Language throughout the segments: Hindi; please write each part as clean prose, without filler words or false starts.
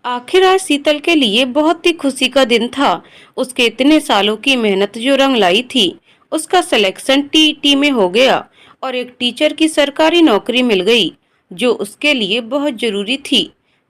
आखिर आज शीतल के लिए बहुत ही खुशी का दिन था। उसके इतने सालों की मेहनत जो रंग लाई थी। उसका सिलेक्शन टीटी में हो गया और एक टीचर की सरकारी नौकरी मिल गई, जो उसके लिए बहुत जरूरी थी,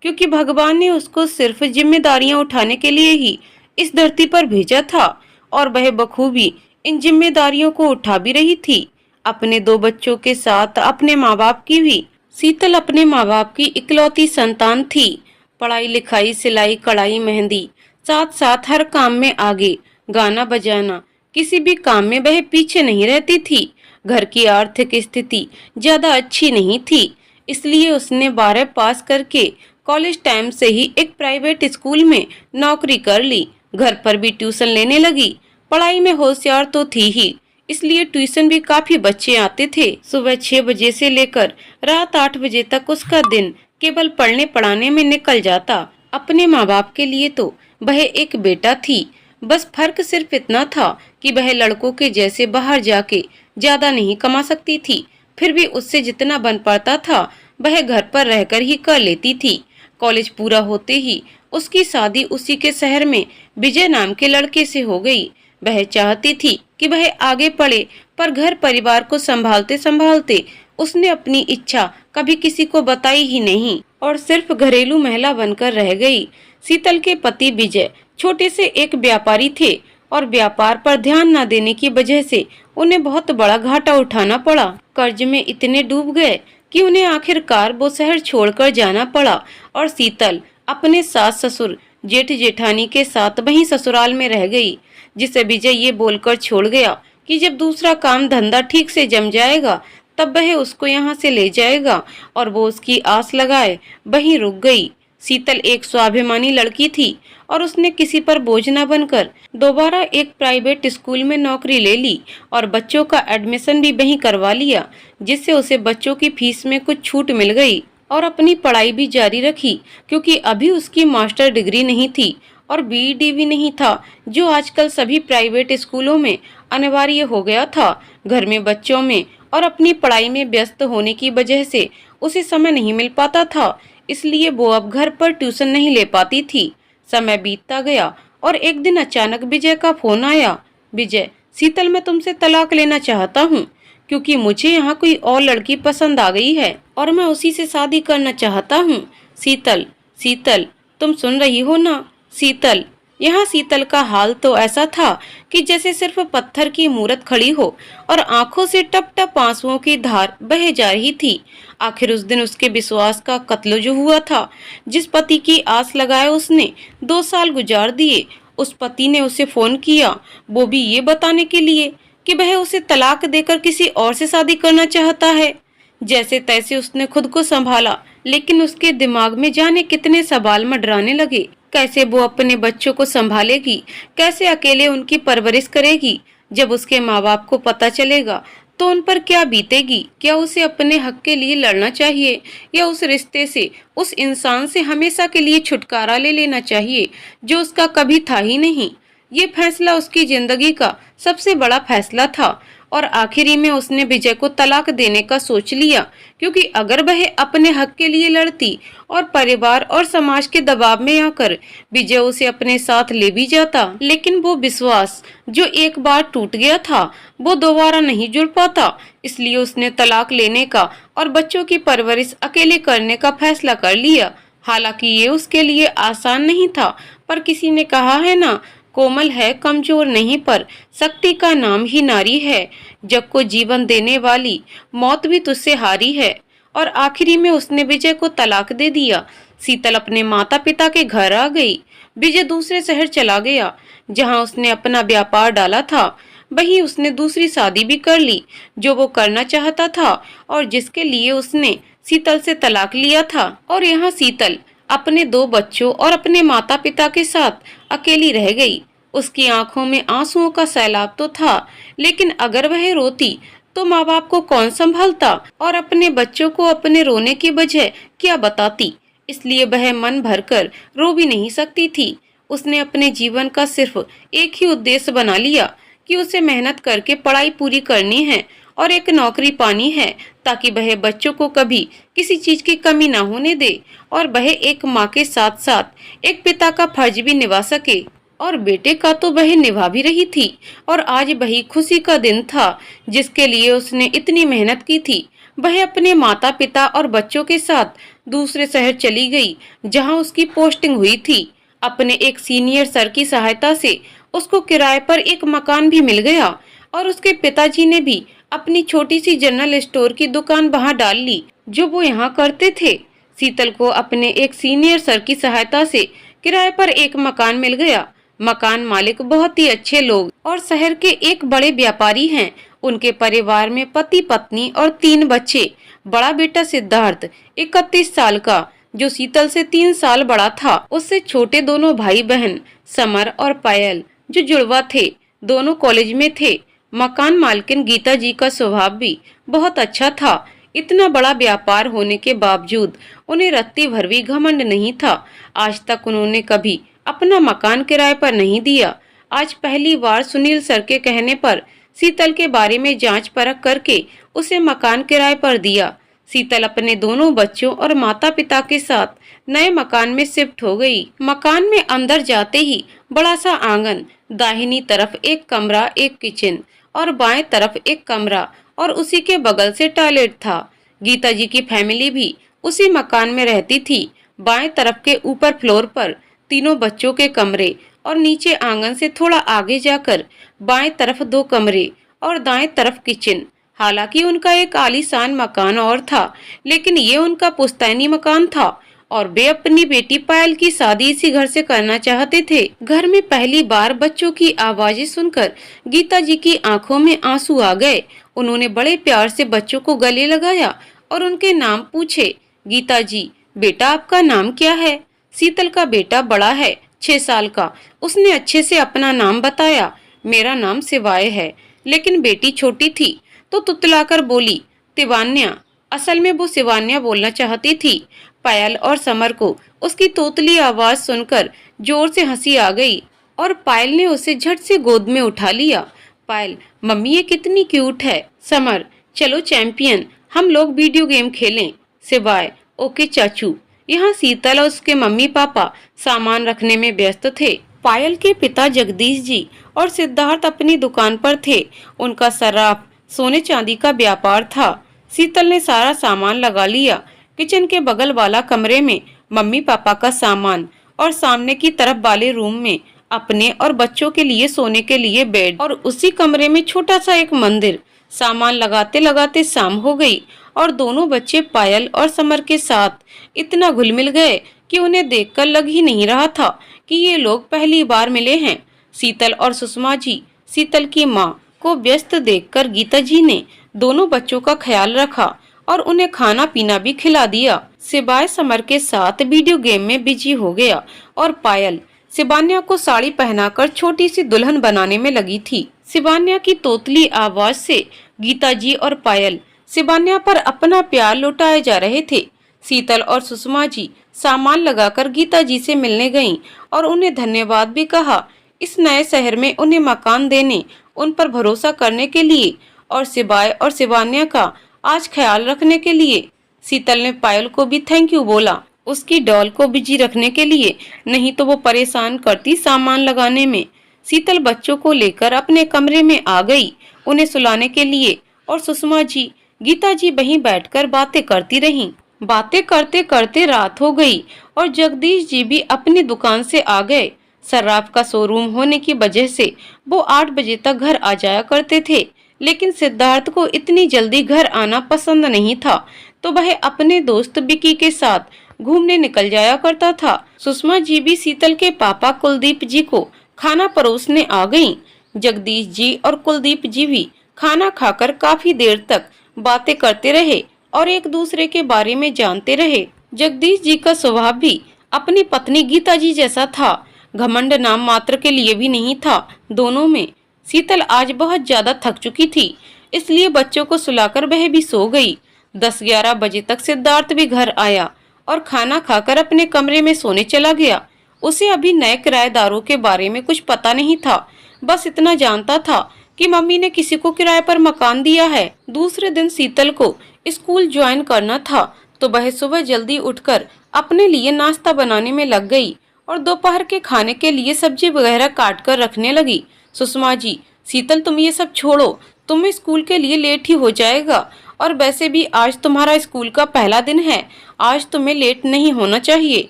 क्योंकि भगवान ने उसको सिर्फ जिम्मेदारियां उठाने के लिए ही इस धरती पर भेजा था और वह बखूबी इन जिम्मेदारियों को उठा भी रही थी। अपने दो बच्चों के साथ अपने माँ बाप की भी। शीतल अपने माँ बाप की इकलौती संतान थी। पढ़ाई लिखाई सिलाई कढ़ाई मेहंदी, साथ साथ हर काम में आगे, गाना बजाना, किसी भी काम में वह पीछे नहीं रहती थी। घर की आर्थिक स्थिति ज्यादा अच्छी नहीं थी, इसलिए उसने 12 पास करके कॉलेज टाइम से ही एक प्राइवेट स्कूल में नौकरी कर ली। घर पर भी ट्यूशन लेने लगी। पढ़ाई में होशियार तो थी ही, इसलिए ट्यूशन भी काफी बच्चे आते थे। सुबह 6 बजे से लेकर रात 8 बजे तक उसका दिन केवल पढ़ने पढ़ाने में निकल जाता। अपने माँ बाप के लिए तो वह एक बेटा थी। बस फर्क सिर्फ इतना था कि वह लड़कों के जैसे बाहर जाके ज्यादा नहीं कमा सकती थी, फिर भी उससे जितना बन पाता था वह घर पर रहकर ही कर लेती थी। कॉलेज पूरा होते ही उसकी शादी उसी के शहर में विजय नाम के लड़के से हो गई। वह चाहती थी कि वह आगे पढ़े, पर घर परिवार को संभालते संभालते उसने अपनी इच्छा कभी किसी को बताई ही नहीं और सिर्फ घरेलू महिला बनकर रह गई। शीतल के पति विजय छोटे से एक व्यापारी थे और व्यापार पर ध्यान न देने की वजह से उन्हें बहुत बड़ा घाटा उठाना पड़ा। कर्ज में इतने डूब गए कि उन्हें आखिरकार वो शहर छोड़कर जाना पड़ा और शीतल अपने सास ससुर जेठ जेठानी के साथ वहीं ससुराल में रह गई, जिसे विजय ये बोलकर छोड़ गया कि जब दूसरा काम धंधा ठीक से जम जाएगा तब वह उसको यहाँ से ले जाएगा, और वो उसकी आस लगाए वहीं रुक गई। शीतल एक स्वाभिमानी लड़की थी और उसने किसी पर बोझ न बनकर दोबारा एक प्राइवेट स्कूल में नौकरी ले ली और बच्चों का एडमिशन भी वहीं करवा लिया, जिससे उसे बच्चों की फीस में कुछ छूट मिल गई और अपनी पढ़ाई भी जारी रखी, क्योंकि अभी उसकी मास्टर डिग्री नहीं थी और बीईडी भी नहीं था, जो आजकल सभी प्राइवेट स्कूलों में अनिवार्य हो गया था। घर में बच्चों में और अपनी पढ़ाई में व्यस्त होने की वजह से उसे समय नहीं मिल पाता था, इसलिए वो अब घर पर ट्यूशन नहीं ले पाती थी। समय बीतता गया और एक दिन अचानक विजय का फोन आया। विजय, शीतल, मैं तुमसे तलाक लेना चाहता हूँ, क्योंकि मुझे यहाँ कोई और लड़की पसंद आ गई है और मैं उसी से शादी करना चाहता हूँ। शीतल, शीतल, तुम सुन रही हो ना? शीतल। यहाँ शीतल का हाल तो ऐसा था कि जैसे सिर्फ पत्थर की मूरत खड़ी हो और आंखों से टप टप आंसुओं की धार बहे जा रही थी। आखिर उस दिन उसके विश्वास का कत्ल जो हुआ था, जिस पति की आस लगाए उसने 2 साल गुजार दिए, उस पति ने उसे फोन किया, वो भी ये बताने के लिए कि वह उसे तलाक देकर किसी और से शादी करना चाहता है। जैसे तैसे उसने खुद को संभाला, लेकिन उसके दिमाग में जाने कितने सवाल मंडराने लगे। कैसे वो अपने बच्चों को संभालेगी, कैसे अकेले उनकी परवरिश करेगी? जब उसके माँ बाप को पता चलेगा तो उन पर क्या बीतेगी? क्या उसे अपने हक के लिए लड़ना चाहिए या उस रिश्ते से, उस इंसान से हमेशा के लिए छुटकारा ले लेना चाहिए जो उसका कभी था ही नहीं? ये फैसला उसकी जिंदगी का सबसे बड़ा फैसला था और आखिरी में उसने विजय को तलाक देने का सोच लिया, क्योंकि अगर वह अपने हक के लिए लड़ती और परिवार और समाज के दबाव में आकर विजय उसे अपने साथ ले भी जाता, लेकिन वो विश्वास जो एक बार टूट गया था वो दोबारा नहीं जुड़ पाता। इसलिए उसने तलाक लेने का और बच्चों की परवरिश अकेले करने का फैसला कर लिया। हालांकि ये उसके लिए आसान नहीं था, पर किसी ने कहा है ना, कोमल है कमजोर नहीं पर शक्ति का नाम ही नारी है। जग को जीवन देने वाली मौत भी तुझसे हारी है। और आखिरी में उसने विजय को तलाक दे दिया। शीतल अपने माता पिता के घर आ गई। विजय दूसरे शहर चला गया, जहां उसने अपना व्यापार डाला था। वहीं उसने दूसरी शादी भी कर ली, जो वो करना चाहता था और जिसके लिए उसने शीतल से तलाक लिया था। और यहाँ शीतल अपने 2 बच्चों और अपने माता पिता के साथ अकेली रह गई। उसकी आंखों में आंसुओं का सैलाब तो था, लेकिन अगर वह रोती तो माँ बाप को कौन संभालता और अपने बच्चों को अपने रोने की वजह क्या बताती? इसलिए वह मन भरकर रो भी नहीं सकती थी। उसने अपने जीवन का सिर्फ एक ही उद्देश्य बना लिया कि उसे मेहनत करके पढ़ाई पूरी करनी है और एक नौकरी पानी है ताकि वह बच्चों को कभी किसी चीज की कमी ना होने दे और वह एक माँ के साथ साथ एक पिता का फर्ज भी निभा सके। और बेटे का तो वह निभा भी रही थी और आज वही खुशी का दिन था जिसके लिए उसने इतनी मेहनत की थी। वह अपने माता पिता और बच्चों के साथ दूसरे शहर चली गई जहां उसकी पोस्टिंग हुई थी। अपने एक सीनियर सर की सहायता से उसको किराए पर एक मकान भी मिल गया और उसके पिताजी ने भी अपनी छोटी सी जनरल स्टोर की दुकान वहां डाल ली जो वो यहाँ करते थे। शीतल को अपने एक सीनियर सर की सहायता से किराए पर एक मकान मिल गया। मकान मालिक बहुत ही अच्छे लोग और शहर के एक बड़े व्यापारी हैं। उनके परिवार में पति पत्नी और 3 बच्चे। बड़ा बेटा सिद्धार्थ 31 साल का जो शीतल से 3 साल बड़ा था। उससे छोटे दोनों भाई बहन समर और पायल जो जुड़वा थे, दोनों कॉलेज में थे। मकान मालकिन गीता जी का स्वभाव भी बहुत अच्छा था। इतना बड़ा व्यापार होने के बावजूद उन्हें रत्ती भर भी घमंड नहीं था। आज तक उन्होंने कभी अपना मकान किराए पर नहीं दिया। आज पहली बार सुनील सर के कहने पर शीतल के बारे में जांच परख करके उसे मकान किराए पर दिया। शीतल अपने दोनों बच्चों और माता पिता के साथ नए मकान में शिफ्ट हो गई। मकान में अंदर जाते ही बड़ा सा आंगन, दाहिनी तरफ एक कमरा, एक किचन और बाएं तरफ एक कमरा और उसी के बगल से टॉयलेट था। गीता जी की फैमिली भी उसी मकान में रहती थी। बाएं तरफ के ऊपर फ्लोर पर तीनों बच्चों के कमरे और नीचे आंगन से थोड़ा आगे जाकर बाएं तरफ 2 कमरे और दाएं तरफ किचन। हालांकि उनका एक आलीशान मकान और था, लेकिन ये उनका पुश्तैनी मकान था और वे अपनी बेटी पायल की शादी इसी घर से करना चाहते थे। घर में पहली बार बच्चों की आवाजें सुनकर गीता जी की आंखों में आंसू आ गए। उन्होंने बड़े प्यार से बच्चों को गले लगाया और उनके नाम पूछे। गीता जी, बेटा आपका नाम क्या है? शीतल का बेटा बड़ा है, 6 साल का। उसने अच्छे से अपना नाम बताया। मेरा नाम शिवाय है। लेकिन बेटी छोटी थी तो तुतलाकर बोली तिवान्या। असल में वो शिवान्या बोलना चाहती थी। पायल और समर को उसकी तोतली आवाज सुनकर जोर से हंसी आ गई और पायल ने उसे झट से गोद में उठा लिया। पायल, मम्मी ये कितनी क्यूट है। समर, चलो चैंपियन, हम लोग वीडियो गेम खेलें। शिवाय, ओके चाचू। यहाँ शीतल और उसके मम्मी पापा सामान रखने में व्यस्त थे। पायल के पिता जगदीश जी और सिद्धार्थ अपनी दुकान पर थे। उनका सराफ सोने चांदी का व्यापार था। शीतल ने सारा सामान लगा लिया। किचन के बगल वाला कमरे में मम्मी पापा का सामान और सामने की तरफ वाले रूम में अपने और बच्चों के लिए सोने के लिए बेड और उसी कमरे में छोटा सा एक मंदिर। सामान लगाते लगाते शाम हो गई और दोनों बच्चे पायल और समर के साथ इतना घुल मिल गए कि उन्हें देखकर लग ही नहीं रहा था कि ये लोग पहली बार मिले हैं। शीतल और सुषमा जी, शीतल की माँ को व्यस्त देखकर गीता जी ने दोनों बच्चों का ख्याल रखा और उन्हें खाना पीना भी खिला दिया। शिवाय समर के साथ वीडियो गेम में बिजी हो गया और पायल शिवान्या को साड़ी पहनाकर छोटी सी दुल्हन बनाने में लगी थी। शिवान्या की तोतली आवाज से गीता जी और पायल शिवान्या पर अपना प्यार लुटाए जा रहे थे। शीतल और सुषमा जी सामान लगाकर गीता जी से मिलने गईं और उन्हें धन्यवाद भी कहा इस नए शहर में उन्हें मकान देने, उन पर भरोसा करने के लिए और शिवाय और शिवान्या का आज ख्याल रखने के लिए। शीतल ने पायल को भी थैंक यू बोला, उसकी डॉल को बिजी रखने के लिए, नहीं तो वो परेशान करती सामान लगाने में। शीतल बच्चों को लेकर अपने कमरे में आ गई उन्हें सुलाने के लिए और सुषमा जी, गीता जी वहीं बैठकर बातें करती रहीं। बातें करते करते रात हो गई और जगदीश जी भी अपनी दुकान से आ गए। सर्राफ का शोरूम होने की वजह से वो 8 बजे तक घर आ जाया करते थे, लेकिन सिद्धार्थ को इतनी जल्दी घर आना पसंद नहीं था तो वह अपने दोस्त विकी के साथ घूमने निकल जाया करता था। सुषमा जी भी शीतल के पापा कुलदीप जी को खाना परोसने आ गईं। जगदीश जी और कुलदीप जी भी खाना खाकर काफी देर तक बातें करते रहे और एक दूसरे के बारे में जानते रहे। जगदीश जी का स्वभाव भी अपनी पत्नी गीता जी जैसा था, घमंड नाम मात्र के लिए भी नहीं था दोनों में। शीतल आज बहुत ज्यादा थक चुकी थी, इसलिए बच्चों को सुलाकर वह भी सो गई। 10-11 बजे तक सिद्धार्थ भी घर आया और खाना खाकर अपने कमरे में सोने चला गया। उसे अभी नए किराएदारों के बारे में कुछ पता नहीं था, बस इतना जानता था कि मम्मी ने किसी को किराए पर मकान दिया है। दूसरे दिन शीतल को स्कूल ज्वाइन करना था तो वह सुबह जल्दी उठकर अपने लिए नाश्ता बनाने में लग गई और दोपहर के खाने के लिए सब्जी वगैरह काट कर रखने लगी। सुषमा जी, शीतल तुम ये सब छोड़ो, तुम्हें स्कूल के लिए लेट ही हो जाएगा और वैसे भी आज तुम्हारा स्कूल का पहला दिन है, आज तुम्हें लेट नहीं होना चाहिए।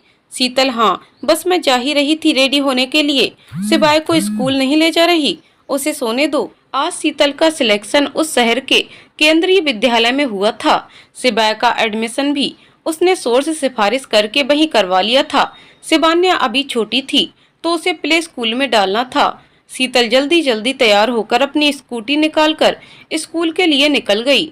शीतल, हाँ बस मैं जा ही रही थी रेडी होने के लिए, सिवाय को स्कूल नहीं ले जा रही, उसे सोने दो। आज शीतल का सिलेक्शन उस शहर के केंद्रीय विद्यालय में हुआ था। सिबाया का एडमिशन भी उसने शोर से सिफारिश करके वहीं करवा लिया था। सिबान्या अभी छोटी थी तो उसे प्ले स्कूल में डालना था। शीतल जल्दी जल्दी तैयार होकर अपनी स्कूटी निकालकर स्कूल के लिए निकल गई।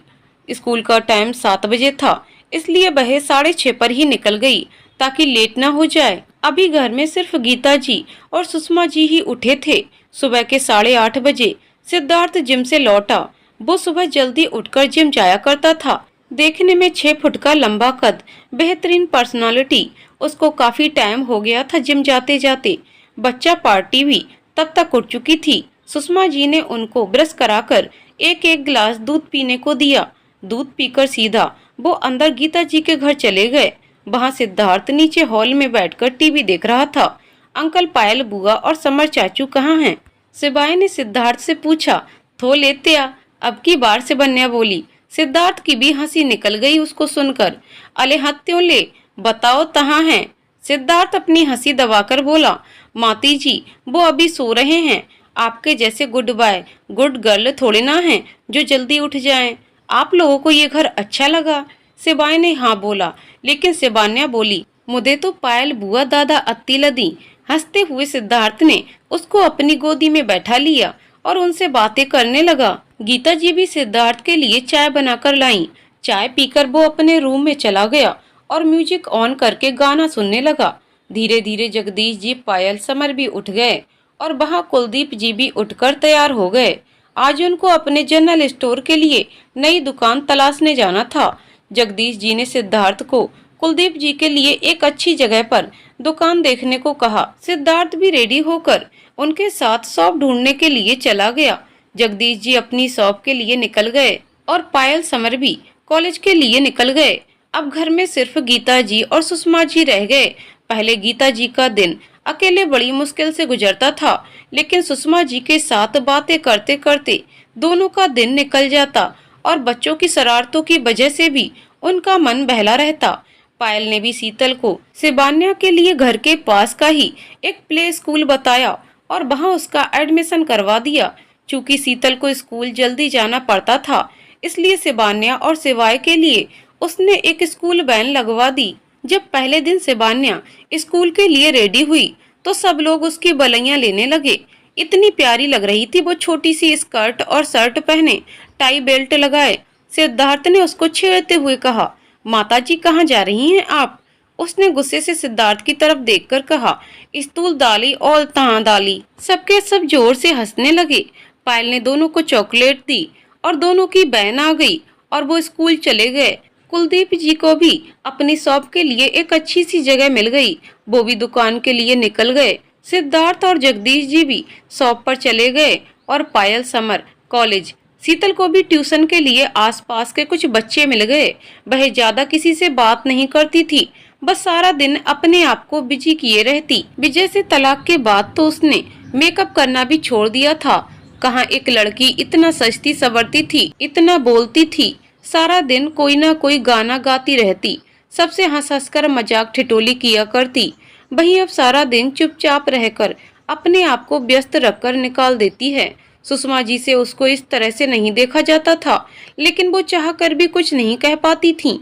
स्कूल का टाइम 7 बजे था, इसलिए वह 6:30 पर ही निकल गई ताकि लेट न हो जाए। अभी घर में सिर्फ गीता जी और सुषमा जी ही उठे थे। सुबह के 8:30 बजे सिद्धार्थ जिम से लौटा। वो सुबह जल्दी उठकर जिम जाया करता था। देखने में 6 फुट का लंबा कद, बेहतरीन पर्सनालिटी। उसको काफी टाइम हो गया था जिम जाते जाते। बच्चा पार्टी भी तब तक उठ चुकी थी। सुषमा जी ने उनको ब्रश कराकर एक एक गिलास दूध पीने को दिया। दूध पीकर सीधा वो अंदर गीता जी के घर चले गए। वहाँ सिद्धार्थ नीचे हॉल में बैठकर टीवी देख रहा था। अंकल, पायल बुआ और समर चाचू कहाँ हैं? सिबाई ने सिद्धार्थ से पूछा। थो लेते आ, अब की बार से बन्या बोली। सिद्धार्थ की भी हंसी निकल गई उसको सुनकर। अले हत्यों ले, बताओ कहाँ हैं? सिद्धार्थ अपनी हंसी दबाकर बोला, माती जी वो अभी सो रहे हैं। आपके जैसे गुड बाय गुड गर्ल थोड़े ना हैं जो जल्दी उठ जाएं। आप लोगों को ये घर अच्छा लगा? सिबाई ने हाँ बोला, लेकिन सिबान्या बोली, मुझे तो पायल बुआ दादा अत्ती लदी। हंसते हुए सिद्धार्थ ने उसको अपनी गोदी में बैठा लिया और उनसे बातें करने लगा। गीता जी भी सिद्धार्थ के लिए चाय बनाकर लाई। चाय पीकर वो अपने रूम में चला गया और म्यूजिक ऑन करके गाना सुनने लगा। धीरे धीरे जगदीश जी, पायल, समर भी उठ गए और वहाँ कुलदीप जी भी उठकर तैयार हो गए। आज उनको अपने जनरल स्टोर के लिए नई दुकान तलाशने जाना था। जगदीश जी ने सिद्धार्थ को कुलदीप जी के लिए एक अच्छी जगह पर दुकान देखने को कहा। सिद्धार्थ भी रेडी होकर उनके साथ शॉप ढूंढने के लिए चला गया। जगदीश जी अपनी शॉप के लिए निकल गए और पायल, समर भी कॉलेज के लिए निकल गए। अब घर में सिर्फ गीता जी और सुषमा जी रह गए। पहले गीता जी का दिन अकेले बड़ी मुश्किल से गुजरता था, लेकिन सुषमा जी के साथ बातें करते करते दोनों का दिन निकल जाता और बच्चों की शरारतों की वजह से भी उनका मन बहला रहता। पायल ने भी शीतल को सिबान्या के लिए घर के पास का ही एक प्ले स्कूल बताया और वहां उसका एडमिशन करवा दिया। चूंकि शीतल को स्कूल जल्दी जाना पड़ता था, इसलिए सिबान्या और सिवाय के लिए उसने एक स्कूल वैन लगवा दी। जब पहले दिन सिबान्या स्कूल के लिए रेडी हुई तो सब लोग उसकी बलैयां लेने लगे। इतनी प्यारी लग रही थी वो, छोटी सी स्कर्ट और शर्ट पहने, टाई बेल्ट लगाए। सिद्धार्थ ने उसको छेड़ते हुए कहा, माताजी कहाँ जा रही हैं आप? उसने गुस्से से सिद्धार्थ की तरफ देखकर कहा, स्तूल दाली और तहाँ दाली। सबके सब जोर से हंसने लगे। पायल ने दोनों को चॉकलेट दी और दोनों की बहन आ गई और वो स्कूल चले गए। कुलदीप जी को भी अपनी शॉप के लिए एक अच्छी सी जगह मिल गई। वो भी दुकान के लिए निकल गए। सिद्धार्थ और जगदीश जी भी शॉप पर चले गए और पायल, समर कॉलेज। शीतल को भी ट्यूशन के लिए आसपास के कुछ बच्चे मिल गए। वह ज्यादा किसी से बात नहीं करती थी, बस सारा दिन अपने आप को बिजी किए रहती। विजय से तलाक के बाद तो उसने मेकअप करना भी छोड़ दिया था। कहाँ एक लड़की इतना सजती संवरती थी, इतना बोलती थी, सारा दिन कोई ना कोई गाना गाती रहती, सबसे हंस हंस कर मजाक ठिठोली किया करती। वहीं अब सारा दिन चुपचाप रहकर अपने आप को व्यस्त रखकर निकाल देती है। सुषमा जी से उसको इस तरह से नहीं देखा जाता था, लेकिन वो चाह कर भी कुछ नहीं कह पाती थी।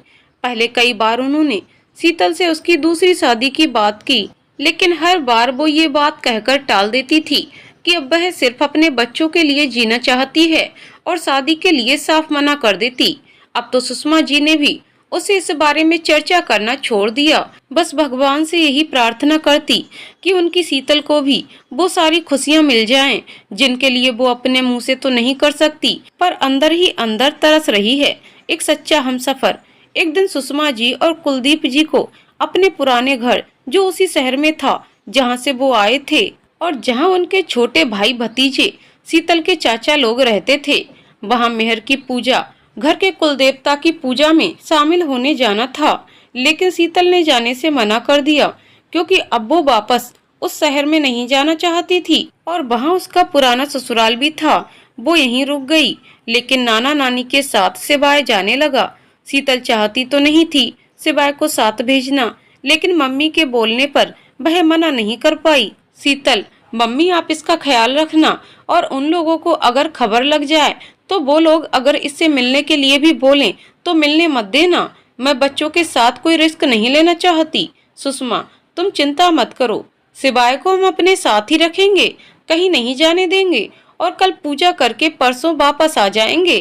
पहले कई बार उन्होंने शीतल से उसकी दूसरी शादी की बात की, लेकिन हर बार वो ये बात कहकर टाल देती थी कि अब वह सिर्फ अपने बच्चों के लिए जीना चाहती है और शादी के लिए साफ मना कर देती। अब तो सुषमा जी ने भी उसे इस बारे में चर्चा करना छोड़ दिया। बस भगवान से यही प्रार्थना करती कि उनकी शीतल को भी वो सारी खुशियां मिल जाएं, जिनके लिए वो अपने मुंह से तो नहीं कर सकती, पर अंदर ही अंदर तरस रही है। एक सच्चा हमसफर। एक दिन सुषमा जी और कुलदीप जी को अपने पुराने घर, जो उसी शहर में था जहाँ से वो आए थे और जहाँ उनके छोटे भाई भतीजे शीतल के चाचा लोग रहते थे। वहाँ मेहर की पूजा, घर के कुलदेवता की पूजा में शामिल होने जाना था, लेकिन शीतल ने जाने से मना कर दिया क्योंकि अब वो वापस उस शहर में नहीं जाना चाहती थी और वहाँ उसका पुराना ससुराल भी था। वो यहीं रुक गई, लेकिन नाना नानी के साथ सिवाय जाने लगा। शीतल चाहती तो नहीं थी सिवाय को साथ भेजना, लेकिन मम्मी के बोलने पर वह मना नहीं कर पाई। शीतल, मम्मी आप इसका ख्याल रखना, और उन लोगों को अगर खबर लग जाए तो वो लोग अगर इससे मिलने के लिए भी बोलें तो मिलने मत देना। मैं बच्चों के साथ कोई रिस्क नहीं लेना चाहती। सुषमा, तुम चिंता मत करो, सिवाय को हम अपने साथ ही रखेंगे, कहीं नहीं जाने देंगे और कल पूजा करके परसों वापस आ जाएंगे।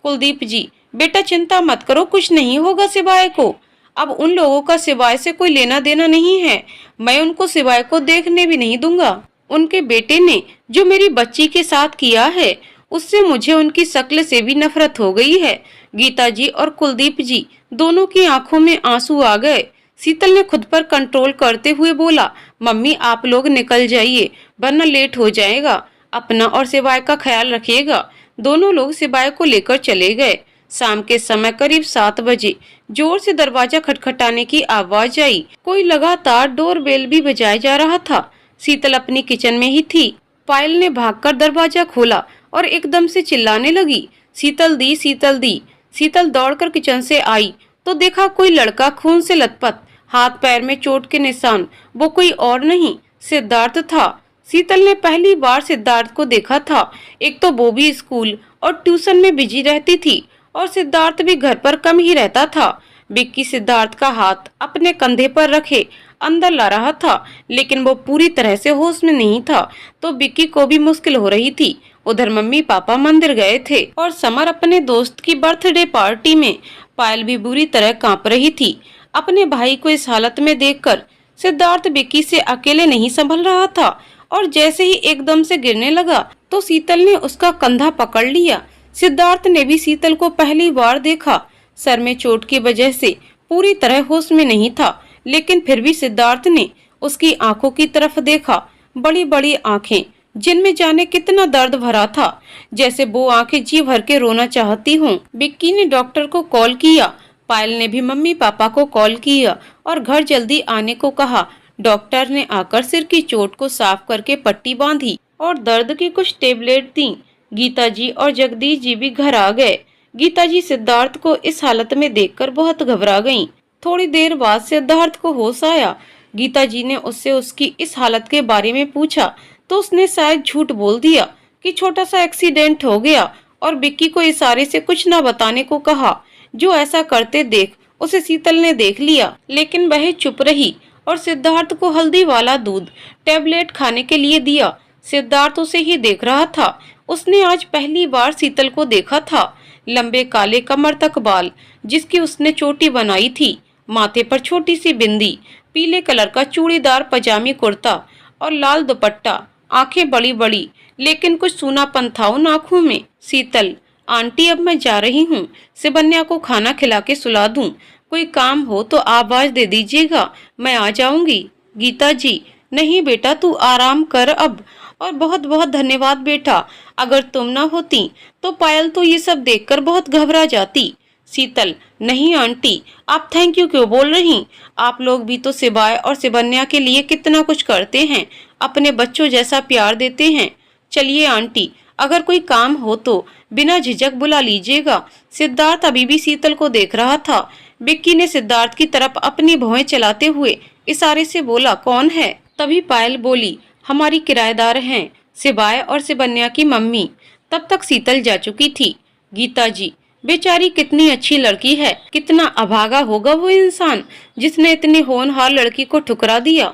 कुलदीप जी, बेटा चिंता मत करो, कुछ नहीं होगा सिवाय को। अब उन लोगों का सिवाय से कोई लेना देना नहीं है। मैं उनको सिवाय को देखने भी नहीं दूंगा। उनके बेटे ने जो मेरी बच्ची के साथ किया है, उससे मुझे उनकी शक्ल से भी नफरत हो गई है। गीता जी और कुलदीप जी दोनों की आंखों में आंसू आ गए। शीतल ने खुद पर कंट्रोल करते हुए बोला, मम्मी आप लोग निकल जाइए वरना लेट हो जाएगा। अपना और सिवाय का ख्याल रखिएगा। दोनों लोग सिवाय को लेकर चले गए। शाम के समय करीब 7 बजे जोर से दरवाजा खटखटाने की आवाज आई। कोई लगातार डोरबेल भी बजाया जा रहा था। शीतल अपनी किचन में ही थी। पायल ने भागकर दरवाजा खोला और एकदम से चिल्लाने लगी, शीतल दी, शीतल दी। शीतल दौड़कर किचन से आई तो देखा कोई लड़का खून से लथपथ, हाथ पैर में चोट के निशान। वो कोई और नहीं, सिद्धार्थ था। शीतल ने पहली बार सिद्धार्थ को देखा था। एक तो वो भी स्कूल और ट्यूशन में बिजी रहती थी और सिद्धार्थ भी घर पर कम ही रहता था। विक्की सिद्धार्थ का हाथ अपने कंधे पर रखे अंदर ला रहा था, लेकिन वो पूरी तरह से होश में नहीं था, तो विक्की को भी मुश्किल हो रही थी। उधर मम्मी पापा मंदिर गए थे और समर अपने दोस्त की बर्थडे पार्टी में। पायल भी बुरी तरह कांप रही थी। अपने भाई को इस हालत में देखकर सिद्धार्थ विक्की से अकेले नहीं संभल रहा था और जैसे ही एकदम से गिरने लगा तो शीतल ने उसका कंधा पकड़ लिया। सिद्धार्थ ने भी शीतल को पहली बार देखा। सर में चोट की वजह से पूरी तरह होश में नहीं था, लेकिन फिर भी सिद्धार्थ ने उसकी आंखों की तरफ देखा। बड़ी बड़ी आंखें जिनमें जाने कितना दर्द भरा था, जैसे वो आंखें जी भर के रोना चाहती हों। विक्की ने डॉक्टर को कॉल किया। पायल ने भी मम्मी पापा को कॉल किया और घर जल्दी आने को कहा। डॉक्टर ने आकर सिर की चोट को साफ करके पट्टी बांधी और दर्द की कुछ टेबलेट दी। गीता जी और जगदीश जी भी घर आ गए। गीता जी सिद्धार्थ को इस हालत में देखकर बहुत घबरा गईं। थोड़ी देर बाद सिद्धार्थ को होश आया। गीता जी ने उससे उसकी इस हालत के बारे में पूछा तो उसने शायद झूठ बोल दिया कि छोटा सा एक्सीडेंट हो गया और विक्की को इशारे से कुछ न बताने को कहा। जो ऐसा करते देख उसे शीतल ने देख लिया, लेकिन वह चुप रही और सिद्धार्थ को हल्दी वाला दूध टेबलेट खाने के लिए दिया। सिद्धार्थ उसे ही देख रहा था। उसने आज पहली बार शीतल को देखा था। लंबे काले कमर तक बाल जिसकी उसने चोटी बनाई थी, माथे पर छोटी सी बिंदी, पीले कलर का चूड़ीदार पजामी कुर्ता और लाल दुपट्टा, आंखें बड़ी बड़ी, लेकिन कुछ सूनापन था उन आंखों में। शीतल, आंटी अब मैं जा रही हूँ, सिबन्या को खाना खिला के सुला दूं। कोई काम हो तो आवाज दे दीजिएगा, मैं आ जाऊंगी। गीता जी, नहीं बेटा तू आराम कर अब, और बहुत बहुत धन्यवाद बेटा, अगर तुम ना होती तो पायल तो ये सब देखकर बहुत घबरा जाती। शीतल, नहीं आंटी, आप थैंक यू क्यों बोल रही? आप लोग भी तो सिवाय और सिबन्या के लिए कितना कुछ करते हैं, अपने बच्चों जैसा प्यार देते हैं। चलिए आंटी, अगर कोई काम हो तो बिना झिझक बुला लीजिएगा। सिद्धार्थ अभी भी शीतल को देख रहा था। विक्की ने सिद्धार्थ की तरफ अपनी भौहें चलाते हुए इशारे से बोला, कौन है? तभी पायल बोली, हमारी किराएदार हैं, सिवाय और सिबन्या की मम्मी। तब तक शीतल जा चुकी थी। गीता जी, बेचारी कितनी अच्छी लड़की है, कितना अभागा होगा वो इंसान जिसने इतनी होनहार लड़की को ठुकरा दिया।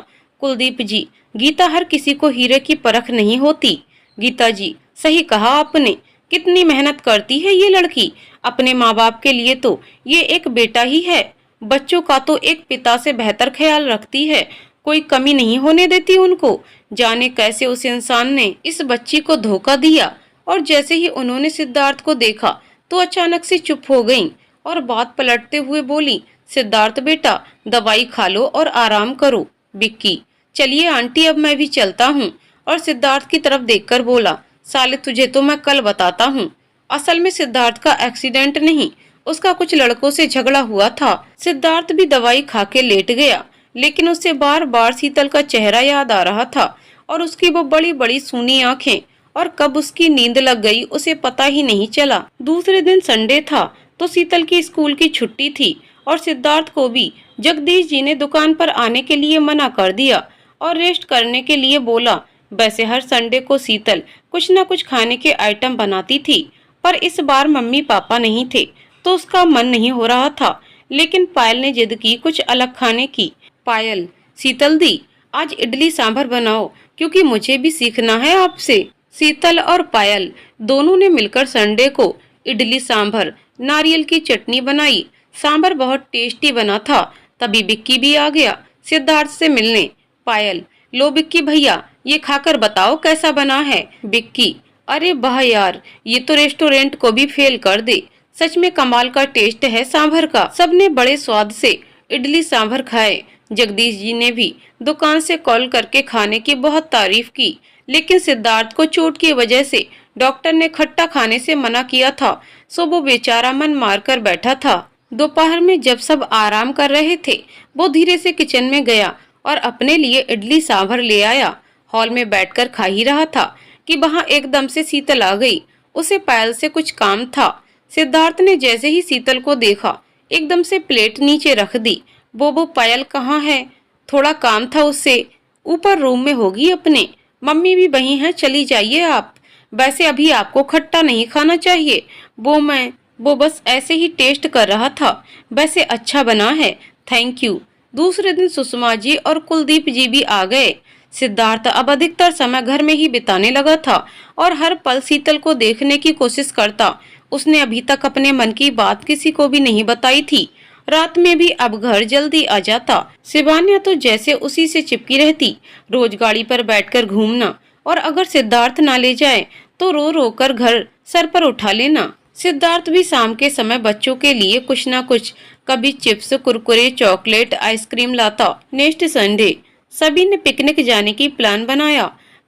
कुलदीप जी, गीता हर किसी को हीरे की परख नहीं होती। गीता जी, सही कहा आपने, कितनी मेहनत करती है ये लड़की। अपने माँ बाप के लिए तो ये एक बेटा ही है, बच्चों का तो एक पिता से बेहतर ख्याल रखती है, कोई कमी नहीं होने देती उनको। जाने कैसे उस इंसान ने इस बच्ची को धोखा दिया। और जैसे ही उन्होंने सिद्धार्थ को देखा तो अचानक से चुप हो गईं और बात पलटते हुए बोली, सिद्धार्थ बेटा, दवाई खा लो और आराम करो। विक्की, चलिए आंटी अब मैं भी चलता हूँ, और सिद्धार्थ की तरफ देखकर बोला, साले तुझे तो मैं कल बताता हूँ। असल में सिद्धार्थ का एक्सीडेंट नहीं, उसका कुछ लड़कों से झगड़ा हुआ था। सिद्धार्थ भी दवाई खा के लेट गया, लेकिन उसे बार बार शीतल का चेहरा याद आ रहा था और उसकी वो बड़ी बड़ी सूनी आंखें, और कब उसकी नींद लग गई उसे पता ही नहीं चला। दूसरे दिन संडे था तो शीतल की स्कूल की छुट्टी थी और सिद्धार्थ को भी जगदीश जी ने दुकान पर आने के लिए मना कर दिया और रेस्ट करने के लिए बोला। वैसे हर संडे को शीतल कुछ न कुछ खाने के आइटम बनाती थी, पर इस बार मम्मी पापा नहीं थे तो उसका मन नहीं हो रहा था। लेकिन पायल ने जिद की कुछ अलग खाने की। पायल, शीतल दी, आज इडली सांभर बनाओ क्योंकि मुझे भी सीखना है आपसे। शीतल और पायल दोनों ने मिलकर संडे को इडली सांभर, नारियल की चटनी बनाई। सांभर बहुत टेस्टी बना था। तभी बिक्की भी आ गया सिद्धार्थ से मिलने। पायल, लो बिक्की भैया, ये खाकर बताओ कैसा बना है। बिक्की, अरे वाह यार, ये तो रेस्टोरेंट को भी फेल कर दे। सच में कमाल का टेस्ट है सांभर का। सबने बड़े स्वाद से इडली सांभर खाए। जगदीश जी ने भी दुकान से कॉल करके खाने की बहुत तारीफ की, लेकिन सिद्धार्थ को चोट की वजह से डॉक्टर ने खट्टा खाने से मना किया था, सो वो बेचारा मन मार कर बैठा था। दोपहर में जब सब आराम कर रहे थे, वो धीरे से किचन में गया और अपने लिए इडली सांभर ले आया। हॉल में बैठकर खा ही रहा था कि वहां एकदम से शीतल आ गई। उसे पायल से कुछ काम था। सिद्धार्थ ने जैसे ही शीतल को देखा, एकदम से प्लेट नीचे रख दी। वो पायल कहाँ है? थोड़ा काम था उससे। ऊपर रूम में होगी अपने। मम्मी भी वही हैं, चली जाइए आप। वैसे अभी आपको खट्टा नहीं खाना चाहिए। वो बस ऐसे ही टेस्ट कर रहा था। वैसे अच्छा बना है, थैंक यू। दूसरे दिन सुषमा जी और कुलदीप जी भी आ गए। सिद्धार्थ अब अधिकतर समय घर में ही बिताने लगा था और हर पल शीतल को देखने की कोशिश करता। उसने अभी तक अपने मन की बात किसी को भी नहीं बताई थी। रात में भी अब घर जल्दी आ जाता। शिवान्या तो जैसे उसी से चिपकी रहती। रोज गाड़ी पर बैठकर घूमना, और अगर सिद्धार्थ ना ले जाए तो रो रो कर घर सर पर उठा लेना। सिद्धार्थ भी शाम के समय बच्चों के लिए कुछ ना कुछ, कभी चिप्स, कुरकुरे, चॉकलेट, आइसक्रीम लाता। नेक्स्ट संडे सभी ने पिकनिक जाने की प्लान बनाया।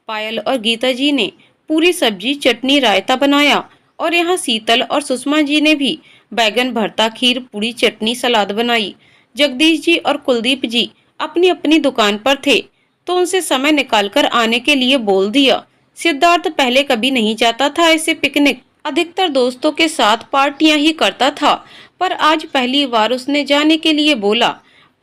पायल और गीता जी ने पूरी सब्जी, चटनी, रायता बनाया और यहाँ शीतल और सुषमा जी ने भी बैगन भरता, खीर, पूरी, चटनी, सलाद बनाई। जगदीश जी और कुलदीप जी अपनी अपनी दुकान पर थे तो उनसे समय निकालकर आने के लिए बोल दिया। सिद्धार्थ पहले कभी नहीं जाता था ऐसे पिकनिक, अधिकतर दोस्तों के साथ पार्टियां ही करता था, पर आज पहली बार उसने जाने के लिए बोला।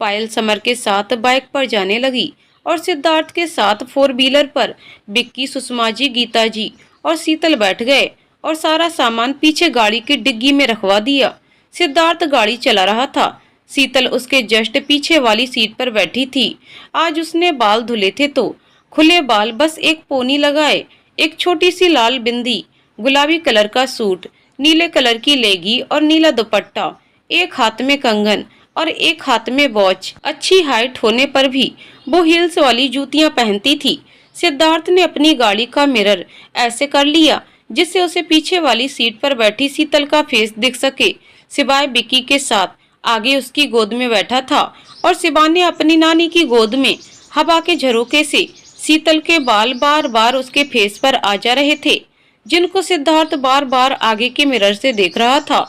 पायल समर के साथ बाइक पर जाने लगी और सिद्धार्थ के साथ फोर व्हीलर पर बिक्की, सुषमा जी, गीता जी और शीतल बैठ गए और सारा सामान पीछे गाड़ी की डिग्गी में रखवा दिया। सिद्धार्थ गाड़ी चला रहा था। शीतल उसके जस्ट पीछे वाली सीट पर बैठी थी। आज उसने बाल धुले थे तो खुले बाल, बस एक पोनी लगाए, एक छोटी सी लाल बिंदी, गुलाबी कलर का सूट, नीले कलर की लेगी और नीला दुपट्टा, एक हाथ में कंगन और एक हाथ में वॉच। अच्छी हाइट होने पर भी वो हील्स वाली जूतियां पहनती थी। सिद्धार्थ ने अपनी गाड़ी का मिरर ऐसे कर लिया जिससे उसे पीछे वाली सीट पर बैठी शीतल का फेस दिख सके, सिवाय बिक्की के साथ आगे उसकी गोद में बैठा था। और शिवान्या अपनी नानी की गोद में। हवा के झरोके से शीतल के बाल बार बार उसके फेस पर आ जा रहे थे, जिनको सिद्धार्थ बार बार आगे के मिरर से देख रहा था।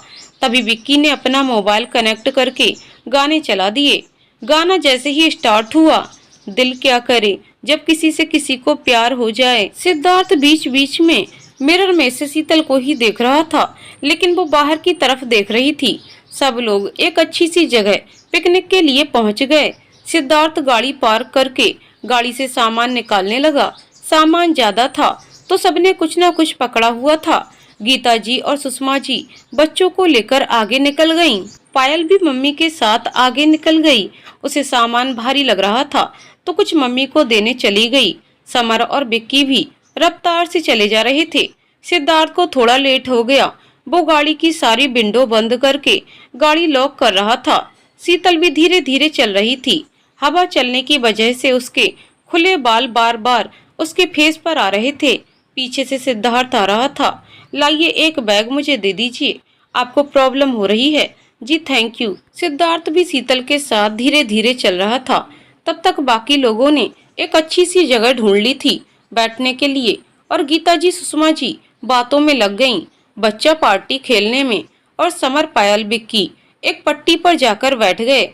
तभी विक्की ने अपना मोबाइल कनेक्ट करके गाने चला दिए। गाना जैसे ही स्टार्ट हुआ, दिल क्या करे जब किसी से किसी को प्यार हो जाए। सिद्धार्थ बीच बीच में मिरर में से शीतल को ही देख रहा था, लेकिन वो बाहर की तरफ देख रही थी। सब लोग एक अच्छी सी जगह पिकनिक के लिए पहुंच गए। सिद्धार्थ गाड़ी पार्क करके गाड़ी से सामान निकालने लगा। सामान ज्यादा था तो सबने कुछ न कुछ पकड़ा हुआ था। गीता जी और सुषमा जी बच्चों को लेकर आगे निकल गईं। पायल भी मम्मी के साथ आगे निकल गई। उसे सामान भारी लग रहा था तो कुछ मम्मी को देने चली गई। समर और बिक्की भी रफ्तार से चले जा रहे थे। सिद्धार्थ को थोड़ा लेट हो गया। वो गाड़ी की सारी विंडो बंद करके गाड़ी लॉक कर रहा था। शीतल भी धीरे धीरे चल रही थी। हवा चलने की वजह से उसके खुले बाल बार बार उसके फेस पर आ रहे थे। पीछे से सिद्धार्थ आ रहा था। लाइए एक बैग मुझे दे दीजिए, आपको प्रॉब्लम हो रही है। जी थैंक यू। सिद्धार्थ भी शीतल के साथ धीरे धीरे चल रहा था। तब तक बाकी लोगों ने एक अच्छी सी जगह ढूंढ ली थी बैठने के लिए और गीता जी सुषमा जी बातों में लग गईं, बच्चा पार्टी खेलने में, और समर पायल बिक्की एक पट्टी पर जाकर बैठ गए।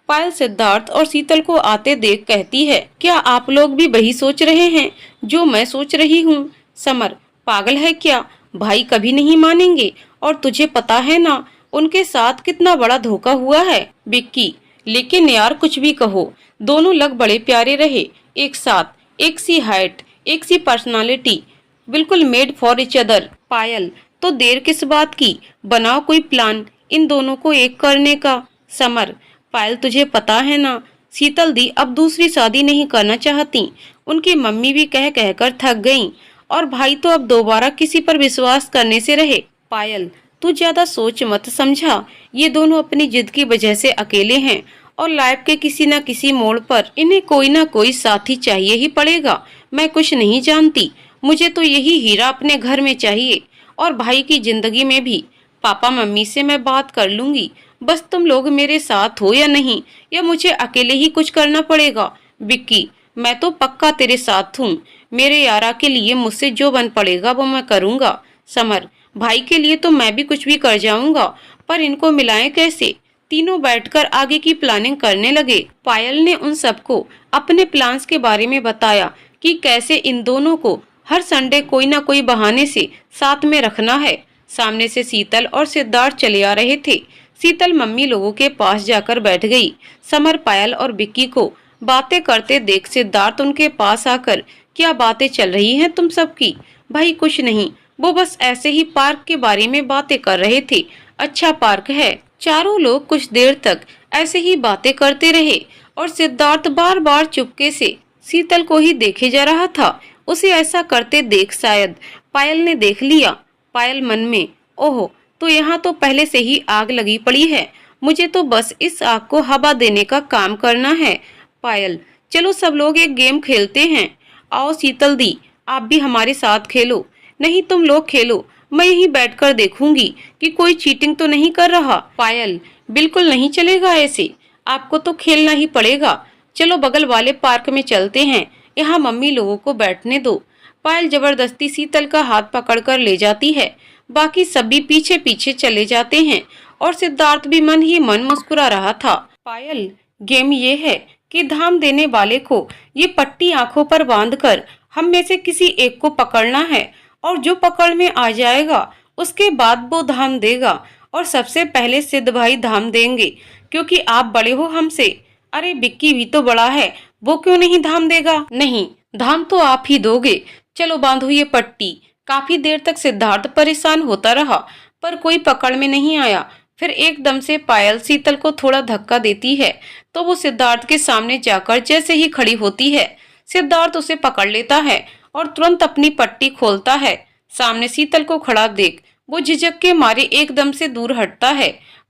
पायल सिद्धार्थ और शीतल को आते देख कहती है, क्या आप लोग भी वही सोच रहे हैं जो मैं सोच रही हूँ? समर, पागल है क्या, भाई कभी नहीं मानेंगे, और तुझे पता है ना उनके साथ कितना बड़ा धोखा हुआ है। बिक्की, लेकिन यार कुछ भी कहो, दोनों लग बड़े प्यारे रहे, एक साथ, एक सी हाइट, एक सी पर्सनालिटी, बिल्कुल मेड फॉर इच अदर। पायल, तो देर किस बात की, बनाओ कोई प्लान इन दोनों को एक करने का। समर, पायल तुझे पता है ना, शीतल दी अब दूसरी शादी नहीं करना चाहती, उनकी मम्मी भी कह कह कर थक गईं, और भाई तो अब दोबारा किसी पर विश्वास करने से रहे। पायल, तू ज्यादा सोच मत समझा, ये दोनों अपनी जिद की वजह से अकेले हैं, और लाइफ के किसी न किसी मोड़ पर इन्हें कोई ना कोई साथी चाहिए ही पड़ेगा। मैं कुछ नहीं जानती, मुझे तो यही हीरा अपने घर में चाहिए, और भाई की जिंदगी में भी। पापा मम्मी से मैं बात कर लूंगी, बस तुम लोग मेरे साथ हो या नहीं, या मुझे अकेले ही कुछ करना पड़ेगा। विक्की, मैं तो पक्का तेरे साथ हूँ, मेरे यारा के लिए मुझसे जो बन पड़ेगा वो मैं करूँगा। समर, भाई के लिए तो मैं भी कुछ भी कर जाऊंगा, पर इनको मिलाएं कैसे? तीनों बैठकर आगे की प्लानिंग करने लगे। पायल ने उन सबको अपने प्लान्स के बारे में बताया कि कैसे इन दोनों को हर संडे कोई ना कोई बहाने से साथ में रखना है। सामने से शीतल और सिद्धार्थ चले आ रहे थे। शीतल मम्मी लोगों के पास जाकर बैठ गई। समर पायल और विक्की को बातें करते देख सिद्धार्थ उनके पास आकर, क्या बातें चल रही हैं तुम सबकी? भाई कुछ नहीं, वो बस ऐसे ही पार्क के बारे में बातें कर रहे थे, अच्छा पार्क है। चारों लोग कुछ देर तक ऐसे ही बातें करते रहे, और सिद्धार्थ बार बार चुपके से शीतल को ही देखे जा रहा था। उसे ऐसा करते देख शायद पायल ने देख लिया। पायल मन में, ओहो, तो यहाँ तो पहले से ही आग लगी पड़ी है, मुझे तो बस इस आग को हवा देने का काम करना है। पायल, चलो सब लोग एक गेम खेलते हैं, आओ शीतल दी आप भी हमारे साथ खेलो। नहीं तुम लोग खेलो, मैं यहीं बैठकर देखूंगी कि कोई चीटिंग तो नहीं कर रहा। पायल, बिल्कुल नहीं चलेगा ऐसे, आपको तो खेलना ही पड़ेगा। चलो बगल वाले पार्क में चलते हैं, यहाँ मम्मी लोगों को बैठने दो। पायल जबरदस्ती शीतल का हाथ पकड़कर ले जाती है। बाकी सभी पीछे पीछे चले जाते हैं, और सिद्धार्थ भी मन ही मन मुस्कुरा रहा था। पायल, गेम ये है कि धाम देने वाले को ये पट्टी आंखों पर बांधकर हम में से किसी एक को पकड़ना है, और जो पकड़ में आ जाएगा उसके बाद वो धाम देगा, और सबसे पहले सिद्ध भाई धाम देंगे, क्योंकि आप बड़े हो हमसे। अरे बिक्की भी तो बड़ा है, वो क्यों नहीं धाम देगा? नहीं, धाम तो आप ही दोगे, चलो बांधो ये पट्टी। काफी देर तक सिद्धार्थ परेशान होता रहा, पर कोई पकड़ में नहीं आया। फिर एकदम से पायल शीतल को थोड़ा धक्का देती है, तो वो सिद्धार्थ के सामने जाकर जैसे ही खड़ी होती है, सिद्धार्थ उसे पकड़ लेता है और तुरंत अपनी पट्टी खोलता है। सामने शीतल को खड़ा देख वो झिझक के मारे एकदम से दूर हटता है।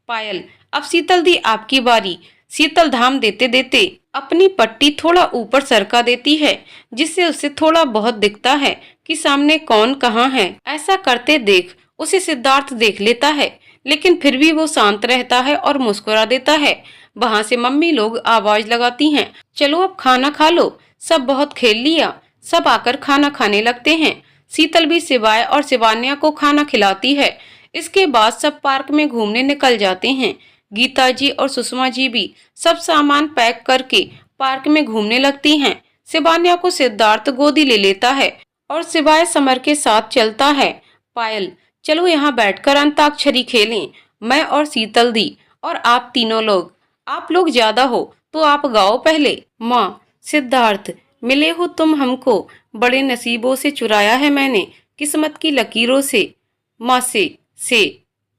पायल, अब शीतल दी आपकी बारी। शीतल धाम देते देते अपनी पट्टी थोड़ा ऊपर सरका देती है, जिससे उसे थोड़ा बहुत दिखता है कि सामने कौन कहाँ है। ऐसा करते देख उसे सिद्धार्थ देख लेता है, लेकिन फिर भी वो शांत रहता है और मुस्कुरा देता है। वहां से मम्मी लोग आवाज लगाती हैं, चलो अब खाना खा लो, सब बहुत खेल लिया। सब आकर खाना खाने लगते हैं। शीतल भी शिवाय और शिवान्या को खाना खिलाती है। इसके बाद सब पार्क में घूमने निकल जाते हैं। गीता जी और सुषमा जी भी सब सामान पैक करके पार्क में घूमने लगती हैं। शिवान्या को सिद्धार्थ गोदी ले लेता है और शिवाय समर के साथ चलता है। पायल, चलो यहाँ बैठकर अंताक्षरी खेलें, मैं और शीतल दी और आप तीनों लोग। आप लोग ज्यादा हो तो आप गाओ पहले। माँ, सिद्धार्थ, मिले हो तुम हमको, बड़े नसीबों से चुराया है मैंने, किस्मत की लकीरों से, माँ से।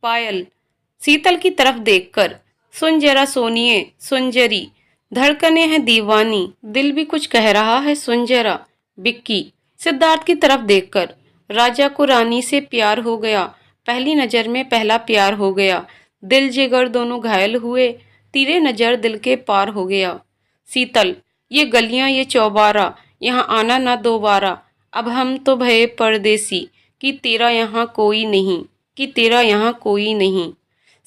पायल शीतल की तरफ देखकर, सुन जरा सोनिए सुन जरी, धड़कने हैं दीवानी, दिल भी कुछ कह रहा है सुन जरा। बिक्की सिद्धार्थ की तरफ देखकर, राजा को रानी से प्यार हो गया, पहली नजर में पहला प्यार हो गया, दिल जिगर दोनों घायल हुए, तीरे नजर दिल के पार हो गया। शीतल, ये गलियां ये चौबारा, यहाँ आना ना दोबारा, अब हम तो भये परदेसी, कि तेरा यहाँ कोई नहीं, कि तेरा यहाँ कोई नहीं।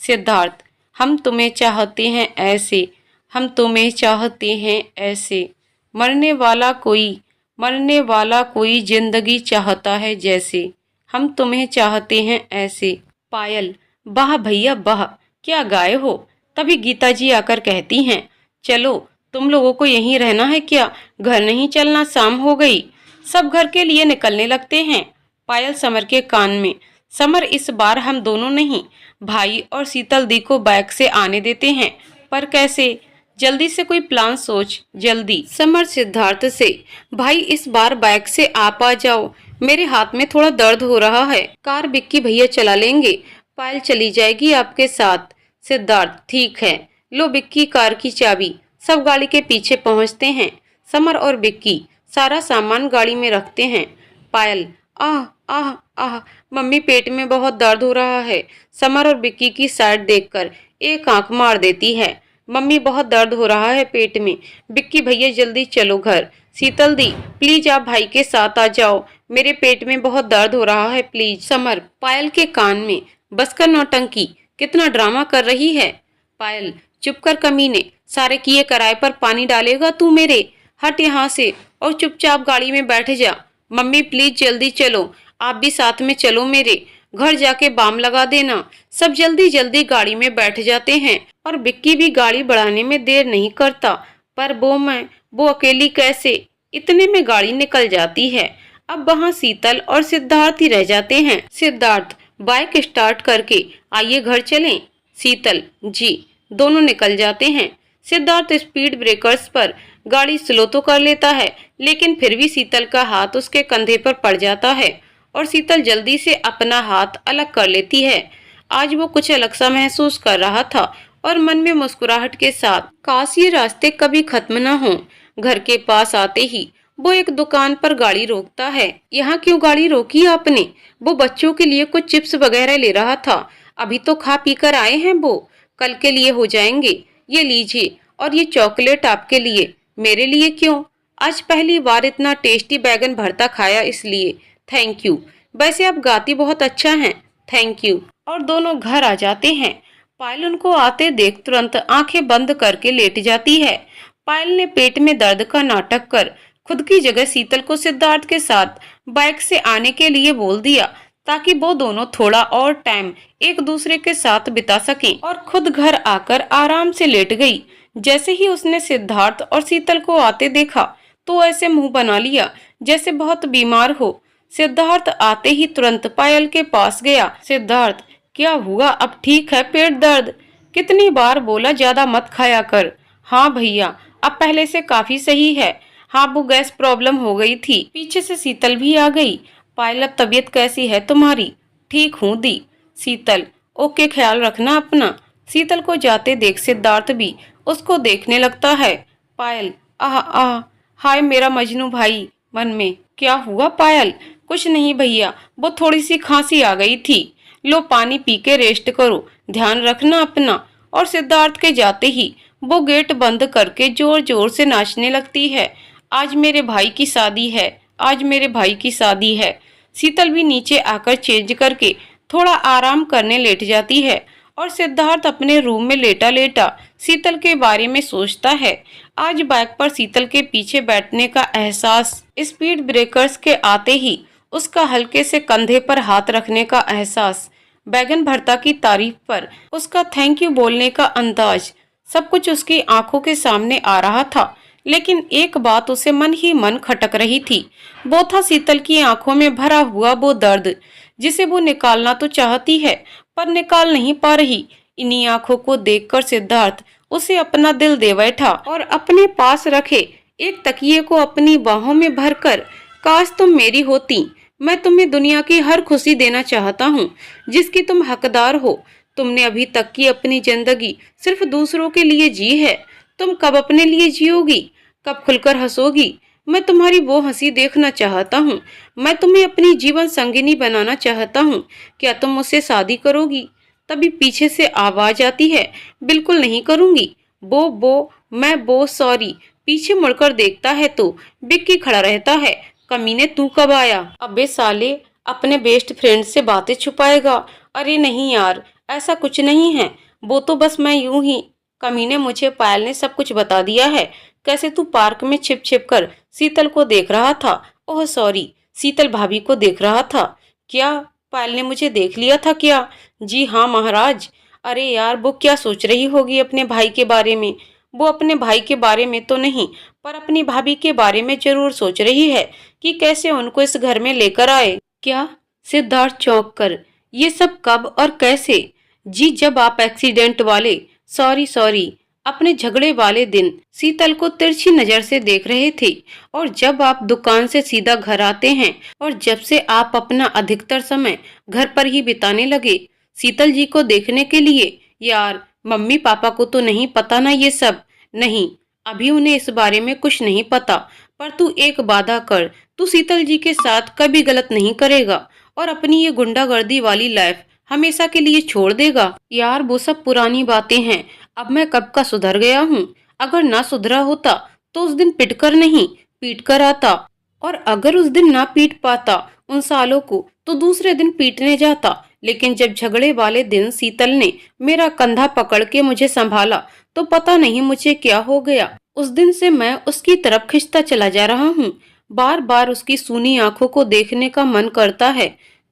सिद्धार्थ, हम तुम्हें चाहते हैं ऐसे, हम तुम्हें चाहते हैं ऐसे, मरने वाला कोई मरने वाला कोई जिंदगी चाहता है जैसे, हम तुम्हें चाहते हैं ऐसे। पायल, वाह भैया वाह, क्या गाए हो। तभी गीता जी आकर कहती हैं, चलो तुम लोगों को यहीं रहना है क्या, घर नहीं चलना, शाम हो गई। सब घर के लिए निकलने लगते हैं। पायल समर के कान में, समर इस बार हम दोनों नहीं, भाई और शीतल दी को बैग से आने देते हैं, पर कैसे, जल्दी से कोई प्लान सोच, जल्दी। समर सिद्धार्थ से, भाई इस बार बैग से आप आ जाओ, मेरे हाथ में थोड़ा दर्द हो रहा है, कार बिक्की भैया चला लेंगे, पायल चली जाएगी आपके साथ। सिद्धार्थ, ठीक है, लो बिक्की कार की चाबी। सब गाड़ी के पीछे पहुंचते हैं। समर और बिक्की सारा सामान गाड़ी में रखते हैं। पायल, आह आह आह, मम्मी पेट में बहुत दर्द हो रहा है। समर और बिक्की की साइड देखकर एक आंख मार देती है। मम्मी बहुत दर्द हो रहा है पेट में। बिक्की भैया जल्दी चलो घर। शीतल दी, प्लीज आप भाई के साथ आ जाओ, मेरे पेट में बहुत दर्द हो रहा है प्लीज। समर पायल के कान में, बस कर नौटंकी, कितना ड्रामा कर रही है। पायल, चुप कर कमीने, सारे किए कराए पर पानी डालेगा तू मेरे, हट यहाँ से और चुपचाप गाड़ी में बैठ जा। मम्मी प्लीज जल्दी चलो, आप भी साथ में चलो मेरे, घर जाके बाम लगा देना। सब जल्दी जल्दी गाड़ी में बैठ जाते हैं और बिक्की भी गाड़ी बढ़ाने में देर नहीं करता। पर वो अकेली कैसे, इतने में गाड़ी निकल जाती है। अब वहाँ शीतल और सिद्धार्थ ही रह जाते हैं। सिद्धार्थ, बाइक स्टार्ट करके आइए घर चलें। शीतल, जी। दोनों निकल जाते हैं। सिद्धार्थ स्पीड ब्रेकर्स पर गाड़ी स्लो तो कर लेता है, लेकिन फिर भी शीतल का हाथ उसके कंधे पर पड़ जाता है और शीतल जल्दी से अपना हाथ अलग कर लेती है। आज वो कुछ अलग सा महसूस कर रहा था और मन में मुस्कुराहट के साथ, काश ये रास्ते कभी खत्म न हो। घर के पास आते ही वो एक दुकान पर गाड़ी रोकता है। यहाँ क्यों गाड़ी रोकी आपने? वो बच्चों के लिए कुछ चिप्स वगैरह ले रहा था, अभी तो खा पी कर आए हैं, वो कल के लिए हो जाएंगे। ये लीजिए, और ये चॉकलेट आपके लिए। मेरे लिए क्यों? आज पहली बार इतना टेस्टी बैगन भरता खाया इसलिए। थैंक यू, वैसे आप गाती बहुत अच्छा हैं। Thank you. और दोनों घर आ जाते हैं। पायल उनको आते देख तुरंत आंखें बंद करके लेट जाती है। पायल ने पेट में दर्द का नाटक कर खुद की जगह शीतल को सिद्धार्थ के साथ बाइक से आने के लिए बोल दिया, ताकि वो दोनों थोड़ा और टाइम एक दूसरे के साथ बिता सकें, और खुद घर आकर आराम से लेट गई। जैसे ही उसने सिद्धार्थ और शीतल को आते देखा तो ऐसे मुंह बना लिया जैसे बहुत बीमार हो। सिद्धार्थ आते ही तुरंत पायल के पास गया। सिद्धार्थ, क्या हुआ, अब ठीक है पेट दर्द? कितनी बार बोला ज्यादा मत खाया कर। हाँ भैया, अब पहले से काफी सही है। हाँ, वो गैस प्रॉब्लम हो गई थी। पीछे से शीतल भी आ गई। पायल, अब तबीयत कैसी है तुम्हारी? ठीक हूँ दी। शीतल, ओके, ख्याल रखना अपना। शीतल को जाते देख सिद्धार्थ भी उसको देखने लगता है। पायल, आह आह, हाय मेरा मजनू भाई। मन में, क्या हुआ पायल? कुछ नहीं भैया, वो थोड़ी सी खांसी आ गई थी। लो पानी पी के रेस्ट करो, ध्यान रखना अपना। और सिद्धार्थ के जाते ही वो गेट बंद करके जोर जोर से नाचने लगती है। आज मेरे भाई की शादी है, आज मेरे भाई की शादी है। शीतल भी नीचे आकर चेंज करके थोड़ा आराम करने लेट जाती है और सिद्धार्थ अपने रूम में लेटा लेटा शीतल के बारे में सोचता है। आज बाइक पर शीतल के पीछे बैठने का एहसास, स्पीड ब्रेकर्स के आते ही उसका हल्के से कंधे पर हाथ रखने का एहसास, बैगन भरता की तारीफ पर उसका थैंक यू बोलने का अंदाज, सब कुछ उसकी आंखों के सामने आ रहा था। लेकिन एक बात उसे मन ही मन खटक रही थी। वो था शीतल की आंखों में भरा हुआ वो दर्द, जिसे वो निकालना तो चाहती है पर निकाल नहीं पा रही। इन्हीं आंखों को देखकर सिद्धार्थ उसे अपना दिल दे बैठा और अपने पास रखे एक तकिए को अपनी बाहों में भरकर, काश तुम मेरी होती, मैं तुम्हें दुनिया की हर खुशी देना चाहता हूँ जिसकी तुम हकदार हो। तुमने अभी तक की अपनी जिंदगी सिर्फ दूसरों के लिए जी है, तुम कब अपने लिए जियोगी, कब खुलकर हंसोगी? मैं तुम्हारी वो हंसी देखना चाहता हूँ। मैं तुम्हें अपनी जीवन संगिनी बनाना चाहता हूँ। क्या तुम मुझसे शादी करोगी? तभी पीछे से आवाज आती है, बिल्कुल नहीं करूंगी। मैं सॉरी। पीछे मुड़कर देखता है तो बिक्की खड़ा रहता है। कमीने, तू कब आया? अबे साले, अपने बेस्ट फ्रेंड से बातें छुपाएगा? अरे नहीं यार, ऐसा कुछ नहीं है, वो तो बस मैं यूं ही। कमीने, मुझे पायल ने सब कुछ बता दिया है, कैसे तू पार्क में छिप छिप कर शीतल को देख रहा था। ओह सॉरी, शीतल भाभी को देख रहा था। क्या पायल ने मुझे देख लिया था क्या? जी हाँ महाराज। अरे यार, वो क्या सोच रही होगी अपने भाई के बारे में? वो अपने भाई के बारे में तो नहीं, पर अपनी भाभी के बारे में जरूर सोच रही है कि कैसे उनको इस घर में लेकर आए। क्या? सिद्धार्थ चौंक कर, ये सब कब और कैसे? जी जब आप एक्सीडेंट वाले, सॉरी सॉरी, अपने झगड़े वाले दिन शीतल को तिरछी नजर से देख रहे थे, और जब आप दुकान से सीधा घर आते हैं, और जब से आप अपना अधिकतर समय घर पर ही बिताने लगे शीतल जी को देखने के लिए। यार, मम्मी पापा को तो नहीं पता ना ये सब? नहीं, अभी उन्हें इस बारे में कुछ नहीं पता। पर तू एक वादा कर, तू शीतल जी के साथ कभी गलत नहीं करेगा और अपनी ये गुंडागर्दी वाली लाइफ हमेशा के लिए छोड़ देगा। यार, वो सब पुरानी बातें हैं। अब मैं कब का सुधर गया हूँ। अगर ना सुधरा होता तो उस दिन पिटकर नहीं, पीट कर आता, और अगर उस दिन ना पीट पाता उन सालों को, तो दूसरे दिन पीटने जाता। लेकिन जब झगड़े वाले दिन शीतल ने मेरा कंधा पकड़ के मुझे संभाला, तो पता नहीं मुझे क्या हो गया। उस दिन से मैं उसकी तरफ खिंचता चला जा रहा हूँ। बार बार उसकी सूनी आंखों को देखने का मन करता है।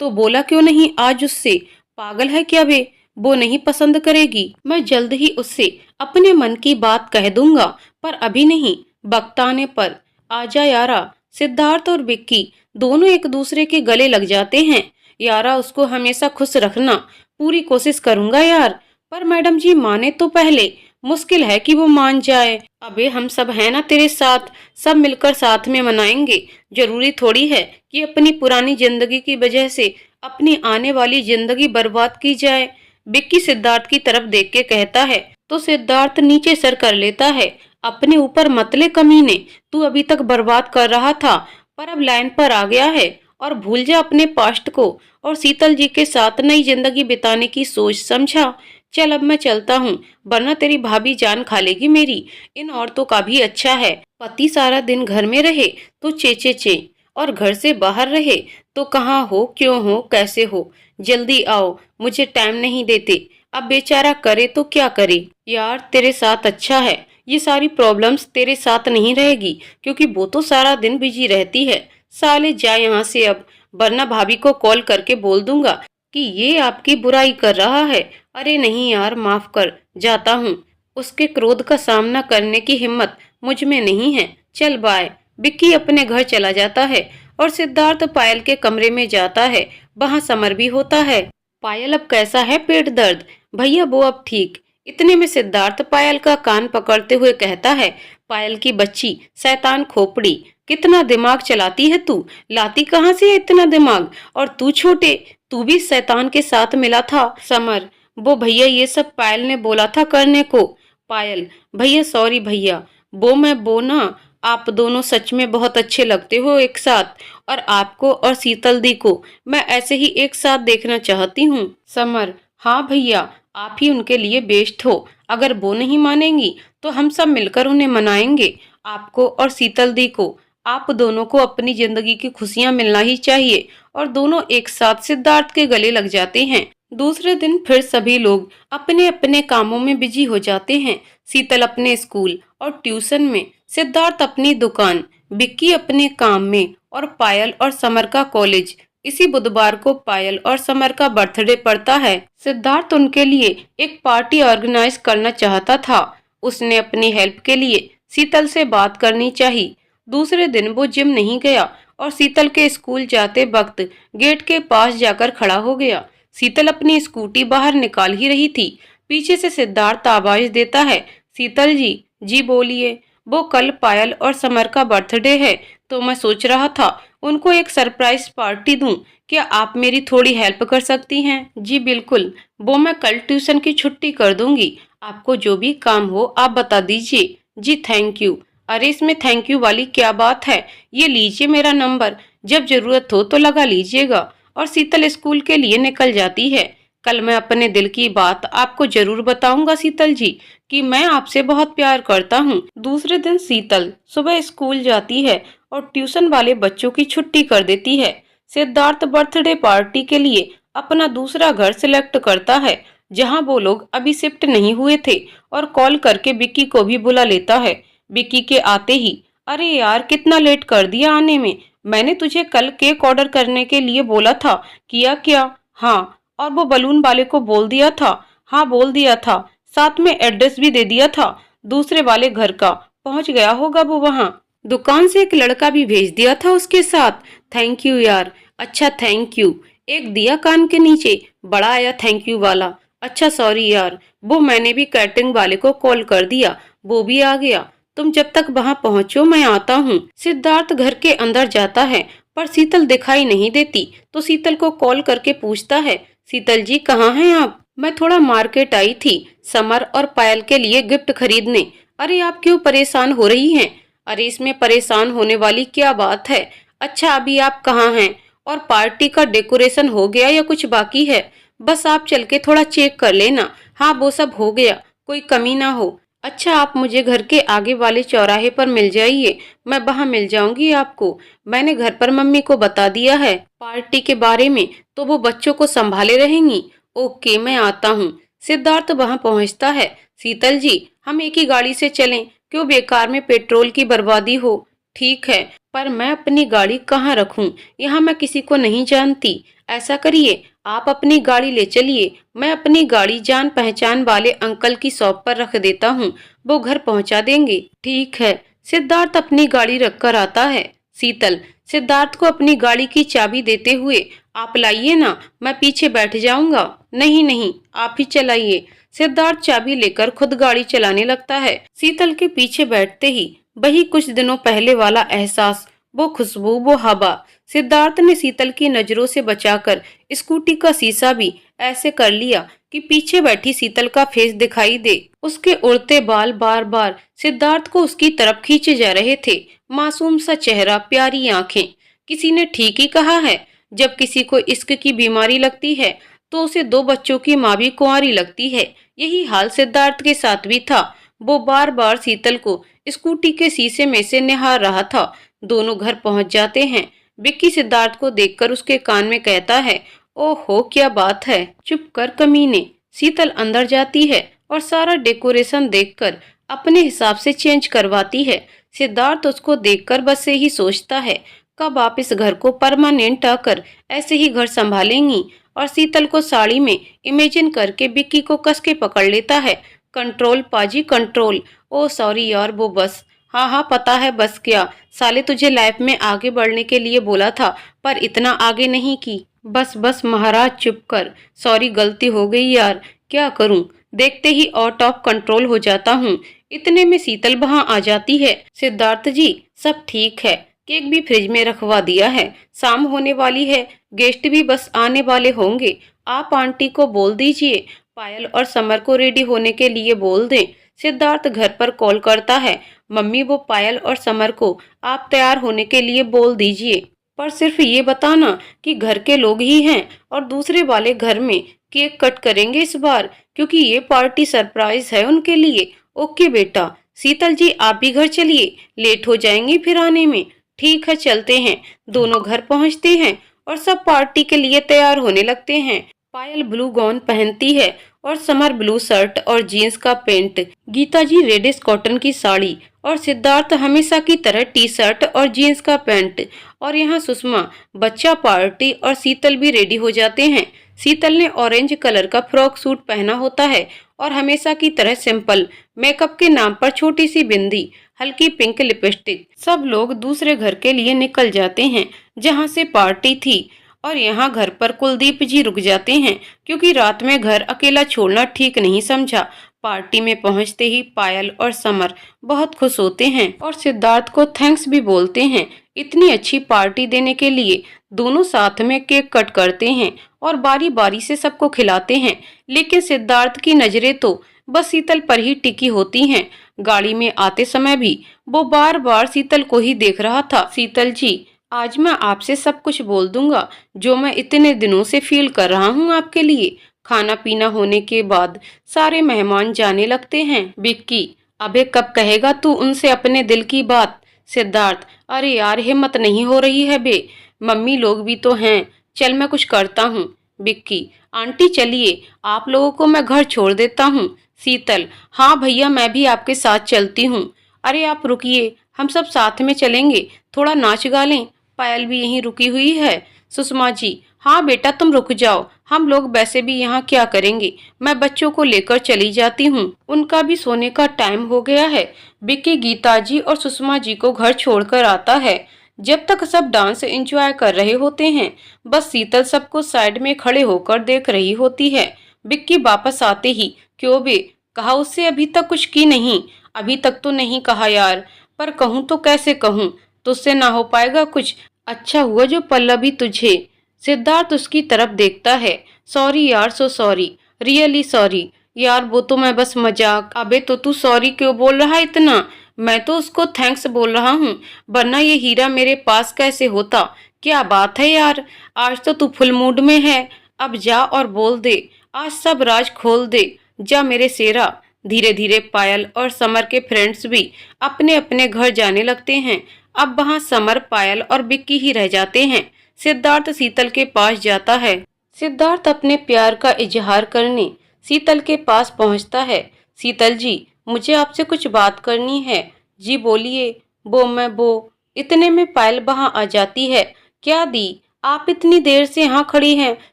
तो बोला क्यों नहीं आज उससे? पागल है क्या वे? वो नहीं पसंद करेगी। मैं जल्द ही उससे अपने मन की बात कह दूंगा, पर अभी नहीं, वक्त आने पर। आजा यारा। सिद्धार्थ और विक्की दोनों एक दूसरे के गले लग जाते हैं। यारा, उसको हमेशा खुश रखना, पूरी कोशिश करूंगा यार। पर मैडम जी माने तो पहले। मुश्किल है कि वो मान जाए। अबे हम सब है ना तेरे साथ, सब मिलकर साथ में मनाएंगे। जरूरी थोड़ी है कि अपनी पुरानी जिंदगी की वजह से अपनी आने वाली जिंदगी बर्बाद की जाए। विक्की सिद्धार्थ की तरफ देख के कहता है, तो सिद्धार्थ नीचे सर कर लेता है। अपने ऊपर मतले कमीने, तू अभी तक बर्बाद कर रहा था, पर अब लाइन पर आ गया है। और भूल जा अपने पास्ट को और शीतल जी के साथ नई जिंदगी बिताने की सोच, समझा? चल अब मैं चलता हूँ, वरना तेरी भाभी जान खा लेगी मेरी। इन औरतों का भी अच्छा है, पति सारा दिन घर में रहे तो चे चे चे, और घर से बाहर रहे तो कहाँ हो, क्यों हो, कैसे हो, जल्दी आओ, मुझे टाइम नहीं देते। अब बेचारा करे तो क्या करे। यार, तेरे साथ अच्छा है, ये सारी प्रॉब्लम्स तेरे साथ नहीं रहेगी, क्योंकि वो तो सारा दिन बिजी रहती है। साले जा यहाँ से अब, वरना भाभी को कॉल करके बोल दूंगा कि ये आपकी बुराई कर रहा है। अरे नहीं यार, माफ कर, जाता हूँ। उसके क्रोध का सामना करने की हिम्मत मुझ में नहीं है। चल बाय। विक्की अपने घर चला जाता है और सिद्धार्थ पायल के कमरे में जाता है। वहाँ समर भी होता है। पायल, अब कैसा है पेट दर्द? भैया वो अब ठीक। इतने में सिद्धार्थ पायल का कान पकड़ते हुए कहता है, पायल की बच्ची, शैतान खोपड़ी, कितना दिमाग चलाती है तू? लाती कहाँ से है इतना दिमाग? और तू छोटे, तू भी शैतान के साथ मिला था। समर, वो भैया ये सब पायल ने बोला था करने को। पायल, भैया सॉरी भैया, वो ना, आप दोनों सच में बहुत अच्छे लगते हो एक साथ, और आपको और शीतल दी को मैं ऐसे ही एक साथ देखना चाहती हूँ। समर, हाँ भैया, आप ही उनके लिए बेस्ट हो। अगर वो नहीं मानेंगी तो हम सब मिलकर उन्हें मनाएंगे। आपको और शीतल दी को, आप दोनों को अपनी जिंदगी की खुशियां मिलना ही चाहिए। और दोनों एक साथ सिद्धार्थ के गले लग जाते हैं। दूसरे दिन फिर सभी लोग अपने अपने कामों में बिजी हो जाते हैं। शीतल अपने स्कूल और ट्यूशन में, सिद्धार्थ अपनी दुकान, विक्की अपने काम में, और पायल और समर का कॉलेज। इसी बुधवार को पायल और समर का बर्थडे पड़ता है। सिद्धार्थ उनके लिए एक पार्टी ऑर्गेनाइज करना चाहता था। उसने अपनी हेल्प के लिए शीतल से बात करनी चाहिए। दूसरे दिन वो जिम नहीं गया और शीतल के स्कूल जाते वक्त गेट के पास जाकर खड़ा हो गया। शीतल अपनी स्कूटी बाहर निकाल ही रही थी। पीछे से सिद्धार्थ आवाज देता है, शीतल जी। जी बोलिए। वो कल पायल और समर का बर्थडे है, तो मैं सोच रहा था उनको एक सरप्राइज पार्टी दूं। क्या आप मेरी थोड़ी हेल्प कर सकती हैं? जी बिल्कुल, वो मैं कल ट्यूशन की छुट्टी कर दूंगी। आपको जो भी काम हो आप बता दीजिए। जी थैंक यू। अरे इसमें थैंक यू वाली क्या बात है? ये लीजिए मेरा नंबर, जब जरूरत हो तो लगा लीजिएगा। और शीतल स्कूल के लिए निकल जाती है। कल मैं अपने दिल की बात आपको जरूर बताऊंगा शीतल जी, कि मैं आपसे बहुत प्यार करता हूँ। दूसरे दिन शीतल सुबह स्कूल जाती है और ट्यूशन वाले बच्चों की छुट्टी कर देती है। सिद्धार्थ बर्थडे पार्टी के लिए अपना दूसरा घर सिलेक्ट करता है, जहाँ वो लोग अभी शिफ्ट नहीं हुए थे, और कॉल करके विक्की को भी बुला लेता है। विक्की के आते ही अरे यार, कितना लेट कर दिया आने में। मैंने तुझे कल केक ऑर्डर करने के लिए बोला था, किया क्या? हाँ, और वो बलून वाले को बोल दिया था? हाँ, बोल दिया था। साथ में एड्रेस भी दे दिया था, दूसरे वाले घर का। पहुंच गया होगा वो वहां। दुकान से एक लड़का भी भेज दिया था उसके साथ। थैंक यू यार। अच्छा, थैंक यू। एक दिया कान के नीचे, बड़ा आया थैंक यू वाला। अच्छा सॉरी यार, वो मैंने भी कैटरिंग वाले को कॉल कर दिया, वो भी आ गया। तुम जब तक वहां पहुंचो मैं आता हूँ। सिद्धार्थ घर के अंदर जाता है, पर शीतल दिखाई नहीं देती, तो शीतल को कॉल करके पूछता है, शीतल जी कहाँ हैं आप? मैं थोड़ा मार्केट आई थी, समर और पायल के लिए गिफ्ट खरीदने। अरे आप क्यों परेशान हो रही हैं? अरे इसमें परेशान होने वाली क्या बात है? अच्छा अभी आप कहाँ हैं? और पार्टी का डेकोरेशन हो गया या कुछ बाकी है? बस आप चल के थोड़ा चेक कर लेना। हाँ वो सब हो गया, कोई कमी ना हो। अच्छा आप मुझे घर के आगे वाले चौराहे पर मिल जाइए, मैं वहां मिल जाऊंगी आपको। मैंने घर पर मम्मी को बता दिया है पार्टी के बारे में, तो वो बच्चों को संभाले रहेंगी। ओके मैं आता हूँ। सिद्धार्थ वहां पहुंचता है। शीतल जी हम एक ही गाड़ी से चलें, क्यों बेकार में पेट्रोल की बर्बादी हो? ठीक है, पर मैं अपनी गाड़ी कहाँ रखूं? यहाँ मैं किसी को नहीं जानती। ऐसा करिए, आप अपनी गाड़ी ले चलिए, मैं अपनी गाड़ी जान पहचान वाले अंकल की शॉप पर रख देता हूँ, वो घर पहुँचा देंगे। ठीक है। सिद्धार्थ अपनी गाड़ी रखकर आता है। शीतल सिद्धार्थ को अपनी गाड़ी की चाबी देते हुए, आप लाइए ना, मैं पीछे बैठ जाऊंगा। नहीं नहीं, आप ही चलाइए। सिद्धार्थ चाबी लेकर खुद गाड़ी चलाने लगता है। शीतल के पीछे बैठते ही वही कुछ दिनों पहले वाला एहसास, वो खुशबू, वो हवा। सिद्धार्थ ने शीतल की नजरों से बचाकर स्कूटी का शीशा भी ऐसे कर लिया कि पीछे बैठी शीतल का फेस दिखाई दे। उसके उड़ते बाल बार बार सिद्धार्थ को उसकी तरफ खींचे जा रहे थे। मासूम सा चेहरा, प्यारी आंखें। किसी ने ठीक ही कहा है, जब किसी को इश्क की बीमारी लगती है तो उसे दो बच्चों की माँ भी कुंवारी लगती है। यही हाल सिद्धार्थ के साथ भी था। वो बार बार शीतल को स्कूटी के शीशे में से निहार रहा था। दोनों घर पहुंच जाते हैं। विक्की सिद्धार्थ को देखकर उसके कान में कहता है, ओहो क्या बात है, चुप कर कमीने। शीतल अंदर जाती है और सारा डेकोरेशन देखकर अपने हिसाब से चेंज करवाती है। सिद्धार्थ उसको देखकर बस से ही सोचता है, कब आप इस घर को परमानेंट आकर ऐसे ही घर संभालेंगी। और शीतल को साड़ी में इमेजिन करके विक्की को कस के पकड़ लेता है। कंट्रोल पाजी कंट्रोल। ओ सॉरी यार, वो बस। हाँ हाँ पता है बस क्या, साले तुझे लाइफ में आगे बढ़ने के लिए बोला था, पर इतना आगे नहीं की। बस बस महाराज चुप कर। सॉरी गलती हो गई यार, क्या करूं, देखते ही आउट ऑफ कंट्रोल हो जाता हूँ। इतने में शीतल वहां आ जाती है। सिद्धार्थ जी सब ठीक है, केक भी फ्रिज में रखवा दिया है, शाम होने वाली है, गेस्ट भी बस आने वाले होंगे। आप आंटी को बोल दीजिए पायल और समर को रेडी होने के लिए बोल दें। सिद्धार्थ घर पर कॉल करता है, मम्मी वो पायल और समर को आप तैयार होने के लिए बोल दीजिए, पर सिर्फ ये बताना कि घर के लोग ही हैं और दूसरे वाले घर में केक कट करेंगे इस बार, क्योंकि ये पार्टी सरप्राइज है उनके लिए। ओके बेटा। शीतल जी आप भी घर चलिए, लेट हो जाएंगी फिर आने में। ठीक है चलते हैं। दोनों घर पहुंचते हैं और सब पार्टी के लिए तैयार होने लगते हैं। पायल ब्लू गाउन पहनती है और समर ब्लू शर्ट और जीन्स का पैंट, गीता जी रेडिश कॉटन की साड़ी और सिद्धार्थ हमेशा की तरह टी शर्ट और जीन्स का पैंट। और यहाँ सुषमा, बच्चा पार्टी और शीतल भी रेडी हो जाते हैं। शीतल ने ऑरेंज कलर का फ्रॉक सूट पहना होता है और हमेशा की तरह सिंपल मेकअप के नाम पर छोटी सी बिंदी, हल्की पिंक लिपस्टिक। सब लोग दूसरे घर के लिए निकल जाते हैं जहाँ से पार्टी थी। और यहाँ घर पर कुलदीप जी रुक जाते हैं, क्योंकि रात में घर अकेला छोड़ना ठीक नहीं समझा। पार्टी में पहुंचते ही पायल और समर बहुत खुश होते हैं और सिद्धार्थ को थैंक्स भी बोलते हैं इतनी अच्छी पार्टी देने के लिए। दोनों साथ में केक कट करते हैं और बारी बारी से सबको खिलाते हैं। लेकिन सिद्धार्थ की नजरें तो बस शीतल पर ही टिकी होती हैं। गाड़ी में आते समय भी वो बार बार शीतल को ही देख रहा था। शीतल जी आज मैं आपसे सब कुछ बोल दूंगा जो मैं इतने दिनों से फील कर रहा हूँ आपके लिए। खाना पीना होने के बाद सारे मेहमान जाने लगते हैं। विक्की अबे कब कहेगा तू उनसे अपने दिल की बात? सिद्धार्थ अरे यार हिम्मत नहीं हो रही है बे, मम्मी लोग भी तो हैं, चल मैं कुछ करता हूँ। विक्की आंटी चलिए, आप लोगों को मैं घर छोड़ देता हूँ। शीतल हाँ भैया मैं भी आपके साथ चलती हूँ। अरे आप रुकिए, हम सब साथ में चलेंगे, थोड़ा नाच गा लें। पायल भी यहीं रुकी हुई है। सुषमा जी, हाँ बेटा तुम रुक जाओ, हम लोग वैसे भी यहाँ क्या करेंगे, मैं बच्चों को लेकर चली जाती हूँ, उनका भी सोने का टाइम हो गया है। विक्की गीता जी और सुषमा जी को घर छोड़कर आता है। जब तक सब डांस एंजॉय कर रहे होते हैं, बस शीतल सबको साइड में खड़े होकर देख रही होती है। विक्की वापस आते ही, क्यों बे, कहा उससे अभी तक कुछ की नहीं? अभी तक तो नहीं कहा यार, पर कहूँ तो कैसे कहूँ, तुझसे ना हो पाएगा कुछ। अच्छा हुआ जो पल्लवी तुझे। सिद्धार्थ उसकी तरफ देखता है। सॉरी यार, सो सॉरी, रियली सॉरी यार, वो तो मैं बस मजाक। अबे तो तू सॉरी क्यों बोल रहा है इतना? मैं तो उसको थैंक्स बोल रहा हूँ, वरना ये हीरा मेरे पास कैसे होता। क्या बात है यार, आज तो तू फुल मूड में है। अब जा और बोल दे, आज सब राज खोल दे। जा मेरे शेरा। धीरे धीरे पायल और समर के फ्रेंड्स भी अपने अपने घर जाने लगते हैं। अब वहाँ समर, पायल और विक्की ही रह जाते हैं। सिद्धार्थ शीतल के पास जाता है। सिद्धार्थ अपने प्यार का इजहार करने शीतल के पास पहुंचता है। शीतल जी, मुझे आपसे कुछ बात करनी है। जी बोलिए। वो इतने में पायल वहां आ जाती है। क्या दी, आप इतनी देर से यहाँ खड़ी हैं,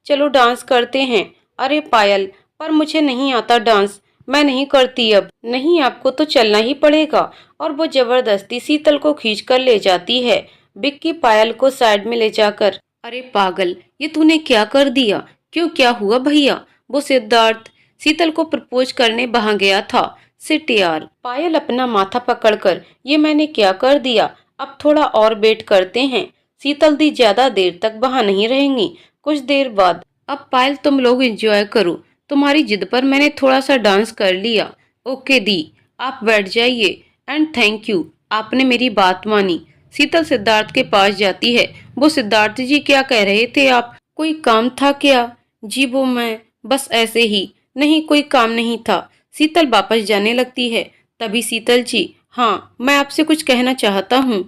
चलो डांस करते हैं। अरे पायल, पर मुझे नहीं आता डांस, मैं नहीं करती अब। नहीं, आपको तो चलना ही पड़ेगा। और वो जबरदस्ती शीतल को खींच कर ले जाती है। विक्की पायल को साइड में ले जाकर, अरे पागल, ये तूने क्या कर दिया? क्यों, क्या हुआ भैया? वो सिद्धार्थ शीतल को प्रपोज करने वहां गया था। सिट यार। पायल अपना माथा पकड़कर, ये मैंने क्या कर दिया? अब थोड़ा और वेट करते हैं। शीतल दी ज्यादा देर तक वहां नहीं रहेंगी, कुछ देर बाद। अब पायल तुम लोग एंजॉय करो, तुम्हारी जिद पर मैंने थोड़ा सा डांस कर लिया। ओके दी, आप बैठ जाइए। एंड थैंक यू, आपने मेरी बात मानी। शीतल सिद्धार्थ के पास जाती है। वो सिद्धार्थ जी, क्या कह रहे थे आप? कोई काम था क्या? जी वो मैं बस ऐसे ही। नहीं, कोई काम नहीं था। शीतल वापस जाने लगती है। तभी शीतल जी, हाँ मैं आपसे कुछ कहना चाहता हूँ।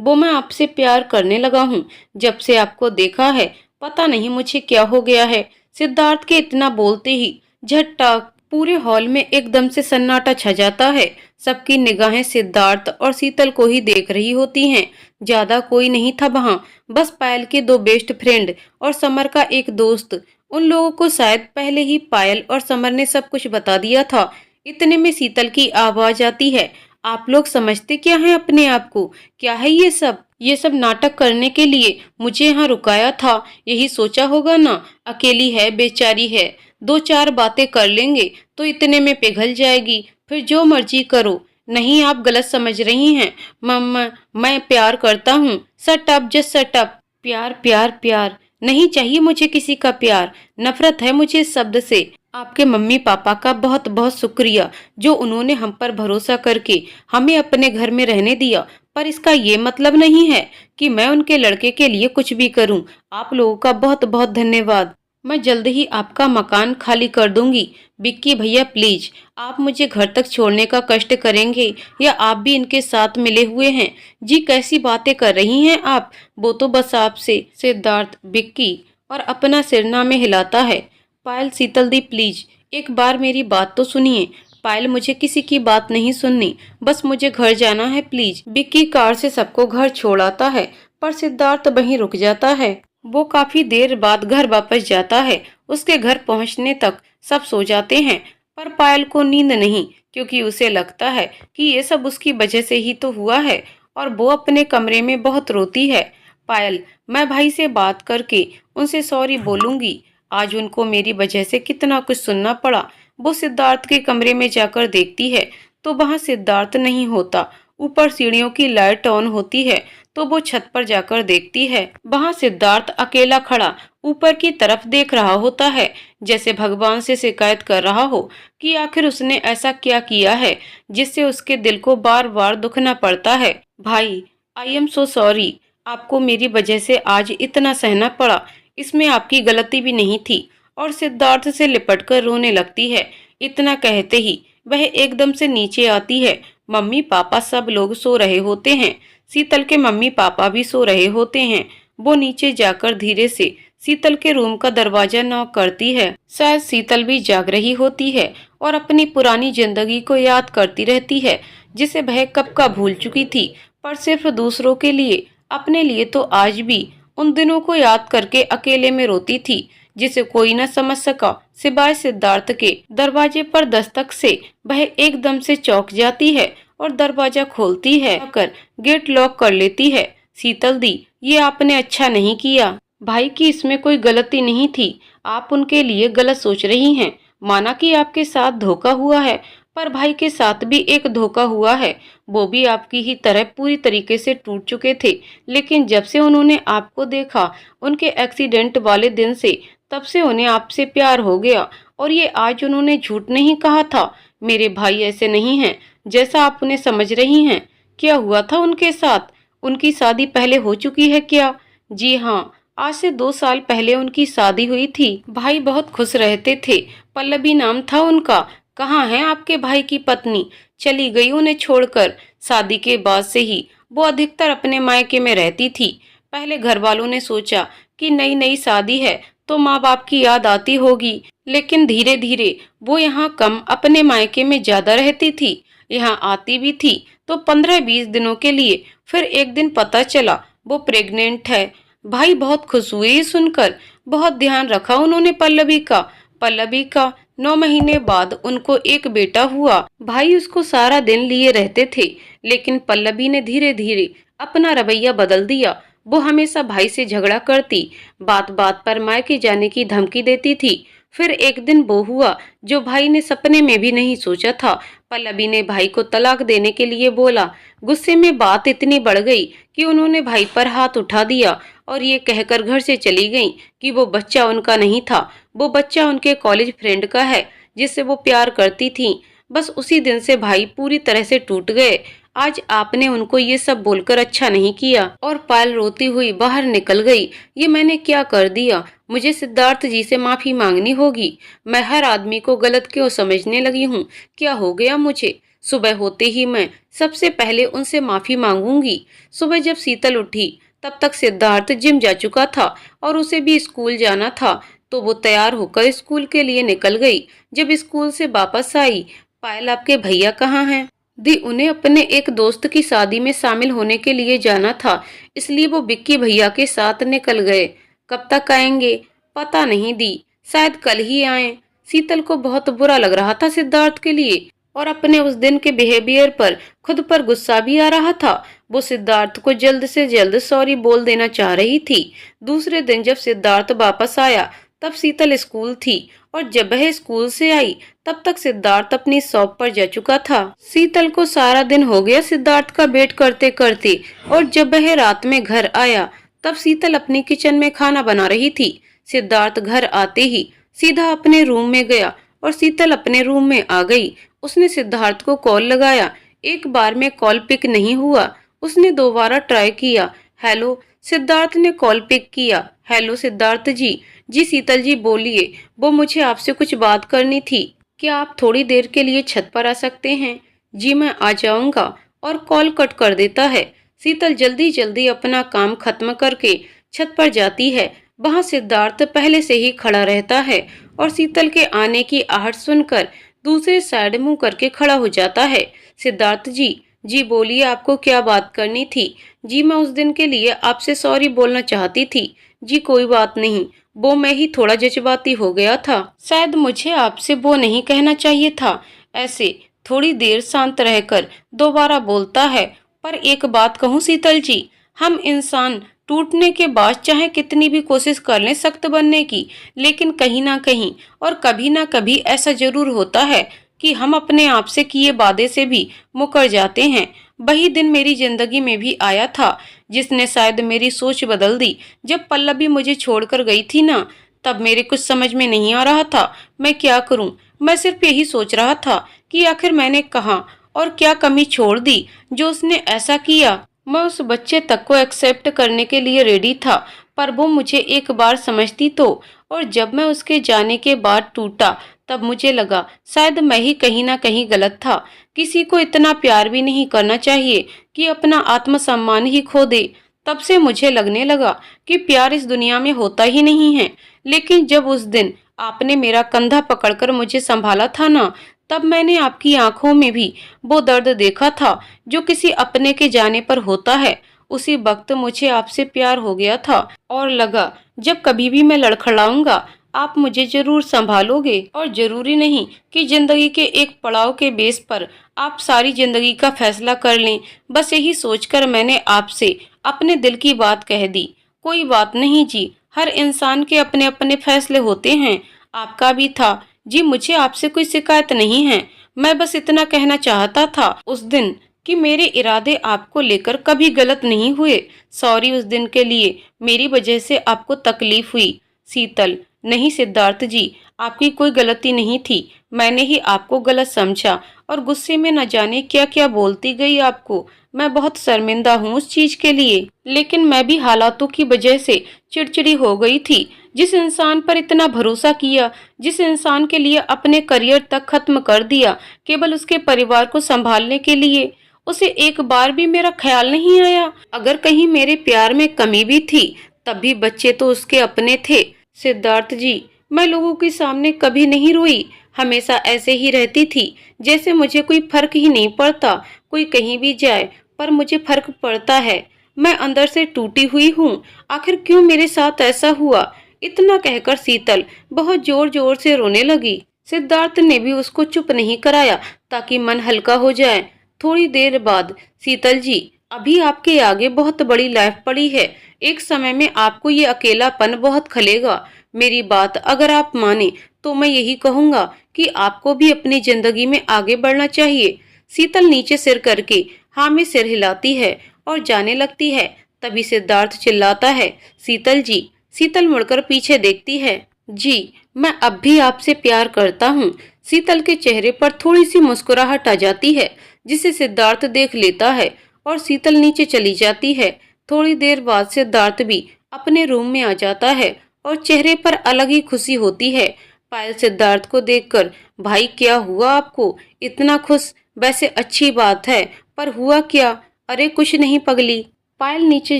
वो मैं आपसे प्यार करने लगा हूँ, जब से आपको देखा है। पता नहीं मुझे क्या हो गया है। सिद्धार्थ के इतना बोलते ही झट्टा पूरे हॉल में एकदम से सन्नाटा छा जाता है। सबकी निगाहें सिद्धार्थ और शीतल को ही देख रही होती हैं। ज्यादा कोई नहीं था वहां, बस पायल के दो बेस्ट फ्रेंड और समर का एक दोस्त। उन लोगों को शायद पहले ही पायल और समर ने सब कुछ बता दिया था। इतने में शीतल की आवाज आती है। आप लोग समझते क्या हैं अपने आप को? क्या है ये सब? ये सब नाटक करने के लिए मुझे यहाँ रुकाया था, यही सोचा होगा ना। अकेली है, बेचारी है, दो चार बातें कर लेंगे तो इतने में पिघल जाएगी, फिर जो मर्जी करो। नहीं, आप गलत समझ रही हैं। मम्मा, मैं प्यार करता हूँ। सट अप, जस्ट सट अप। प्यार प्यार प्यार नहीं चाहिए मुझे किसी का प्यार। नफरत है मुझे इस शब्द से। आपके मम्मी पापा का बहुत बहुत शुक्रिया, जो उन्होंने हम पर भरोसा करके हमें अपने घर में रहने दिया। पर इसका ये मतलब नहीं है कि मैं उनके लड़के के लिए कुछ भी करूं। आप लोगों का बहुत बहुत धन्यवाद। मैं जल्द ही आपका मकान खाली कर दूंगी। विक्की भैया प्लीज, आप मुझे घर तक छोड़ने का कष्ट करेंगे, या आप भी इनके साथ मिले हुए हैं? जी कैसी बातें कर रही हैं आप, वो तो बस आपसे। सिद्धार्थ विक्की और अपना सिरना में हिलाता है। पायल, शीतल दी प्लीज, एक बार मेरी बात तो सुनिए। पायल, मुझे किसी की बात नहीं सुननी, बस मुझे घर जाना है प्लीज। विक्की कार से सबको घर छोड़ आता है, पर सिद्धार्थ वहीं रुक जाता है। वो काफी देर बाद घर वापस जाता है। उसके घर पहुंचने तक सब सो जाते हैं, पर पायल को नींद नहीं, क्योंकि उसे लगता है कि ये सब उसकी वजह से ही तो हुआ है। और वो अपने कमरे में बहुत रोती है। पायल, मैं भाई से बात करके उनसे सॉरी बोलूंगी। आज उनको मेरी वजह से कितना कुछ सुनना पड़ा। वो सिद्धार्थ के कमरे में जाकर देखती है तो वहां सिद्धार्थ नहीं होता। ऊपर सीढ़ियों की लाइट ऑन होती है, तो वो छत पर जाकर देखती है। वहां सिद्धार्थ अकेला खड़ा ऊपर की तरफ देख रहा होता है, जैसे भगवान से शिकायत कर रहा हो कि आखिर उसने ऐसा क्या किया है जिससे उसके दिल को बार बार दुखना पड़ता है। भाई, आई एम सो सॉरी, आपको मेरी वजह से आज इतना सहना पड़ा, इसमें आपकी गलती भी नहीं थी। और सिद्धार्थ से लिपटकर रोने लगती है। इतना कहते ही वह एकदम से नीचे आती है। मम्मी पापा सब लोग सो रहे होते हैं। शीतल के मम्मी पापा भी सो रहे होते हैं। वो नीचे जाकर धीरे से शीतल के रूम का दरवाजा नॉक करती है। शायद शीतल भी जाग रही होती है और अपनी पुरानी जिंदगी को याद करती रहती है, जिसे वह कब का भूल चुकी थी। पर सिर्फ दूसरों के लिए, अपने लिए तो आज भी उन दिनों को याद करके अकेले में रोती थी, जिसे कोई न समझ सका सिवाय सिद्धार्थ के। दरवाजे पर दस्तक से वह एकदम से चौंक जाती है और दरवाजा खोलती है, कर गेट लॉक कर लेती है। शीतल दी, ये आपने अच्छा नहीं किया। भाई की इसमें कोई गलती नहीं थी, आप उनके लिए गलत सोच रही हैं। माना कि आपके साथ धोखा हुआ है, पर भाई के साथ भी एक धोखा हुआ है। वो भी आपकी ही तरह पूरी तरीके से टूट चुके थे, लेकिन जब से उन्होंने आपको देखा उनके एक्सीडेंट वाले दिन से, तब से उन्हें आपसे प्यार हो गया। और ये आज उन्होंने झूठ नहीं कहा था। मेरे भाई ऐसे नहीं हैं जैसा आप उन्हें समझ रही हैं। क्या हुआ था उनके साथ? उनकी शादी पहले हो चुकी है क्या? जी हाँ, आज से 2 साल पहले उनकी शादी हुई थी। भाई बहुत खुश रहते थे। पल्लवी नाम था उनका। कहाँ है आपके भाई की पत्नी? चली गई उन्हें छोड़कर। शादी के बाद से ही वो अधिकतर अपने मायके में रहती थी। पहले घर वालों ने सोचा कि नई नई शादी है तो माँ बाप की याद आती होगी, लेकिन धीरे धीरे वो यहाँ कम, अपने मायके में ज्यादा रहती थी। यहाँ आती भी थी तो 15-20 दिनों के लिए। फिर एक दिन पता चला वो प्रेग्नेंट है। भाई बहुत खुश हुए ये सुनकर। बहुत ध्यान रखा उन्होंने पल्लवी का 9 महीने बाद उनको एक बेटा हुआ। भाई उसको सारा दिन लिए रहते थे, लेकिन पल्लवी ने धीरे धीरे अपना रवैया बदल दिया। वो हमेशा भाई से झगड़ा करती, बात बात पर मायके जाने की धमकी देती थी। फिर एक दिन वो हुआ जो भाई ने सपने में भी नहीं सोचा था। पल्लवी ने भाई को तलाक देने के लिए बोला। गुस्से में बात इतनी बढ़ गई कि उन्होंने भाई पर हाथ उठा दिया और ये कहकर घर से चली गईं कि वो बच्चा उनका नहीं था, वो बच्चा उनके कॉलेज फ्रेंड का है जिससे वो प्यार करती थी। बस उसी दिन से भाई पूरी तरह से टूट गए। आज आपने उनको ये सब बोलकर अच्छा नहीं किया। और पायल रोती हुई बाहर निकल गई। ये मैंने क्या कर दिया? मुझे सिद्धार्थ जी से माफी मांगनी होगी। मैं हर आदमी को गलत क्यों समझने लगी हूँ? क्या हो गया मुझे? सुबह होते ही मैं सबसे पहले उनसे माफी मांगूंगी। सुबह जब शीतल उठी तब तक सिद्धार्थ जिम जा चुका था और उसे भी स्कूल जाना था, तो वो तैयार होकर स्कूल के लिए निकल गई। जब स्कूल से वापस आई, पायल आपके भैया कहाँ हैं? दी, उन्हें अपने एक दोस्त की शादी में शामिल होने के लिए जाना था, इसलिए वो विक्की भैया के साथ निकल गए। कब तक आएंगे? पता नहीं दी, शायद कल ही आए। शीतल को बहुत बुरा लग रहा था सिद्धार्थ के लिए, और अपने उस दिन के बिहेवियर पर खुद पर गुस्सा भी आ रहा था। वो सिद्धार्थ को जल्द से जल्द सॉरी बोल देना चाह रही थी। दूसरे दिन जब सिद्धार्थ वापस आया तब शीतल स्कूल थी, और जब वह स्कूल से आई तब तक सिद्धार्थ अपनी शॉप पर जा चुका था। शीतल को सारा दिन हो गया सिद्धार्थ का वेट करते करते, और जब वह रात में घर आया तब शीतल अपनी किचन में खाना बना रही थी। सिद्धार्थ घर आते ही सीधा अपने रूम में गया और शीतल अपने रूम में आ गई। उसने सिद्धार्थ को कॉल लगाया। एक बार में कॉल पिक नहीं हुआ। उसने दोबारा ट्राई किया। हेलो, सिद्धार्थ ने कॉल पिक किया। हेलो सिद्धार्थ जी। जी शीतल जी बोलिए, वो मुझे आपसे कुछ बात करनी थी। क्या आप थोड़ी देर के लिए छत पर आ सकते हैं? जी मैं आ जाऊंगा। और कॉल कट कर देता है। शीतल जल्दी जल्दी अपना काम खत्म करके छत पर जाती है। वहां सिद्धार्थ पहले से ही खड़ा रहता है और शीतल के आने की आहट सुनकर दूसरे साइड मुंह करके खड़ा हो जाता है। सिद्धार्थ जी। जी बोलिए, आपको क्या बात करनी थी? जी मैं उस दिन के लिए आपसे सॉरी बोलना चाहती थी। जी कोई बात नहीं, वो मैं ही थोड़ा जज्बाती हो गया था। शायद मुझे आपसे वो नहीं कहना चाहिए था। ऐसे थोड़ी देर शांत रहकर दोबारा बोलता है। पर एक बात कहूँ शीतल जी, हम इंसान टूटने के बाद चाहे कितनी भी कोशिश कर लें सख्त बनने की, लेकिन कहीं ना कहीं और कभी ना कभी ऐसा जरूर होता है कि हम अपने आप से किए वादे से भी मुकर जाते हैं। वही दिन मेरी जिंदगी में भी आया था जिसने शायद मेरी सोच बदल दी। जब पल्लवी मुझे छोड़कर गई थी ना, तब मेरे कुछ समझ में नहीं आ रहा था मैं क्या करूं। मैं सिर्फ यही सोच रहा था कि आखिर मैंने कहाँ और क्या कमी छोड़ दी जो उसने ऐसा किया। मैं उस बच्चे तक को एक्सेप्ट करने के लिए रेडी था, पर वो मुझे एक बार समझती तो। और जब मैं उसके जाने के बाद टूटा, तब मुझे लगा शायद मैं ही कहीं ना कहीं गलत था। किसी को इतना प्यार भी नहीं करना चाहिए कि अपना आत्मसम्मान ही खो दे। तब से मुझे लगने लगा कि प्यार इस दुनिया में होता ही नहीं है। लेकिन जब उस दिन आपने मेरा कंधा पकड़कर मुझे संभाला था ना, तब मैंने आपकी आंखों में भी वो दर्द देखा था जो किसी अपने के जाने पर होता है। उसी वक्त मुझे आपसे प्यार हो गया था और लगा जब कभी भी मैं लड़खड़ाऊंगा आप मुझे जरूर संभालोगे। और जरूरी नहीं कि जिंदगी के एक पड़ाव के बेस पर आप सारी जिंदगी का फैसला कर लें। बस यही सोचकर मैंने आपसे अपने दिल की बात कह दी। कोई बात नहीं जी, हर इंसान के अपने अपने फैसले होते हैं, आपका भी था जी। मुझे आपसे कोई शिकायत नहीं है, मैं बस इतना कहना चाहता था उस दिन कि मेरे इरादे आपको लेकर कभी गलत नहीं हुए। सॉरी उस दिन के लिए, मेरी वजह से आपको तकलीफ हुई। शीतल, नहीं सिद्धार्थ जी, आपकी कोई गलती नहीं थी, मैंने ही आपको गलत समझा और गुस्से में न जाने क्या क्या बोलती गई आपको। मैं बहुत शर्मिंदा हूँ उस चीज के लिए, लेकिन मैं भी हालातों की वजह से चिड़चिड़ी हो गई थी। जिस इंसान पर इतना भरोसा किया, जिस इंसान के लिए अपने करियर तक खत्म कर दिया केवल उसके परिवार को संभालने के लिए, उसे एक बार भी मेरा ख्याल नहीं आया। अगर कहीं मेरे प्यार में कमी भी थी, तब भी बच्चे तो उसके अपने थे। सिद्धार्थ जी, मैं लोगों के सामने कभी नहीं रोई, हमेशा ऐसे ही रहती थी जैसे मुझे कोई फर्क ही नहीं पड़ता। कोई कहीं भी जाए पर मुझे फर्क पड़ता है। मैं अंदर से टूटी हुई हूँ, आखिर क्यों मेरे साथ ऐसा हुआ। इतना कहकर शीतल बहुत जोर जोर से रोने लगी। सिद्धार्थ ने भी उसको चुप नहीं कराया ताकि मन हल्का हो जाए। थोड़ी देर बाद, शीतल जी, अभी आपके आगे बहुत बड़ी लाइफ पड़ी है। एक समय में आपको ये अकेलापन बहुत खलेगा। मेरी बात अगर आप माने तो मैं यही कहूंगा कि आपको भी अपनी जिंदगी में आगे बढ़ना चाहिए। शीतल नीचे सिर करके हाँ में सिर हिलाती है और जाने लगती है। तभी सिद्धार्थ चिल्लाता है, शीतल जी। शीतल मुड़कर पीछे देखती है। जी, मैं अब भी आपसे प्यार करता हूँ। शीतल के चेहरे पर थोड़ी सी मुस्कुराहट आ जाती है जिसे सिद्धार्थ देख लेता है और शीतल नीचे चली जाती है। थोड़ी देर बाद सिद्धार्थ भी अपने रूम में आ जाता है और चेहरे पर अलग ही खुशी होती है। पायल सिद्धार्थ को देखकर, भाई क्या हुआ आपको इतना खुश। वैसे अच्छी बात है, पर हुआ क्या। अरे कुछ नहीं पगली। पायल नीचे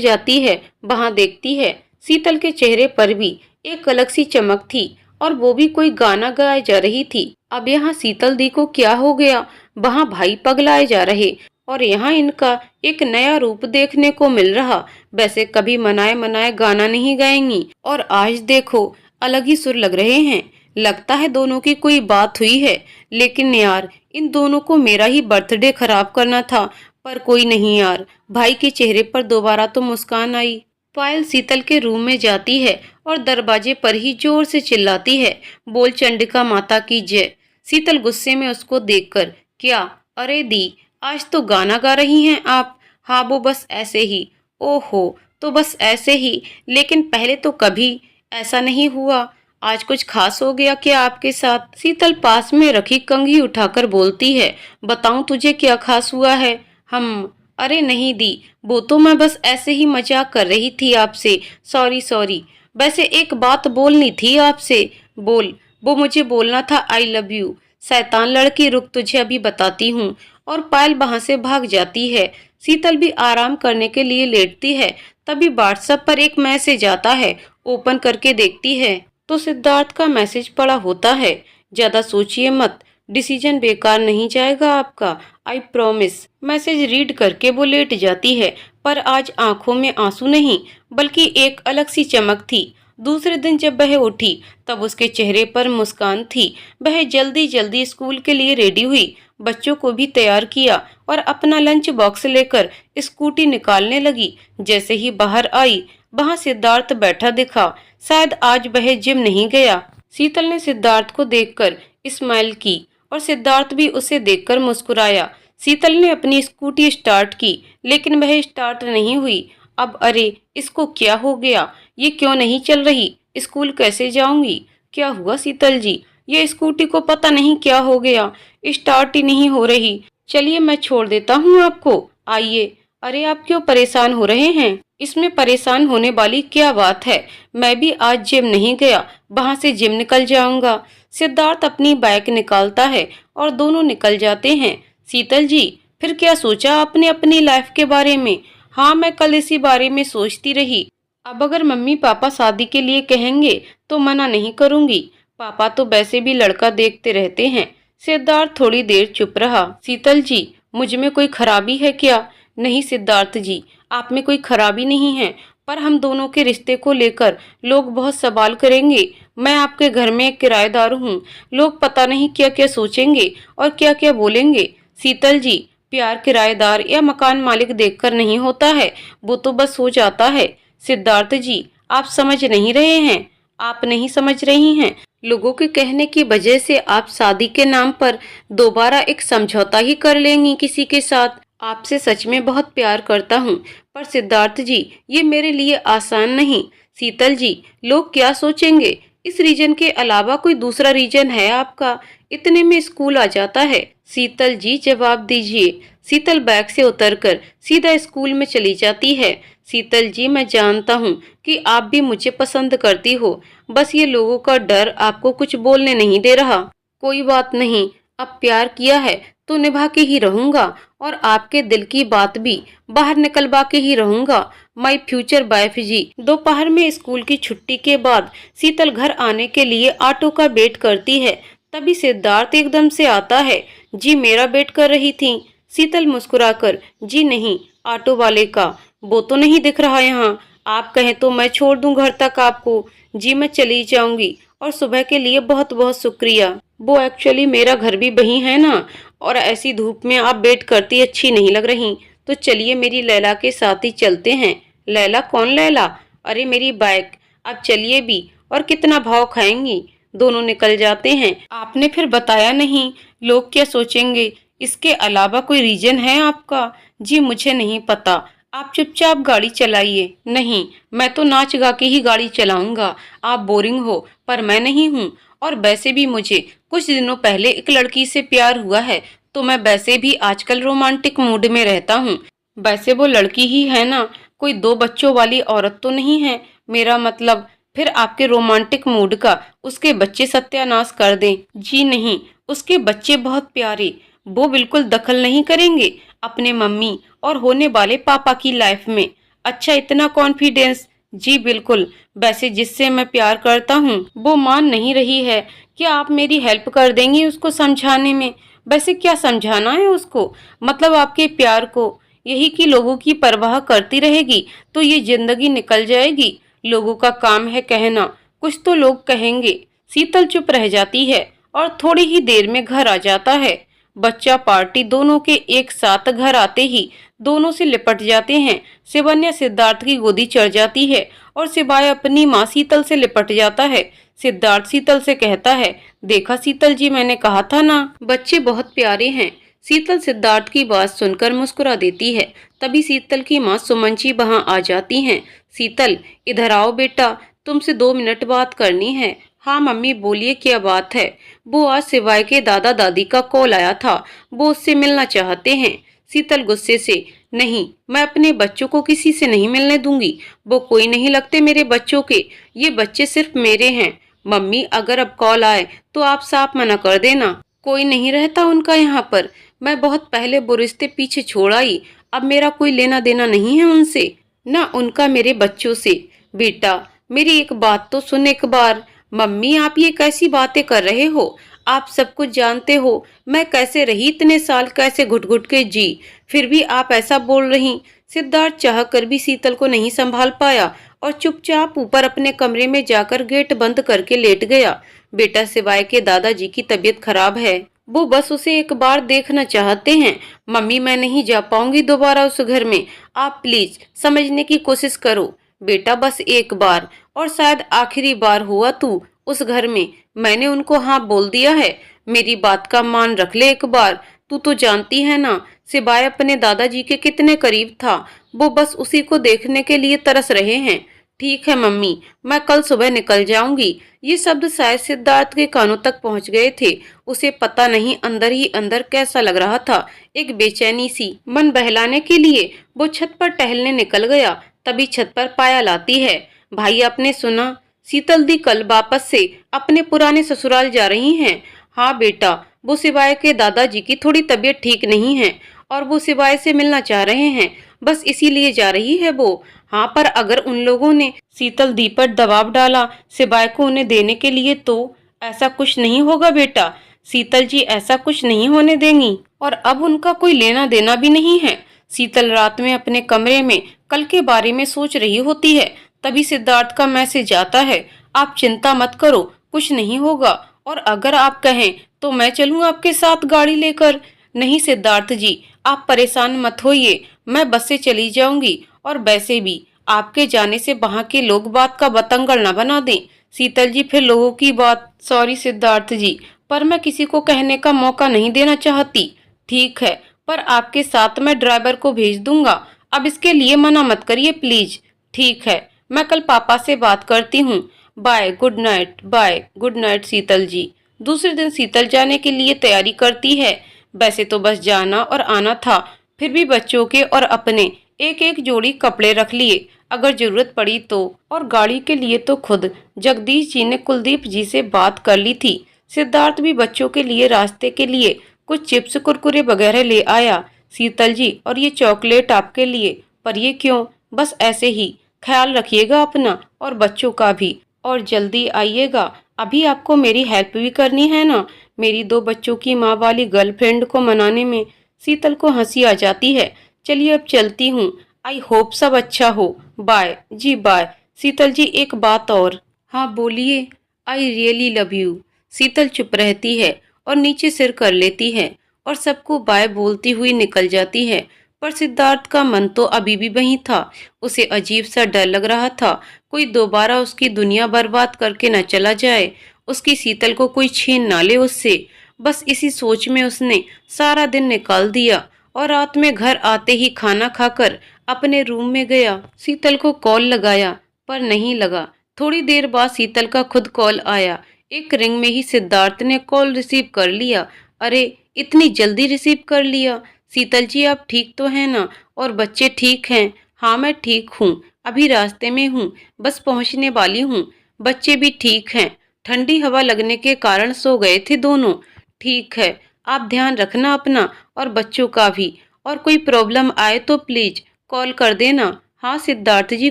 जाती है, वहां देखती है शीतल के चेहरे पर भी एक अलग सी चमक थी और वो भी कोई गाना गाए जा रही थी। अब यहाँ शीतल दी को क्या हो गया, वहाँ भाई पगलाए जा रहे और यहाँ इनका एक नया रूप देखने को मिल रहा। वैसे कभी मनाए मनाए गाना नहीं गाएंगी और आज देखो अलग ही सुर लग रहे हैं। लगता है दोनों की कोई बात हुई है। लेकिन यार, इन दोनों को मेरा ही बर्थडे खराब करना था। पर कोई नहीं यार, भाई के चेहरे पर दोबारा तो मुस्कान आई। पायल शीतल के रूम में जाती है और दरवाजे पर ही जोर से चिल्लाती है, बोल चंडिका माता की जय। शीतल गुस्से में उसको देखकर, क्या, अरे दी, आज तो गाना गा रही हैं आप। हाँ वो बस ऐसे ही। ओहो, तो बस ऐसे ही, लेकिन पहले तो कभी ऐसा नहीं हुआ। आज कुछ खास हो गया क्या आपके साथ। शीतल पास में रखी कंघी उठाकर बोलती है, बताऊं तुझे क्या खास हुआ है। हम, अरे नहीं दी, वो तो मैं बस ऐसे ही मजाक कर रही थी आपसे। Sorry sorry. वैसे एक बात बोलनी थी आपसे। बोल। वो मुझे बोलना था आई लव यू। शैतान लड़की, रुक तुझे अभी बताती हूँ। और पायल वहां से भाग जाती है। शीतल भी आराम करने के लिए लेटती है। तभी व्हाट्सएप पर एक मैसेज आता है। ओपन करके देखती है तो सिद्धार्थ का मैसेज पड़ा होता है, ज्यादा सोचिए मत, डिसीजन बेकार नहीं जाएगा आपका, आई प्रॉमिस। मैसेज रीड करके वो लेट जाती है, पर आज आंखों में आंसू नहीं बल्कि एक अलग सी चमक थी। दूसरे दिन जब वह उठी तब उसके चेहरे पर मुस्कान थी। वह जल्दी जल्दी स्कूल के लिए रेडी हुई, बच्चों को भी तैयार किया और अपना लंच बॉक्स लेकर स्कूटी निकालने लगी। जैसे ही बाहर आई, वहां सिद्धार्थ बैठा दिखा। शायद आज वह जिम नहीं गया। शीतल ने सिद्धार्थ को देखकर स्माइल की और सिद्धार्थ भी उसे देखकर मुस्कुराया। शीतल ने अपनी स्कूटी स्टार्ट की, लेकिन वह स्टार्ट नहीं हुई। अब अरे, इसको क्या हो गया, ये क्यों नहीं चल रही, स्कूल कैसे जाऊंगी। क्या हुआ शीतल जी, ये स्कूटी को पता नहीं क्या हो गया, स्टार्ट ही नहीं हो रही। चलिए मैं छोड़ देता हूँ आपको, आइए। अरे आप क्यों परेशान हो रहे हैं, इसमें परेशान होने वाली क्या बात है। मैं भी आज जिम नहीं गया, वहां से जिम निकल जाऊंगा। सिद्धार्थ अपनी बाइक निकालता है और दोनों निकल जाते हैं। शीतल जी, फिर क्या सोचा आपने अपनी लाइफ के बारे में। हाँ, मैं कल इसी बारे में सोचती रही। अब अगर मम्मी पापा शादी के लिए कहेंगे तो मना नहीं करूंगी। पापा तो वैसे भी लड़का देखते रहते हैं। सिद्धार्थ थोड़ी देर चुप रहा। शीतल जी, मुझ में कोई खराबी है क्या? नहीं सिद्धार्थ जी, आप में कोई खराबी नहीं है, पर हम दोनों के रिश्ते को लेकर लोग बहुत सवाल करेंगे। मैं आपके घर में एक किराएदार हूँ। लोग पता नहीं क्या क्या सोचेंगे और क्या क्या बोलेंगे। शीतल जी, प्यार किराएदार या मकान मालिक देखकर नहीं होता है, वो तो बस हो जाता है। सिद्धार्थ जी, आप समझ नहीं रहे हैं। आप नहीं समझ रही हैं। लोगों के कहने की वजह से आप शादी के नाम पर दोबारा एक समझौता ही कर लेंगी किसी के साथ। आपसे सच में बहुत प्यार करता हूँ, पर सिद्धार्थ जी, ये मेरे लिए आसान नहीं। शीतल जी, लोग क्या सोचेंगे? इस रीजन के अलावा कोई दूसरा रीजन है आपका? इतने में स्कूल आ जाता है। शीतल जी, जवाब दीजिए। शीतल बैग से उतरकर सीधा स्कूल में चली जाती है। शीतल जी, मैं जानता हूँ कि आप भी मुझे पसंद करती हो, बस ये लोगों का डर आपको कुछ बोलने नहीं दे रहा। कोई बात नहीं, अब प्यार किया है तो निभा के ही रहूंगा, और आपके दिल की बात भी बाहर निकलवा के ही रहूंगा। माय फ्यूचर वाइफ जी। दोपहर में स्कूल की छुट्टी के बाद शीतल घर आने के लिए ऑटो का वेट करती है। तभी सिद्धार्थ एकदम से आता है। जी, मेरा वेट कर रही थी? शीतल मुस्कुराकर, जी नहीं, ऑटो वाले का। वो तो नहीं दिख रहा यहाँ। आप कहें तो मैं छोड़ दूं घर तक आपको। जी, मैं चली जाऊंगी, और सुबह के लिए बहुत बहुत शुक्रिया। वो एक्चुअली मेरा घर भी वही है ना, और ऐसी धूप में आप वेट करती अच्छी नहीं लग रही। तो चलिए मेरी लैला के साथ ही चलते हैं। लैला? कौन लैला? अरे मेरी बाइक। अब चलिए भी, और कितना भाव खाएंगी? दोनों निकल जाते हैं। आपने फिर बताया नहीं, लोग क्या सोचेंगे? इसके अलावा कोई रीजन है आपका? जी मुझे नहीं पता, आप चुपचाप गाड़ी चलाइए। नहीं, मैं तो नाच गा के ही गाड़ी चलाऊंगा। आप बोरिंग हो, पर मैं नहीं हूँ। और वैसे भी मुझे कुछ दिनों पहले एक लड़की से प्यार हुआ है, तो मैं वैसे भी आजकल रोमांटिक मूड में रहता हूँ। वैसे वो लड़की ही है ना, कोई 2 बच्चों वाली औरत तो नहीं है। मेरा मतलब, फिर आपके रोमांटिक मूड का उसके बच्चे सत्यानाश कर दें? जी नहीं, उसके बच्चे बहुत प्यारे। वो बिल्कुल दखल नहीं करेंगे अपने मम्मी और होने वाले पापा की लाइफ में। अच्छा, इतना कॉन्फिडेंस? जी बिल्कुल। वैसे जिससे मैं प्यार करता हूँ वो मान नहीं रही है। क्या आप मेरी हेल्प कर देंगी उसको समझाने में? वैसे क्या समझाना है उसको? मतलब आपके प्यार को? यही कि लोगों की परवाह करती रहेगी तो ये जिंदगी निकल जाएगी। लोगों का काम है कहना, कुछ तो लोग कहेंगे। शीतल चुप रह जाती है और थोड़ी ही देर में घर आ जाता है। बच्चा पार्टी दोनों के एक साथ घर आते ही दोनों से लिपट जाते हैं। शिवन्या सिद्धार्थ की गोदी चढ़ जाती है और शिवाय अपनी माँ शीतल से लिपट जाता है। सिद्धार्थ शीतल से कहता है, देखा शीतल जी, मैंने कहा था ना, बच्चे बहुत प्यारे हैं। शीतल सिद्धार्थ की बात सुनकर मुस्कुरा देती है। तभी शीतल की माँ सुमन जी वहां आ जाती हैं। शीतल, इधर आओ बेटा, तुमसे 2 मिनट बात करनी है। हाँ मम्मी, बोलिए, क्या बात है? वो आज सिवाय के दादा दादी का कॉल आया था, वो उससे मिलना चाहते हैं। शीतल गुस्से से, नहीं, मैं अपने बच्चों को किसी से नहीं मिलने दूंगी। वो कोई नहीं लगते मेरे बच्चों के, ये बच्चे सिर्फ मेरे हैं। मम्मी, अगर अब कॉल आए तो आप साफ मना कर देना। कोई नहीं रहता उनका यहाँ पर। मैं बहुत पहले वो रिश्ते पीछे छोड़ आई, अब मेरा कोई लेना देना नहीं है उनसे, ना उनका मेरे बच्चों से। बेटा, मेरी एक बात तो सुन एक बार। मम्मी, आप ये कैसी बातें कर रहे हो? आप सब कुछ जानते हो, मैं कैसे रही इतने साल, कैसे घुट घुट के जी, फिर भी आप ऐसा बोल रही। सिद्धार्थ चाह कर भी शीतल को नहीं संभाल पाया और चुपचाप ऊपर अपने कमरे में जाकर गेट बंद करके लेट गया। बेटा, सिवाय के दादाजी की तबीयत खराब है, वो बस उसे एक बार देखना चाहते हैं। मम्मी, मैं नहीं जा पाऊंगी दोबारा उस घर में, आप प्लीज समझने की कोशिश करो। बेटा, बस एक बार, और शायद आखिरी बार हुआ तू उस घर में। मैंने उनको हाँ बोल दिया है, मेरी बात का मान रख ले एक बार। तू तो जानती है ना, सिवाय अपने दादाजी के कितने करीब था। वो बस उसी को देखने के लिए तरस रहे हैं। ठीक है मम्मी, मैं कल सुबह निकल जाऊंगी। ये शब्द शायद सिद्धार्थ के कानों तक पहुंच गए थे। उसे पता नहीं अंदर ही अंदर कैसा लग रहा था, एक बेचैनी सी। मन बहलाने के लिए वो छत पर टहलने निकल गया। तभी छत पर पायल आती है। भाई, आपने सुना? शीतल दी कल वापस से अपने पुराने ससुराल जा रही हैं। हाँ बेटा, वो सिवाय के दादाजी की थोड़ी तबीयत ठीक नहीं है और वो सिवाय से मिलना चाह रहे हैं। बस इसीलिए जा रही है वो। हाँ, पर अगर उन लोगों ने शीतल दी पर दबाव डाला सिवाय को उन्हें देने के लिए तो ऐसा कुछ नहीं होगा बेटा। शीतल जी ऐसा कुछ नहीं होने देंगी और अब उनका कोई लेना देना भी नहीं है। शीतल रात में अपने कमरे में कल के बारे में सोच रही होती है, तभी सिद्धार्थ का मैसेज आता है, आप चिंता मत करो, कुछ नहीं होगा, और अगर आप कहें तो मैं चलूं आपके साथ गाड़ी लेकर। नहीं सिद्धार्थ जी, आप परेशान मत होइए, मैं बस से चली जाऊंगी, और वैसे भी आपके जाने से वहां के लोग बात का बतंगड़ न बना दें। शीतल जी फिर लोगों की बात। सॉरी सिद्धार्थ जी, पर मैं किसी को कहने का मौका नहीं देना चाहती। ठीक है, पर आपके साथ मैं ड्राइवर को भेज दूंगा, अब इसके लिए मना मत करिए प्लीज। ठीक है, मैं कल पापा से बात करती हूँ। Bye, good night. Bye, good night Sheetal ji. दूसरे दिन शीतल जाने के लिए तैयारी करती है। वैसे तो बस जाना और आना था, फिर भी बच्चों के और अपने एक एक जोड़ी कपड़े रख लिए अगर जरूरत पड़ी तो। और गाड़ी के लिए तो खुद जगदीश जी ने कुलदीप जी से बात कर ली थी। सिद्धार्थ भी बच्चों के लिए रास्ते के लिए कुछ चिप्स कुरकुरे वगैरह ले आया। शीतल जी, और ये चॉकलेट आपके लिए। पर ये क्यों? बस ऐसे ही। ख्याल रखिएगा अपना और बच्चों का भी, और जल्दी आइएगा। अभी आपको मेरी हेल्प भी करनी है ना, मेरी दो बच्चों की माँ वाली गर्लफ्रेंड को मनाने में। शीतल को हंसी आ जाती है। चलिए अब चलती हूँ, आई होप सब अच्छा हो। बाय जी बाय। शीतल जी एक बात और। हाँ बोलिए। I really love you. Sheetal चुप रहती है और नीचे सिर कर लेती है और सबको बाय बोलती हुई निकल जाती है। पर सिद्धार्थ का मन तो अभी भी वहीं था। उसे अजीब सा डर लग रहा था, कोई दोबारा उसकी दुनिया बर्बाद करके न चला जाए, उसकी शीतल को कोई छीन ना ले उससे। बस इसी सोच में उसने सारा दिन निकाल दिया और रात में घर आते ही खाना खाकर अपने रूम में गया। शीतल को कॉल लगाया पर नहीं लगा। थोड़ी देर बाद शीतल का खुद कॉल आया। एक रिंग में ही सिद्धार्थ ने कॉल रिसीव कर लिया। अरे, इतनी जल्दी रिसीव कर लिया? शीतल जी आप ठीक तो हैं ना, और बच्चे ठीक हैं? हाँ मैं ठीक हूँ, अभी रास्ते में हूँ, बस पहुँचने वाली हूँ। बच्चे भी ठीक हैं, ठंडी हवा लगने के कारण सो गए थे दोनों। ठीक है, आप ध्यान रखना अपना और बच्चों का भी, और कोई प्रॉब्लम आए तो प्लीज कॉल कर देना। हाँ सिद्धार्थ जी,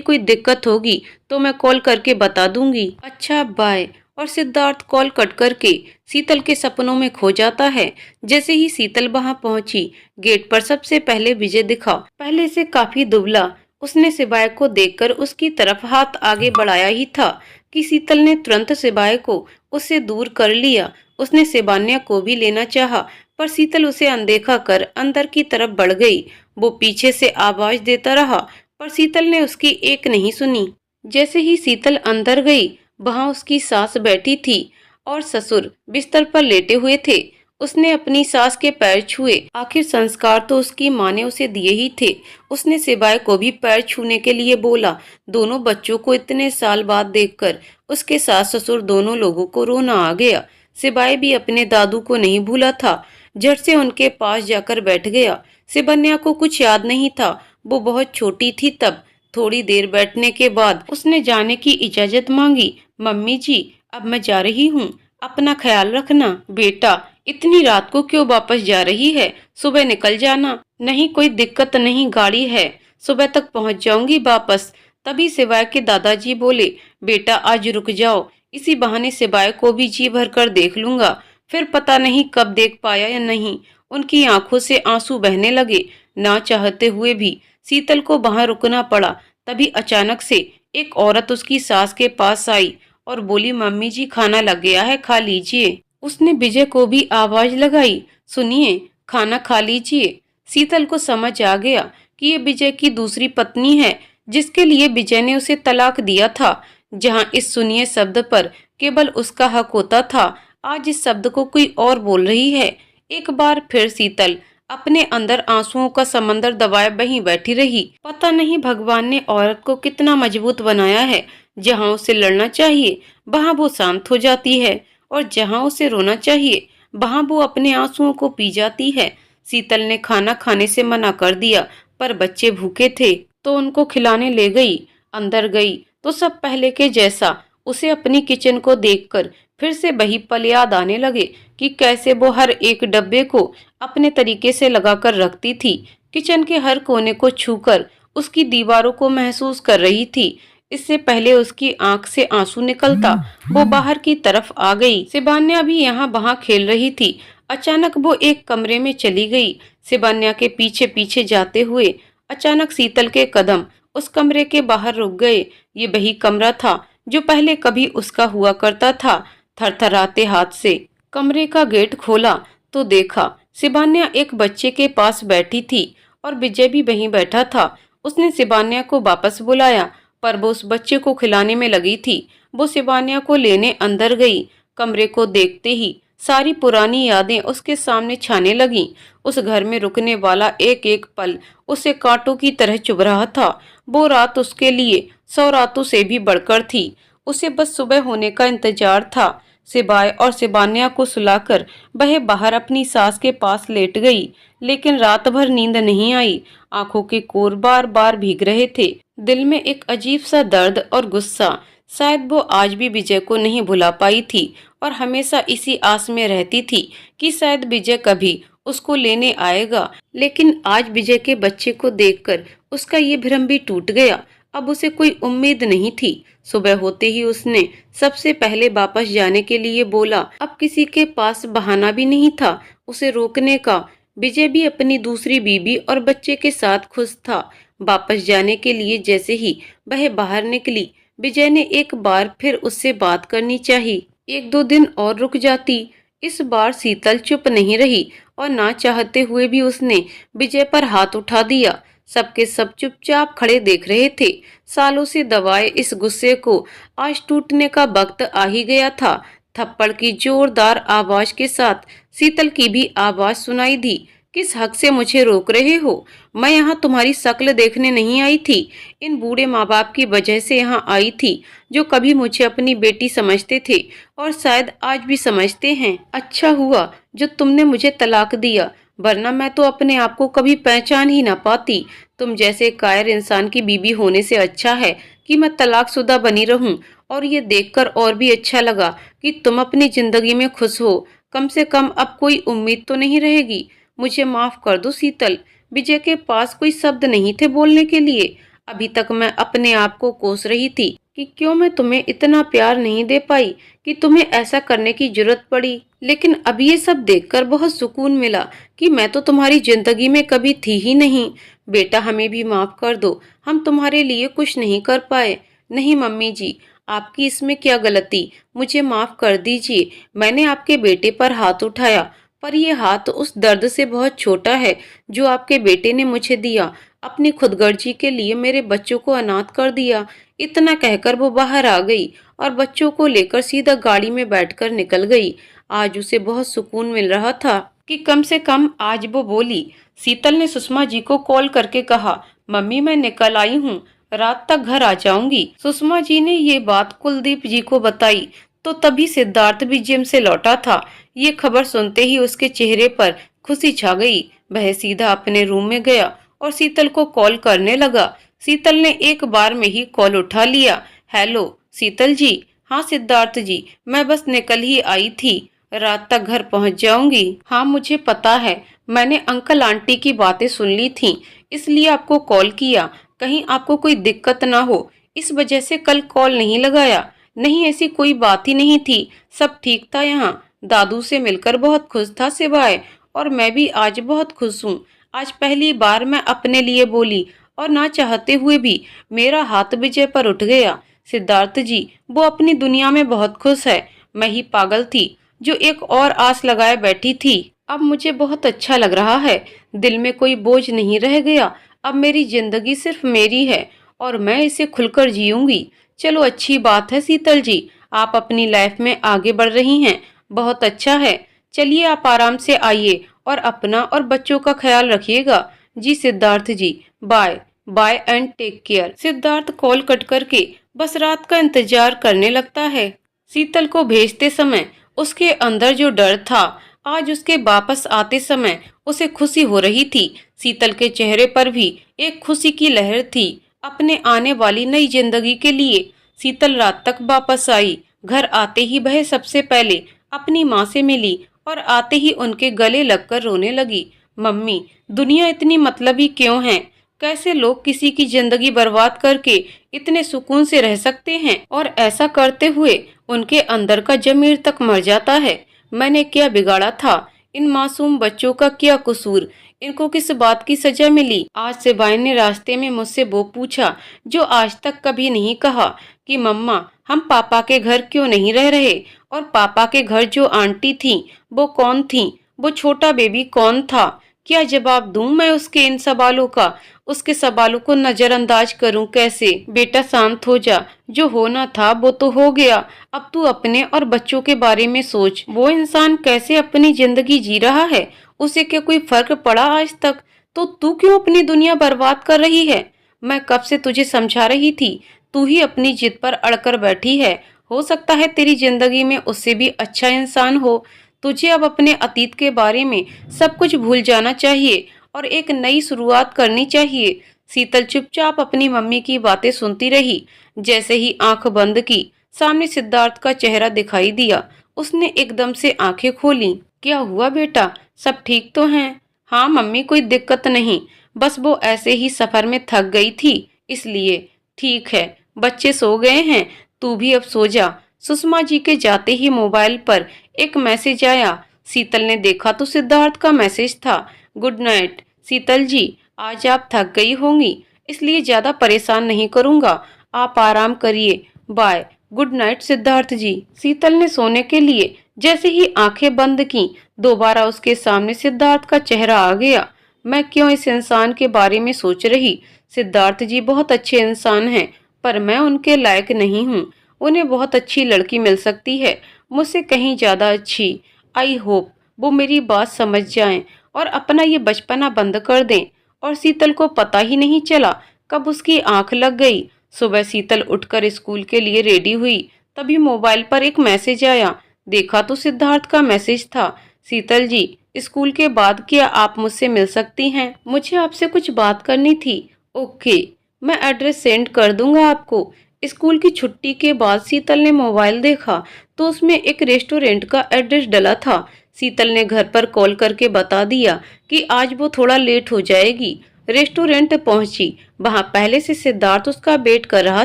कोई दिक्कत होगी तो मैं कॉल करके बता दूंगी। अच्छा बाय। और सिद्धार्थ कॉल कट करके शीतल के सपनों में खो जाता है। जैसे ही शीतल वहां पहुंची, गेट पर सबसे पहले विजय दिखा। पहले से काफी दुबला। उसने सिवाय को देखकर उसकी तरफ हाथ आगे बढ़ाया ही था कि शीतल ने तुरंत सिवाय को उससे दूर कर लिया। उसने सिवान्या को भी लेना चाहा, पर शीतल उसे अनदेखा कर अंदर की तरफ बढ़ गई। वो पीछे से आवाज देता रहा, पर शीतल ने उसकी एक नहीं सुनी। जैसे ही शीतल अंदर गई, वहां उसकी सास बैठी थी और ससुर बिस्तर पर लेटे हुए थे। उसने अपनी सास के पैर छुए। आखिर संस्कार तो उसकी माँ ने उसे दिए ही थे। उसने सिवाय को भी पैर छूने के लिए बोला। दोनों बच्चों को इतने साल बाद देखकर उसके सास ससुर दोनों लोगों को रोना आ गया। सिवाय भी अपने दादू को नहीं भूला था। झट से उनके पास जाकर बैठ गया। सिबन्या को कुछ याद नहीं था, वो बहुत छोटी थी तब। थोड़ी देर बैठने के बाद उसने जाने की इजाजत मांगी। मम्मी जी, अब मैं जा रही हूँ, अपना ख्याल रखना। बेटा, इतनी रात को क्यों वापस जा रही है? सुबह निकल जाना। नहीं, कोई दिक्कत नहीं, गाड़ी है, सुबह तक पहुँच जाऊंगी वापस। तभी सिवाय के दादाजी बोले, बेटा आज रुक जाओ, इसी बहाने सिवाय को भी जी भर कर देख लूंगा। फिर पता नहीं कब देख पाया या नहीं। उनकी आंखों से आंसू बहने लगे। ना चाहते हुए भी शीतल को वहां रुकना पड़ा। तभी अचानक से एक औरत उसकी सास के पास आई और बोली, मम्मी जी खाना लग गया है, खा लीजिए। उसने विजय को भी आवाज लगाई, सुनिए, खाना खा लीजिए। शीतल को समझ आ गया कि ये विजय की दूसरी पत्नी है, जिसके लिए विजय ने उसे तलाक दिया था। जहां इस सुनिए शब्द पर केवल उसका हक होता था, आज इस शब्द को कोई और बोल रही है। एक बार फिर शीतल अपने अंदर आंसुओं का समंदर दबाए वहीं बैठी रही। पता नहीं भगवान ने औरत को कितना मजबूत बनाया है। जहां उसे लड़ना चाहिए वहां वो शांत हो जाती है, और जहां उसे रोना चाहिए वहां वो अपने आंसुओं को पी जाती है। शीतल ने खाना खाने से मना कर दिया, पर बच्चे भूखे थे तो उनको खिलाने ले गई। अंदर गई तो सब पहले के जैसा। उसे अपनी किचन को देखकर फिर से वही पल याद आने लगे कि कैसे वो हर एक डब्बे को अपने तरीके से लगाकर रखती थी। किचन के हर कोने को छूकर उसकी दीवारों को महसूस कर रही थी। इससे पहले उसकी आंख से आंसू निकलता वो बाहर की तरफ आ गई। सिबान्या भी यहाँ वहां खेल रही थी। अचानक वो एक कमरे में चली गई। सिबान्या के पीछे पीछे जाते हुए अचानक शीतल के कदम उस कमरे के बाहर रुक गए। ये वही कमरा था जो पहले कभी उसका हुआ करता था। थरथराते हाथ से कमरे का गेट खोला तो देखा सिबान्या एक बच्चे के पास बैठी थी और विजय भी वहीं बैठा था। उसने सिबान्या को वापस बुलाया पर वो उस बच्चे को खिलाने में लगी थी। वो सिबान्या को लेने अंदर गई। कमरे को देखते ही सारी पुरानी यादें उसके सामने छाने लगीं। उस घर में रुकने वाला एक एक पल उसे कांटों की तरह चुभ रहा था। वो रात उसके लिए 100 रातों से भी बढ़कर थी। उसे बस सुबह होने का इंतजार था। सिबाय और सिबान्या को सुलाकर वह बाहर अपनी सास के पास लेट गई, लेकिन रात भर नींद नहीं आई। आंखों के कोर बार बार भीग रहे थे। दिल में एक अजीब सा दर्द और गुस्सा। शायद वो आज भी विजय को नहीं भुला पाई थी और हमेशा इसी आस में रहती थी कि शायद विजय कभी उसको लेने आएगा। लेकिन आज विजय के बच्चे को देखकर उसका ये भ्रम भी टूट गया। अब उसे कोई उम्मीद नहीं थी। सुबह होते ही उसने सबसे पहले वापस जाने के लिए बोला। अब किसी के पास बहाना भी नहीं था उसे रोकने का। विजय भी अपनी दूसरी बीबी और बच्चे के साथ खुश था। वापस जाने के लिए जैसे ही वह बाहर निकली, विजय ने एक बार फिर उससे बात करनी चाहिए। 1-2 दिन और रुक जाती। इस बार शीतल चुप नहीं रही और ना चाहते हुए भी उसने विजय पर हाथ उठा दिया। सबके सब चुपचाप खड़े देख रहे थे। सालों से दबाए इस गुस्से को आज टूटने का वक्त आ ही गया था। थप्पड़ की जोरदार आवाज के साथ शीतल की भी आवाज सुनाई दी। किस हक से मुझे रोक रहे हो? मैं यहाँ तुम्हारी शक्ल देखने नहीं आई थी। इन बूढ़े माँ बाप की वजह से यहाँ आई थी जो कभी मुझे अपनी बेटी समझते थे और शायद आज भी समझते हैं। अच्छा हुआ जो तुमने मुझे तलाक दिया, वरना मैं तो अपने आप को कभी पहचान ही ना पाती। तुम जैसे कायर इंसान की बीबी होने से अच्छा है कि मैं तलाकशुदा बनी रहूं। और ये देखकर और भी अच्छा लगा कि तुम अपनी जिंदगी में खुश हो। कम से कम अब कोई उम्मीद तो नहीं रहेगी। मुझे माफ कर दो शीतल। विजय के पास कोई शब्द नहीं थे बोलने के लिए। अभी तक मैं अपने आप को कोस रही थी कि क्यों मैं तुम्हें इतना प्यार नहीं दे पाई कि तुम्हें ऐसा करने की जरूरत पड़ी। लेकिन अब ये सब देखकर बहुत सुकून मिला कि मैं तो तुम्हारी जिंदगी में कभी थी ही नहीं। बेटा, हमें भी माफ कर दो। हम तुम्हारे लिए कुछ नहीं कर पाए। नहीं मम्मी जी, आपकी इसमें क्या गलती? मुझे माफ कर दीजिए। मैंने आपके बेटे पर हाथ उठाया, पर यह हाथ उस दर्द से बहुत छोटा है जो आपके बेटे ने मुझे दिया। अपनी खुदगर्जी के लिए मेरे बच्चों को अनाथ कर दिया। इतना कहकर वो बाहर आ गई और बच्चों को लेकर सीधा गाड़ी में बैठकर निकल गई। आज उसे बहुत सुकून मिल रहा था कि कम से कम आज वो बोली। शीतल ने सुषमा जी को कॉल करके कहा, मम्मी मैं निकल आई हूँ, रात तक घर आ जाऊंगी। सुषमा जी ने ये बात कुलदीप जी को बताई तो तभी सिद्धार्थ भी जिम से लौटा था। ये खबर सुनते ही उसके चेहरे पर खुशी छा गई। वह सीधा अपने रूम में गया और शीतल को कॉल करने लगा। शीतल ने एक बार में ही कॉल उठा लिया। हेलो शीतल जी। हाँ सिद्धार्थ जी, मैं बस निकल ही आई थी, रात तक घर पहुंच जाऊंगी। हाँ मुझे पता है, मैंने अंकल आंटी की बातें सुन ली थी, इसलिए आपको कॉल किया। कहीं आपको कोई दिक्कत ना हो, इस वजह से कल कॉल नहीं लगाया। नहीं ऐसी कोई बात ही नहीं थी, सब ठीक था। यहाँ दादू से मिलकर बहुत खुश था सिवाय, और मैं भी आज बहुत खुश हूँ। आज पहली बार मैं अपने लिए बोली और ना चाहते हुए भी मेरा हाथ विजय पर उठ गया। सिद्धार्थ जी, वो अपनी दुनिया में बहुत खुश है। मैं ही पागल थी जो एक और आस लगाए बैठी थी। अब मुझे बहुत अच्छा लग रहा है। दिल में कोई बोझ नहीं रह गया। अब मेरी जिंदगी सिर्फ मेरी है और मैं इसे खुलकर जीऊंगी। चलो अच्छी बात है शीतल जी, आप अपनी लाइफ में आगे बढ़ रही हैं, बहुत अच्छा है। चलिए आप आराम से आइए और अपना और बच्चों का ख्याल रखिएगा। जी Siddharth ji, bye bye and take care. Siddharth call cut करके बस रात का इंतजार करने लगता है। शीतल को भेजते समय उसके अंदर जो डर था, आज उसके वापस आते समय उसे खुशी हो रही थी। शीतल के चेहरे पर भी एक खुशी की लहर थी अपने आने वाली नई जिंदगी के लिए। शीतल रात तक वापस आई। घर आते ही वह सबसे पहले अपनी माँ से मिली और आते ही उनके गले लगकर रोने लगी। मम्मी, दुनिया इतनी मतलबी क्यों है? कैसे लोग किसी की जिंदगी बर्बाद करके इतने सुकून से रह सकते हैं और ऐसा करते हुए उनके अंदर का जमीर तक मर जाता है। मैंने क्या बिगाड़ा था? इन मासूम बच्चों का क्या कसूर? इनको किस बात की सजा मिली? आज सिबाइन ने रास्ते में मुझसे वो पूछा जो आज तक कभी नहीं कहा कि मम्मा हम पापा के घर क्यों नहीं रह रहे, और पापा के घर जो आंटी थी वो कौन थी, वो छोटा बेबी कौन था। क्या जवाब दूं मैं उसके इन सवालों का? उसके सवालों को नजरअंदाज करूं कैसे? बेटा शांत हो जा, जो होना था वो तो हो गया। अब तू अपने और बच्चों के बारे में सोच। वो इंसान कैसे अपनी जिंदगी जी रहा है, उसे क्या कोई फर्क पड़ा आज तक? तो तू क्यों अपनी दुनिया बर्बाद कर रही है? मैं कब से तुझे समझा रही थी, तू ही अपनी जिद पर अड़कर बैठी है। हो सकता है तेरी जिंदगी में उससे भी अच्छा इंसान हो। तुझे अब अपने अतीत के बारे में सब कुछ भूल जाना चाहिए और एक नई शुरुआत करनी चाहिए। शीतल चुपचाप अपनी मम्मी की बातें सुनती रही। जैसे ही आंख बंद की, सामने सिद्धार्थ का चेहरा दिखाई दिया। उसने एकदम से आंखें खोली। क्या हुआ बेटा, सब ठीक तो हैं? हाँ मम्मी, कोई दिक्कत नहीं, बस वो ऐसे ही सफर में थक गई थी इसलिए। ठीक है, बच्चे सो गए हैं, तू भी अब सो जा। सुषमा जी के जाते ही मोबाइल पर एक मैसेज आया। शीतल ने देखा तो सिद्धार्थ का मैसेज था। गुड नाइट शीतल जी, आज आप थक गई होंगी इसलिए ज्यादा परेशान नहीं करूंगा, आप आराम करिए, बाय। गुड नाइट सिद्धार्थ जी। शीतल ने सोने के लिए जैसे ही आंखें बंद की, दोबारा उसके सामने सिद्धार्थ का चेहरा आ गया। मैं क्यों इस इंसान के बारे में सोच रही? सिद्धार्थ जी बहुत अच्छे इंसान हैं, पर मैं उनके लायक नहीं हूँ। उन्हें बहुत अच्छी लड़की मिल सकती है, मुझसे कहीं ज्यादा अच्छी। आई होप वो मेरी बात समझ जाएं और अपना ये बचपना बंद कर दें। और शीतल को पता ही नहीं चला कब उसकी आंख लग गई। सुबह शीतल उठकर स्कूल के लिए रेडी हुई, तभी मोबाइल पर एक मैसेज आया। देखा तो सिद्धार्थ का मैसेज था। शीतल जी, स्कूल के बाद क्या आप मुझसे मिल सकती हैं? मुझे आपसे कुछ बात करनी थी। ओके, मैं एड्रेस सेंड कर दूंगा आपको। स्कूल की छुट्टी के बाद शीतल ने मोबाइल देखा तो उसमें एक रेस्टोरेंट का एड्रेस डला था। शीतल ने घर पर कॉल करके बता दिया कि आज वो थोड़ा लेट हो जाएगी। रेस्टोरेंट पहुंची, वहां पहले से सिद्धार्थ उसका वेट कर रहा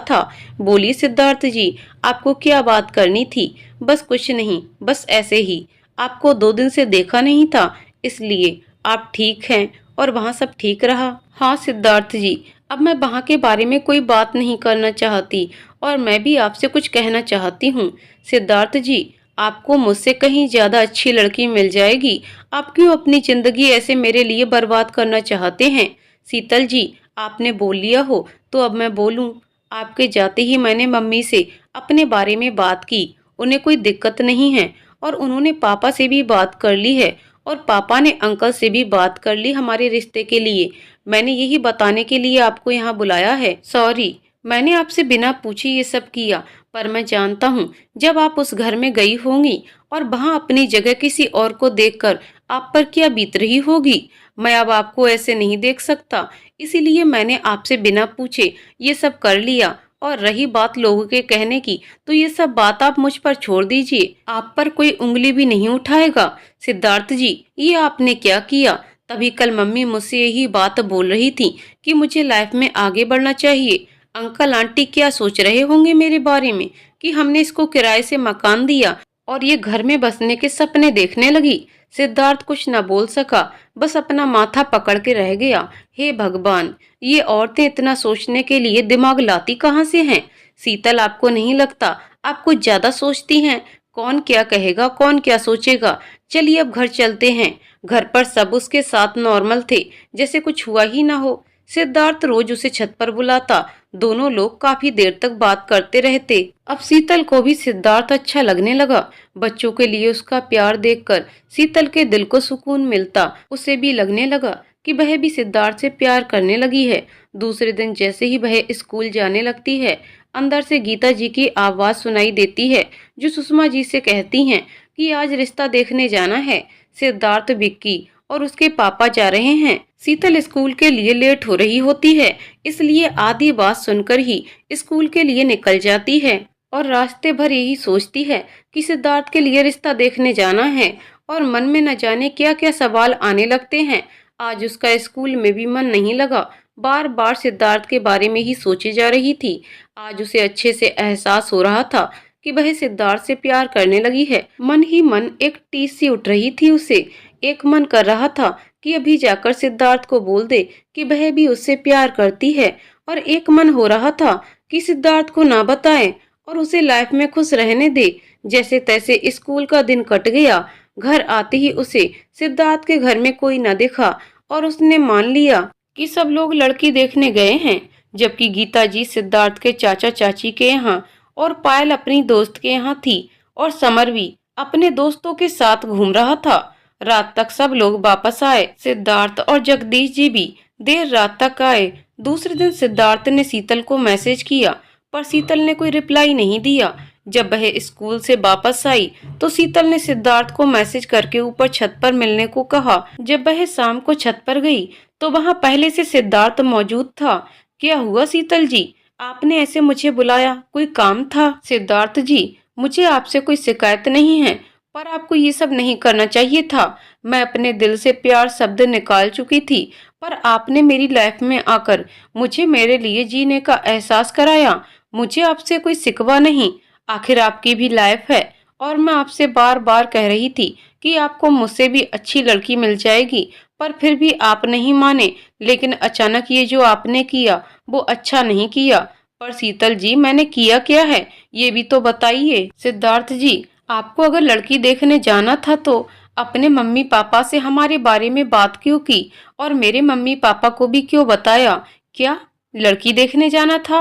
था। बोली, सिद्धार्थ जी आपको क्या बात करनी थी? बस कुछ नहीं, बस ऐसे ही। आपको 2 दिन से देखा नहीं था इसलिए। आप ठीक हैं और वहाँ सब ठीक रहा? हाँ सिद्धार्थ जी, अब मैं वहाँ के बारे में कोई बात नहीं करना चाहती और मैं भी आपसे कुछ कहना चाहती हूँ। सिद्धार्थ जी, आपको मुझसे कहीं ज्यादा अच्छी लड़की मिल जाएगी। आप क्यों अपनी जिंदगी ऐसे मेरे लिए बर्बाद करना चाहते हैं? शीतल जी, आपने बोल लिया हो तो अब मैं बोलूं। आपके जाते ही मैंने मम्मी से अपने बारे में बात की, उन्हें कोई दिक्कत नहीं है और उन्होंने पापा से भी बात कर ली है और पापा ने अंकल से भी बात कर ली हमारे रिश्ते के लिए। मैंने यही बताने के लिए आपको यहाँ बुलाया है। सॉरी, मैंने आपसे बिना पूछे ये सब किया, पर मैं जानता हूँ जब आप उस घर में गई होंगी और वहाँ अपनी जगह किसी और को देखकर आप पर क्या बीत रही होगी। मैं अब आपको ऐसे नहीं देख सकता, इसीलिए मैंने आपसे बिना पूछे ये सब कर लिया। और रही बात लोगों के कहने की, तो ये सब बात आप मुझ पर छोड़ दीजिए, आप पर कोई उंगली भी नहीं उठाएगा। सिद्धार्थ जी, ये आपने क्या किया? तभी कल मम्मी मुझसे यही बात बोल रही थी कि मुझे लाइफ में आगे बढ़ना चाहिए। अंकल आंटी क्या सोच रहे होंगे मेरे बारे में कि हमने इसको किराए से मकान दिया और ये घर में बसने के सपने देखने लगी। सिद्धार्थ कुछ न बोल सका, बस अपना माथा पकड़ के रह गया। हे भगवान, ये औरतें इतना सोचने के लिए दिमाग लाती कहाँ से हैं? शीतल, आपको नहीं लगता आप कुछ ज्यादा सोचती हैं? कौन क्या कहेगा, कौन क्या सोचेगा। चलिए अब घर चलते हैं। घर पर सब उसके साथ नॉर्मल थे, जैसे कुछ हुआ ही ना हो। सिद्धार्थ रोज उसे छत पर बुलाता, दोनों लोग काफी देर तक बात करते रहते। अब शीतल को भी सिद्धार्थ अच्छा लगने लगा। बच्चों के लिए उसका प्यार देखकर शीतल के दिल को सुकून मिलता। उसे भी लगने लगा कि वह भी सिद्धार्थ से प्यार करने लगी है। दूसरे दिन जैसे ही वह स्कूल जाने लगती है, अंदर से गीता जी की आवाज सुनाई देती है, जो सुषमा जी से कहती हैं कि आज रिश्ता देखने जाना है। सिद्धार्थ, विक्की और उसके पापा जा रहे हैं। शीतल स्कूल के लिए लेट हो रही होती है, इसलिए आधी बात सुनकर ही स्कूल के लिए निकल जाती है और रास्ते भर यही सोचती है कि सिद्धार्थ के लिए रिश्ता देखने जाना है। और मन में न जाने क्या क्या सवाल आने लगते हैं। आज उसका स्कूल में भी मन नहीं लगा। बार बार सिद्धार्थ के बारे में ही सोचे जा रही थी। आज उसे अच्छे से एहसास हो रहा था कि वह सिद्धार्थ से प्यार करने लगी है। मन ही मन एक टीस सी उठ रही थी उसे। एक मन कर रहा था कि अभी जाकर सिद्धार्थ को बोल दे कि वह भी उससे प्यार करती है, और एक मन हो रहा था कि सिद्धार्थ को ना बताए और उसे लाइफ में खुश रहने दे। जैसे तैसे स्कूल का दिन कट गया। घर आते ही उसे सिद्धार्थ के घर में कोई न दिखा और उसने मान लिया कि सब लोग लड़की देखने गए हैं, जबकि गीता जी सिद्धार्थ के चाचा चाची के यहाँ और पायल अपनी दोस्त के यहाँ थी और समर भी अपने दोस्तों के साथ घूम रहा था। रात तक सब लोग वापस आए। सिद्धार्थ और जगदीश जी भी देर रात तक आए। दूसरे दिन सिद्धार्थ ने शीतल को मैसेज किया, पर शीतल ने कोई रिप्लाई नहीं दिया। जब वह स्कूल से वापस आई तो शीतल ने सिद्धार्थ को मैसेज करके ऊपर छत पर मिलने को कहा। जब वह शाम को छत पर गई तो वहां पहले से सिद्धार्थ मौजूद था। क्या हुआ शीतल जी, आपने ऐसे मुझे बुलाया, कोई काम था? सिद्धार्थ जी, मुझे आपसे कोई शिकायत नहीं है, पर आपको ये सब नहीं करना चाहिए था। मैं अपने दिल से प्यार शब्द निकाल चुकी थी, पर आपने मेरी लाइफ में आकर मुझे मेरे लिए जीने का एहसास कराया। मुझे आपसे कोई शिकवा नहीं, आखिर आपकी भी लाइफ है। और मैं आपसे बार बार कह रही थी कि आपको मुझसे भी अच्छी लड़की मिल जाएगी, पर फिर भी आप नहीं माने। लेकिन अचानक ये जो आपने किया वो अच्छा नहीं किया। पर शीतल जी, मैंने किया क्या है ये भी तो बताइए। सिद्धार्थ जी, आपको अगर लड़की देखने जाना था तो अपने मम्मी पापा से हमारे बारे में बात क्यों की, और मेरे मम्मी पापा को भी क्यों बताया? क्या लड़की देखने जाना था?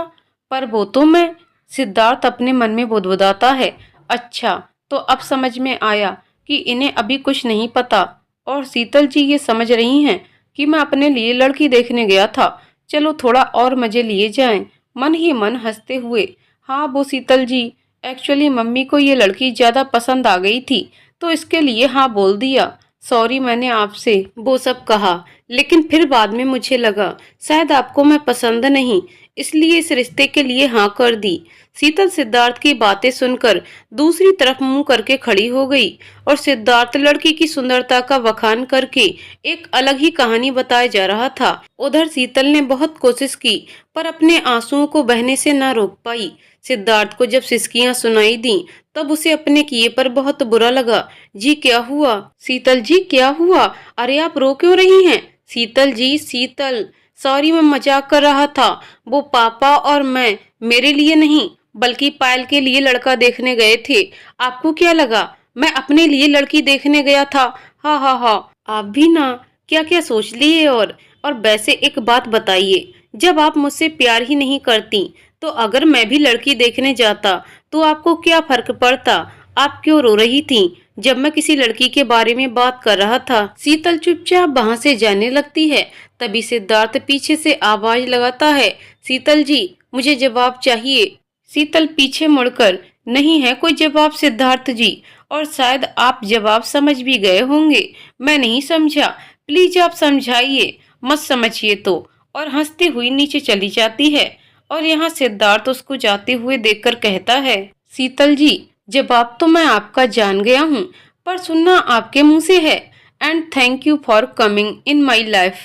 पर वो तो मैं। सिद्धार्थ अपने मन में बुदबुदाता है। अच्छा, तो अब समझ में आया कि इन्हें अभी कुछ नहीं पता, और शीतल जी ये समझ रही हैं कि मैं अपने लिए लड़की देखने गया था। चलो थोड़ा और मजे लिए जाएं। मन ही मन हंसते हुए, हाँ वो शीतल जी, एक्चुअली मम्मी को ये लड़की ज्यादा पसंद आ गई थी तो इसके लिए हाँ बोल दिया। सॉरी, मैंने आपसे वो सब कहा, लेकिन फिर बाद में मुझे लगा शायद आपको मैं पसंद नहीं, इसलिए इस रिश्ते के लिए हाँ कर दी। शीतल सिद्धार्थ की बातें सुनकर दूसरी तरफ मुंह करके खड़ी हो गई, और सिद्धार्थ लड़की की सुंदरता का बखान करके एक अलग ही कहानी बताया जा रहा था। उधर शीतल ने बहुत कोशिश की, पर अपने आंसुओं को बहने से न रोक पाई। सिद्धार्थ को जब सिसकियां सुनाई दी तब उसे अपने किए पर बहुत बुरा लगा। जी क्या हुआ? शीतल जी क्या हुआ? अरे आप रो क्यों रही हैं? शीतल जी, शीतल, सॉरी मैं मजाक कर रहा था। वो पापा और मैं मेरे लिए नहीं बल्कि पायल के लिए लड़का देखने गए थे। आपको क्या लगा मैं अपने लिए लड़की देखने गया था? हा हा हा। आप भी ना क्या क्या सोच लिए। और वैसे एक बात बताइए, जब आप मुझसे प्यार ही नहीं करती तो अगर मैं भी लड़की देखने जाता तो आपको क्या फर्क पड़ता? आप क्यों रो रही थी जब मैं किसी लड़की के बारे में बात कर रहा था? शीतल चुपचाप वहां से जाने लगती है। तभी सिद्धार्थ पीछे से आवाज लगाता है, शीतल जी मुझे जवाब चाहिए। शीतल पीछे मुड़कर, नहीं है कोई जवाब सिद्धार्थ जी, और शायद आप जवाब समझ भी गए होंगे। मैं नहीं समझा, प्लीज आप समझाइए। मत समझिए तो, और हंसती हुई नीचे चली जाती है। और यहाँ सिद्धार्थ उसको जाते हुए देखकर कहता है, शीतल जी जवाब तो मैं आपका जान गया हूँ, पर सुनना आपके मुंह से है। And thank you for coming in my life.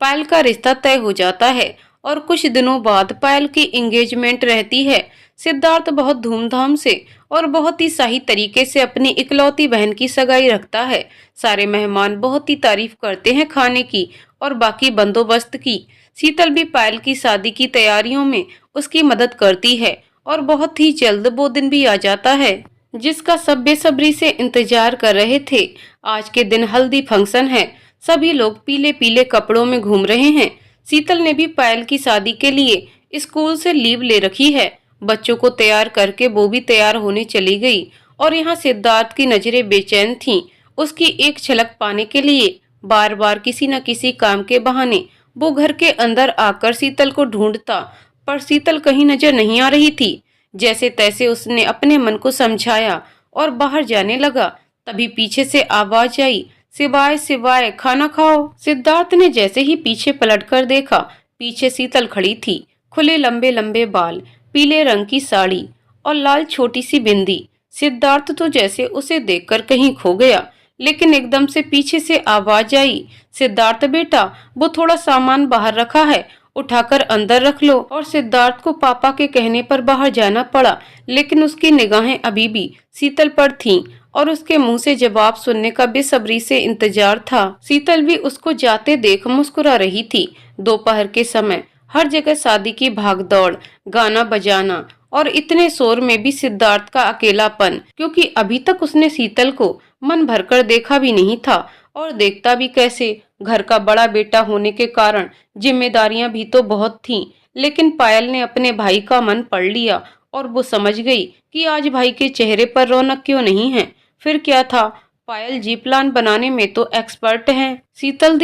Payal का रिश्ता तय हो जाता है और कुछ दिनों बाद पायल की एंगेजमेंट रहती है। सिद्धार्थ बहुत धूमधाम से और बहुत ही सही तरीके से अपनी इकलौती बहन की सगाई रखता है। सारे मेहमान बहुत ही तारीफ करते हैं खाने की और बाकी बंदोबस्त की। शीतल भी पायल की शादी की तैयारियों में उसकी मदद करती है, और बहुत ही जल्द वो दिन भी आ जाता है जिसका सब बेसब्री से इंतजार कर रहे थे। आज के दिन हल्दी फंक्शन है। सभी लोग पीले पीले कपड़ों में घूम रहे हैं। शीतल ने भी पायल की शादी के लिए स्कूल से लीव ले रखी है। बच्चों को तैयार करके वो भी तैयार होने चली गई, और यहाँ सिद्धार्थ की नजरें बेचैन थीं उसकी एक झलक पाने के लिए। बार बार किसी न किसी काम के बहाने वो घर के अंदर आकर शीतल को ढूंढता, पर शीतल कहीं नजर नहीं आ रही थी। जैसे तैसे उसने अपने मन को समझाया और बाहर जाने लगा। तभी पीछे से आवाज आई, सिवाय सिवाय खाना खाओ। सिद्धार्थ ने जैसे ही पीछे पलटकर देखा, पीछे शीतल खड़ी थी। खुले लंबे लंबे बाल, पीले रंग की साड़ी और लाल छोटी सी बिंदी। सिद्धार्थ तो जैसे उसे देखकर कहीं खो गया, लेकिन एकदम से पीछे से आवाज आई, सिद्धार्थ बेटा वो थोड़ा सामान बाहर रखा है उठाकर अंदर रख लो। और सिद्धार्थ को पापा के कहने पर बाहर जाना पड़ा, लेकिन उसकी निगाहें अभी भी शीतल पर थीं और उसके मुंह से जवाब सुनने का बेसब्री से इंतजार था। शीतल भी उसको जाते देख मुस्कुरा रही थी। दोपहर के समय हर जगह शादी की भागदौड़, गाना बजाना और इतने शोर में भी सिद्धार्थ का अकेलापन, क्योंकि अभी तक उसने शीतल को मन भरकर देखा भी नहीं था और देखता भी कैसे। घर का बड़ा बेटा होने के कारण जिम्मेदारियां भी तो बहुत थीं, लेकिन पायल ने अपने भाई का मन पढ़ लिया और वो समझ गई कि आज भाई के चेहरे पर रौनक क्यों नहीं है। फिर क्या था, पायल जी प्लान बनाने में तो एक्सपर्ट हैं। शीतल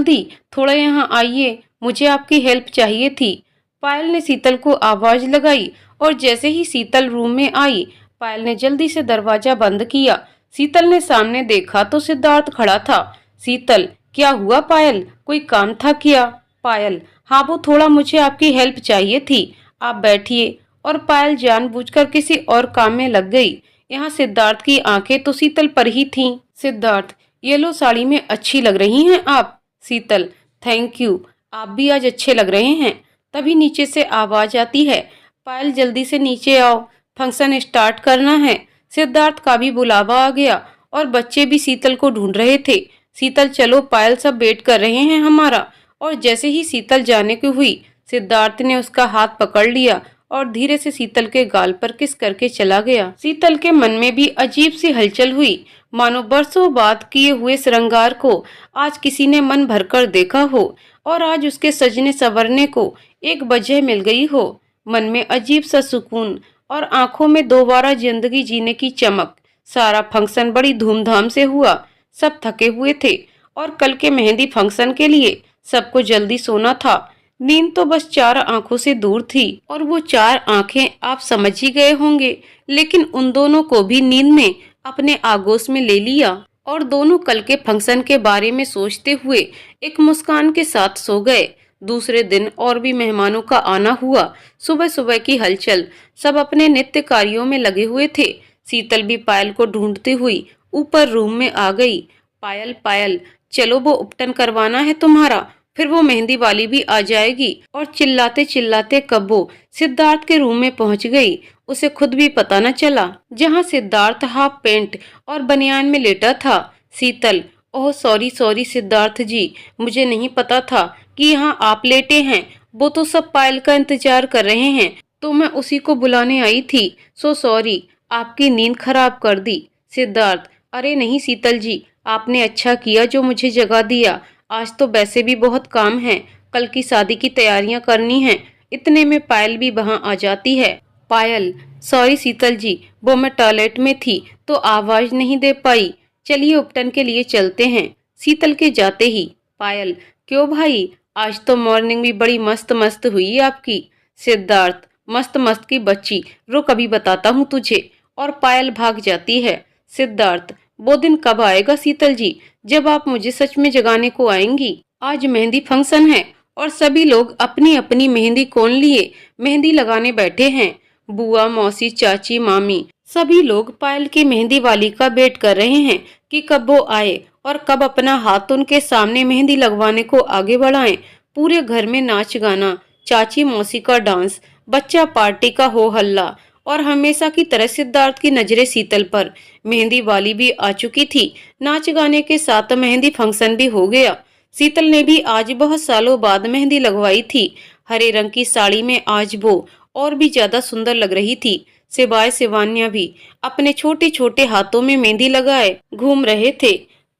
दी, थोड़ा यहाँ आइए, मुझे आपकी हेल्प चाहिए थी। पायल ने शीतल को आवाज लगाई और जैसे ही शीतल रूम में आई, पायल ने जल्दी से दरवाजा बंद किया। शीतल ने सामने देखा तो सिद्धार्थ खड़ा था। शीतल, क्या हुआ पायल, कोई काम था क्या? पायल, हाँ वो थोड़ा मुझे आपकी हेल्प चाहिए थी, आप बैठिए। और पायल जानबूझकर किसी और काम में लग गई। यहाँ सिद्धार्थ की आंखें तो शीतल पर ही थीं। सिद्धार्थ, येलो साड़ी में अच्छी लग रही हैं आप। शीतल, थैंक यू, आप भी आज अच्छे लग रहे हैं। तभी नीचे से आवाज आती है, पायल जल्दी से नीचे आओ, फंक्शन स्टार्ट करना है। सिद्धार्थ का भी बुलावा आ गया और बच्चे भी शीतल को ढूंढ रहे थे। शीतल, चलो, पायल सब वेट कर रहे हैं हमारा। और जैसे ही शीतल जाने की हुई, सिद्धार्थ ने उसका हाथ पकड़ लिया और धीरे से शीतल के गाल पर किस करके चला गया। शीतल के मन में भी अजीब सी हलचल हुई, मानो बरसों बाद किए हुए श्रृंगार को आज किसी ने मन भरकर देखा हो और आज उसके सजने संवरने को एक वजह मिल गई हो। मन में अजीब सा सुकून और आंखों में दोबारा जिंदगी जीने की चमक। सारा फंक्शन बड़ी धूमधाम से हुआ। सब थके हुए थे और कल के मेहंदी फंक्शन के लिए सबको जल्दी सोना था। नींद तो बस 4 आंखों से दूर थी और वो 4 आंखें आप समझ ही गए होंगे, लेकिन उन दोनों को भी नींद ने अपने आगोश में ले लिया और दोनों कल के फंक्शन के बारे में सोचते हुए एक मुस्कान के साथ सो गए। दूसरे दिन और भी मेहमानों का आना हुआ। सुबह सुबह की हलचल, सब अपने नित्य कार्यों में लगे हुए थे। शीतल भी पायल को ढूंढती हुई ऊपर रूम में आ गई। पायल, पायल, चलो, वो उपटन करवाना है तुम्हारा, फिर वो मेहंदी वाली भी आ जाएगी। और चिल्लाते चिल्लाते कब वो सिद्धार्थ के रूम में पहुंच गई, उसे खुद भी पता न चला। जहां सिद्धार्थ हाफ पेंट और बनियान में लेटा था। शीतल, ओह सॉरी सिद्धार्थ जी, मुझे नहीं पता था कि यहाँ आप लेटे हैं। वो तो सब पायल का इंतजार कर रहे हैं, तो मैं उसी को बुलाने आई थी। सो सॉरी, आपकी नींद खराब कर दी। सिद्धार्थ, अरे नहीं शीतल जी, आपने अच्छा किया जो मुझे जगा दिया। आज तो वैसे भी बहुत काम है, कल की शादी की तैयारियां करनी हैं। इतने में पायल भी वहां आ जाती है। पायल, सॉरी शीतल जी, वो मैं टॉयलेट में थी तो आवाज नहीं दे पाई। चलिए उपटन के लिए चलते हैं। शीतल के जाते ही पायल, क्यों भाई, आज तो मॉर्निंग भी बड़ी मस्त मस्त हुई आपकी। सिद्धार्थ, मस्त मस्त की बच्ची, रुक अभी बताता हूँ तुझे। और पायल भाग जाती है। सिद्धार्थ, वो दिन कब आएगा शीतल जी, जब आप मुझे सच में जगाने को आएंगी? आज मेहंदी फंक्शन है और सभी लोग अपनी अपनी मेहंदी कोन लिए मेहंदी लगाने बैठे हैं। बुआ, मौसी, चाची, मामी, सभी लोग पायल की मेहंदी वाली का वेट कर रहे हैं कि कब वो आए और कब अपना हाथ उनके सामने मेहंदी लगवाने को आगे बढ़ाएं। पूरे घर में नाच गाना, चाची मौसी का डांस, बच्चा पार्टी का हो हल्ला और हमेशा की तरह सिद्धार्थ की नजरें शीतल पर। मेहंदी वाली भी आ चुकी थी। नाच गाने के साथ मेहंदी फंक्शन भी हो गया। शीतल ने भी आज बहुत सालों बाद मेहंदी लगवाई थी। हरे रंग की साड़ी में आज वो और भी ज्यादा सुंदर लग रही थी। सिवाय सिवानिया भी अपने छोटे छोटे हाथों में मेहंदी लगाए घूम रहे थे।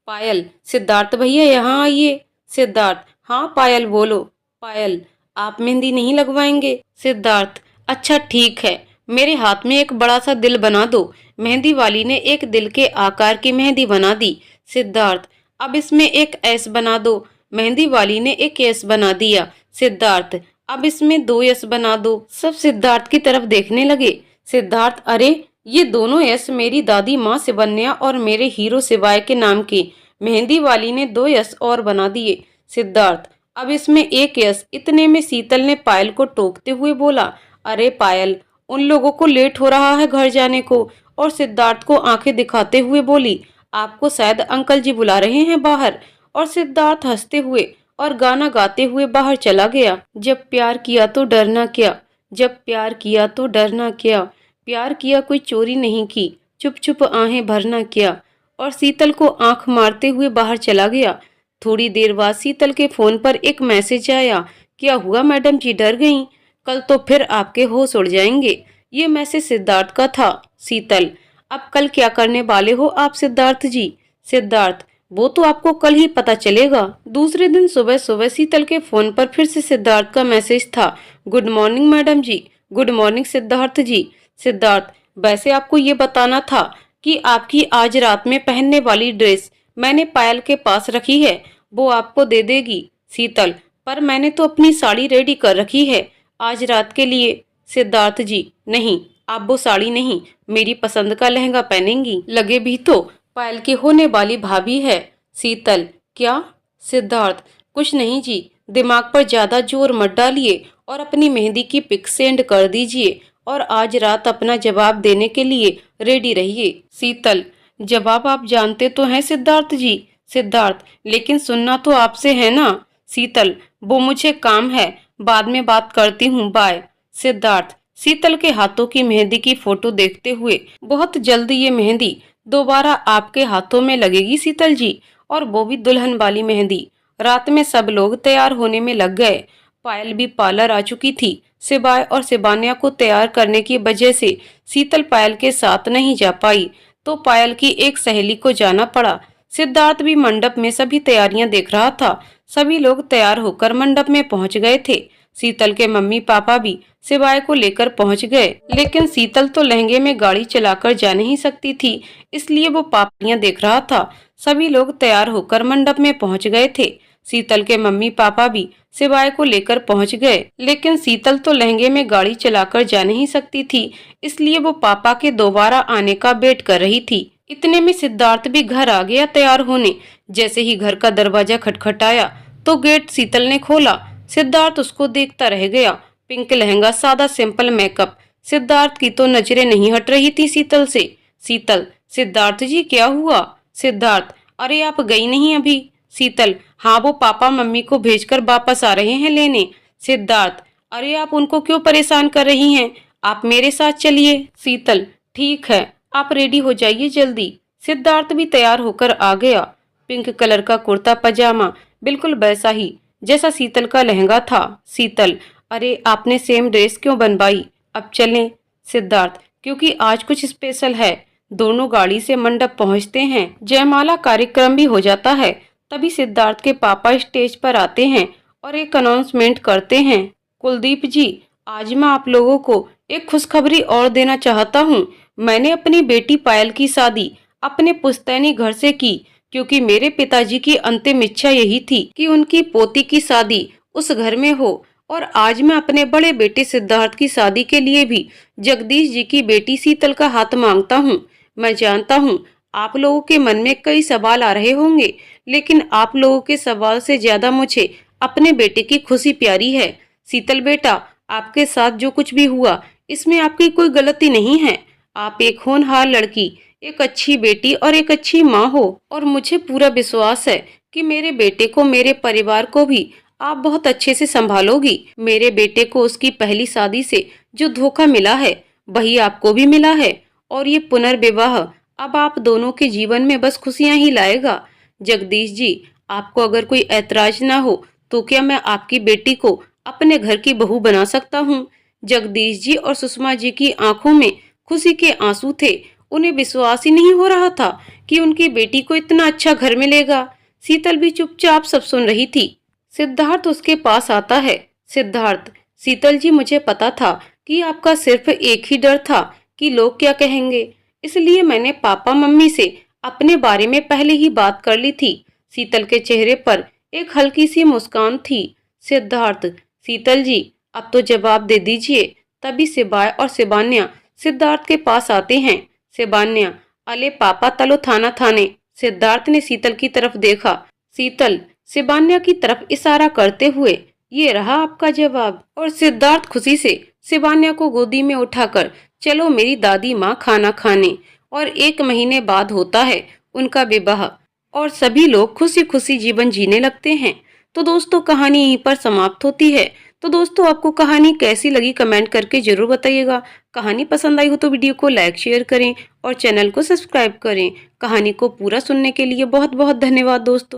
पायल, सिद्धार्थ भैया यहाँ आइए। सिद्धार्थ, हाँ पायल बोलो। पायल, आप मेहंदी नहीं लगवाएंगे? सिद्धार्थ, अच्छा ठीक है, मेरे हाथ में एक बड़ा सा दिल बना दो। मेहंदी वाली ने एक दिल के आकार की मेहंदी बना दी। सिद्धार्थ, अब इसमें एक एस बना दो। मेहंदी वाली ने एक एस बना दिया। सिद्धार्थ, अब इसमें 2 एस बना दो। सब सिद्धार्थ की तरफ देखने लगे। सिद्धार्थ, अरे ये दोनों एस मेरी दादी माँ सिवन्या और मेरे हीरो शिवाय के नाम के। मेहंदी वाली ने 2 एस और बना दिए। सिद्धार्थ, अब इसमें एक एस। इतने में शीतल ने पायल को टोकते हुए बोला, अरे पायल, उन लोगों को लेट हो रहा है घर जाने को। और सिद्धार्थ को आंखें दिखाते हुए बोली, आपको शायद अंकल जी बुला रहे हैं बाहर। और सिद्धार्थ हंसते हुए और गाना गाते हुए बाहर चला गया। जब प्यार किया तो डरना क्या, जब प्यार किया तो डरना क्या, प्यार किया कोई चोरी नहीं की, चुप चुप आहें भरना क्या। और शीतल को आंख मारते हुए बाहर चला गया। थोड़ी देर बाद शीतल के फोन पर एक मैसेज आया। क्या हुआ मैडम जी, डर गईं? कल तो फिर आपके होश उड़ जाएंगे। ये मैसेज सिद्धार्थ का था। शीतल, अब कल क्या करने वाले हो आप सिद्धार्थ जी? सिद्धार्थ, वो तो आपको कल ही पता चलेगा। दूसरे दिन सुबह सुबह शीतल के फोन पर फिर से सिद्धार्थ का मैसेज था। गुड मॉर्निंग मैडम जी। गुड मॉर्निंग सिद्धार्थ जी। सिद्धार्थ, वैसे आपको ये बताना था कि आपकी आज रात में पहनने वाली ड्रेस मैंने पायल के पास रखी है, वो आपको दे देगी। शीतल, पर मैंने तो अपनी साड़ी रेडी कर रखी है आज रात के लिए। सिद्धार्थ जी, नहीं, आप वो साड़ी नहीं, मेरी पसंद का लहंगा पहनेंगी। लगे भी तो पायल की होने वाली भाभी है। शीतल, क्या? सिद्धार्थ, कुछ नहीं जी, दिमाग पर ज्यादा जोर मत डालिए और अपनी मेहंदी की पिक सेंड कर दीजिए और आज रात अपना जवाब देने के लिए रेडी रहिए। शीतल, जवाब आप जानते तो हैं सिद्धार्थ जी। सिद्धार्थ, लेकिन सुनना तो आपसे है ना। शीतल, वो मुझे काम है, बाद में बात करती हूँ, बाय। सिद्धार्थ, शीतल के हाथों की मेहंदी की फोटो देखते हुए, बहुत जल्द ये मेहंदी दोबारा आपके हाथों में लगेगी शीतल जी, और वो भी दुल्हन वाली मेहंदी। रात में सब लोग तैयार होने में लग गए। पायल भी पार्लर आ चुकी थी। सिबाय और सिबानिया को तैयार करने की वजह से शीतल पायल के साथ नहीं जा पाई, तो पायल की एक सहेली को जाना पड़ा। सिद्धार्थ भी मंडप में सभी तैयारियां देख रहा था। सभी लोग तैयार होकर मंडप में पहुंच गए थे। शीतल के मम्मी पापा भी सिबाय को लेकर पहुंच गए, लेकिन शीतल तो लहंगे में गाड़ी चलाकर जा नहीं सकती थी, इसलिए वो पापड़ियां देख रहा था। सभी लोग तैयार होकर मंडप में पहुंच गए थे। शीतल के मम्मी पापा भी सिबाय को लेकर पहुंच गए, लेकिन शीतल तो लहंगे में गाड़ी चलाकर जा नहीं सकती थी, इसलिए वो पापा के दोबारा आने का वेट कर रही थी। इतने में सिद्धार्थ भी घर आ गया तैयार होने। जैसे ही घर का दरवाजा खटखटाया तो गेट शीतल ने खोला। सिद्धार्थ उसको देखता रह गया। पिंक लहंगा, सादा सिंपल मेकअप। सिद्धार्थ की तो नजरें नहीं हट रही थी शीतल से। शीतल, सिद्धार्थ जी क्या हुआ? सिद्धार्थ, अरे आप गई नहीं अभी। शीतल, हाँ, वो पापा मम्मी को भेजकर वापस आ रहे हैं लेने। सिद्धार्थ, अरे आप उनको क्यों परेशान कर रही हैं, आप मेरे साथ चलिए। शीतल, ठीक है, आप रेडी हो जाइए जल्दी। सिद्धार्थ भी तैयार होकर आ गया। पिंक कलर का कुर्ता पजामा, बिल्कुल वैसा ही जैसा शीतल का लहंगा था। शीतल, अरे आपने सेम ड्रेस क्यों बनवाई, अब चलें। सिद्धार्थ, क्योंकि आज कुछ स्पेशल है। दोनों गाड़ी से मंडप पहुंचते हैं। जयमाला कार्यक्रम भी हो जाता है। तभी सिद्धार्थ के पापा स्टेज पर आते हैं और एक अनाउंसमेंट करते हैं। कुलदीप जी, आज मैं आप लोगों को एक खुशखबरी और देना चाहता हूँ। मैंने अपनी बेटी पायल की शादी अपने पुश्तैनी घर से की, क्योंकि मेरे पिताजी की अंतिम इच्छा यही थी कि उनकी पोती की शादी उस घर में हो। और आज मैं अपने बड़े बेटे सिद्धार्थ की शादी के लिए भी जगदीश जी की बेटी शीतल का हाथ मांगता हूँ। मैं जानता हूँ आप लोगों के मन में कई सवाल आ रहे होंगे, लेकिन आप लोगों के सवाल से ज्यादा मुझे अपने बेटे की खुशी प्यारी है। शीतल बेटा, आपके साथ जो कुछ भी हुआ इसमें आपकी कोई गलती नहीं है। आप एक होनहार लड़की, एक अच्छी बेटी और एक अच्छी माँ हो, और मुझे पूरा विश्वास है कि मेरे बेटे को, मेरे परिवार को भी आप बहुत अच्छे से संभालोगी। मेरे बेटे को उसकी पहली शादी से जो धोखा मिला है वही आपको भी मिला है, और ये पुनर्विवाह अब आप दोनों के जीवन में बस खुशियां ही लाएगा। जगदीश जी, आपको अगर कोई ऐतराज ना हो तो क्या मैं आपकी बेटी को अपने घर की बहू बना सकता हूँ? जगदीश जी और सुषमा जी की आंखों में खुशी के आंसू थे। उन्हें विश्वास ही नहीं हो रहा था कि उनकी बेटी को इतना अच्छा घर मिलेगा। शीतल भी चुपचाप सब सुन रही थी। सिद्धार्थ उसके पास आता है। सिद्धार्थ, शीतल जी, मुझे पता था कि आपका सिर्फ एक ही डर था कि लोग क्या कहेंगे, इसलिए मैंने पापा मम्मी से अपने बारे में पहले ही बात कर ली थी। शीतल के चेहरे पर एक हल्की सी मुस्कान थी। सिद्धार्थ, शीतल जी, अब तो जवाब दे दीजिए। तभी सिबाय और सिबान्या सिद्धार्थ के पास आते हैं। सिबान्या, अले पापा तलो थाना थाने। सिद्धार्थ ने शीतल की तरफ देखा। शीतल सिबान्या की तरफ इशारा करते हुए, ये रहा आपका जवाब। और सिद्धार्थ खुशी से सिबान्या को गोदी में उठाकर, चलो मेरी दादी माँ खाना खाने। और 1 महीने बाद होता है उनका विवाह, और सभी लोग खुशी खुशी जीवन जीने लगते हैं। तो दोस्तों कहानी यहीं पर समाप्त होती है। तो दोस्तों आपको कहानी कैसी लगी कमेंट करके जरूर बताइएगा। कहानी पसंद आई हो तो वीडियो को लाइक शेयर करें और चैनल को सब्सक्राइब करें। कहानी को पूरा सुनने के लिए बहुत बहुत धन्यवाद दोस्तों।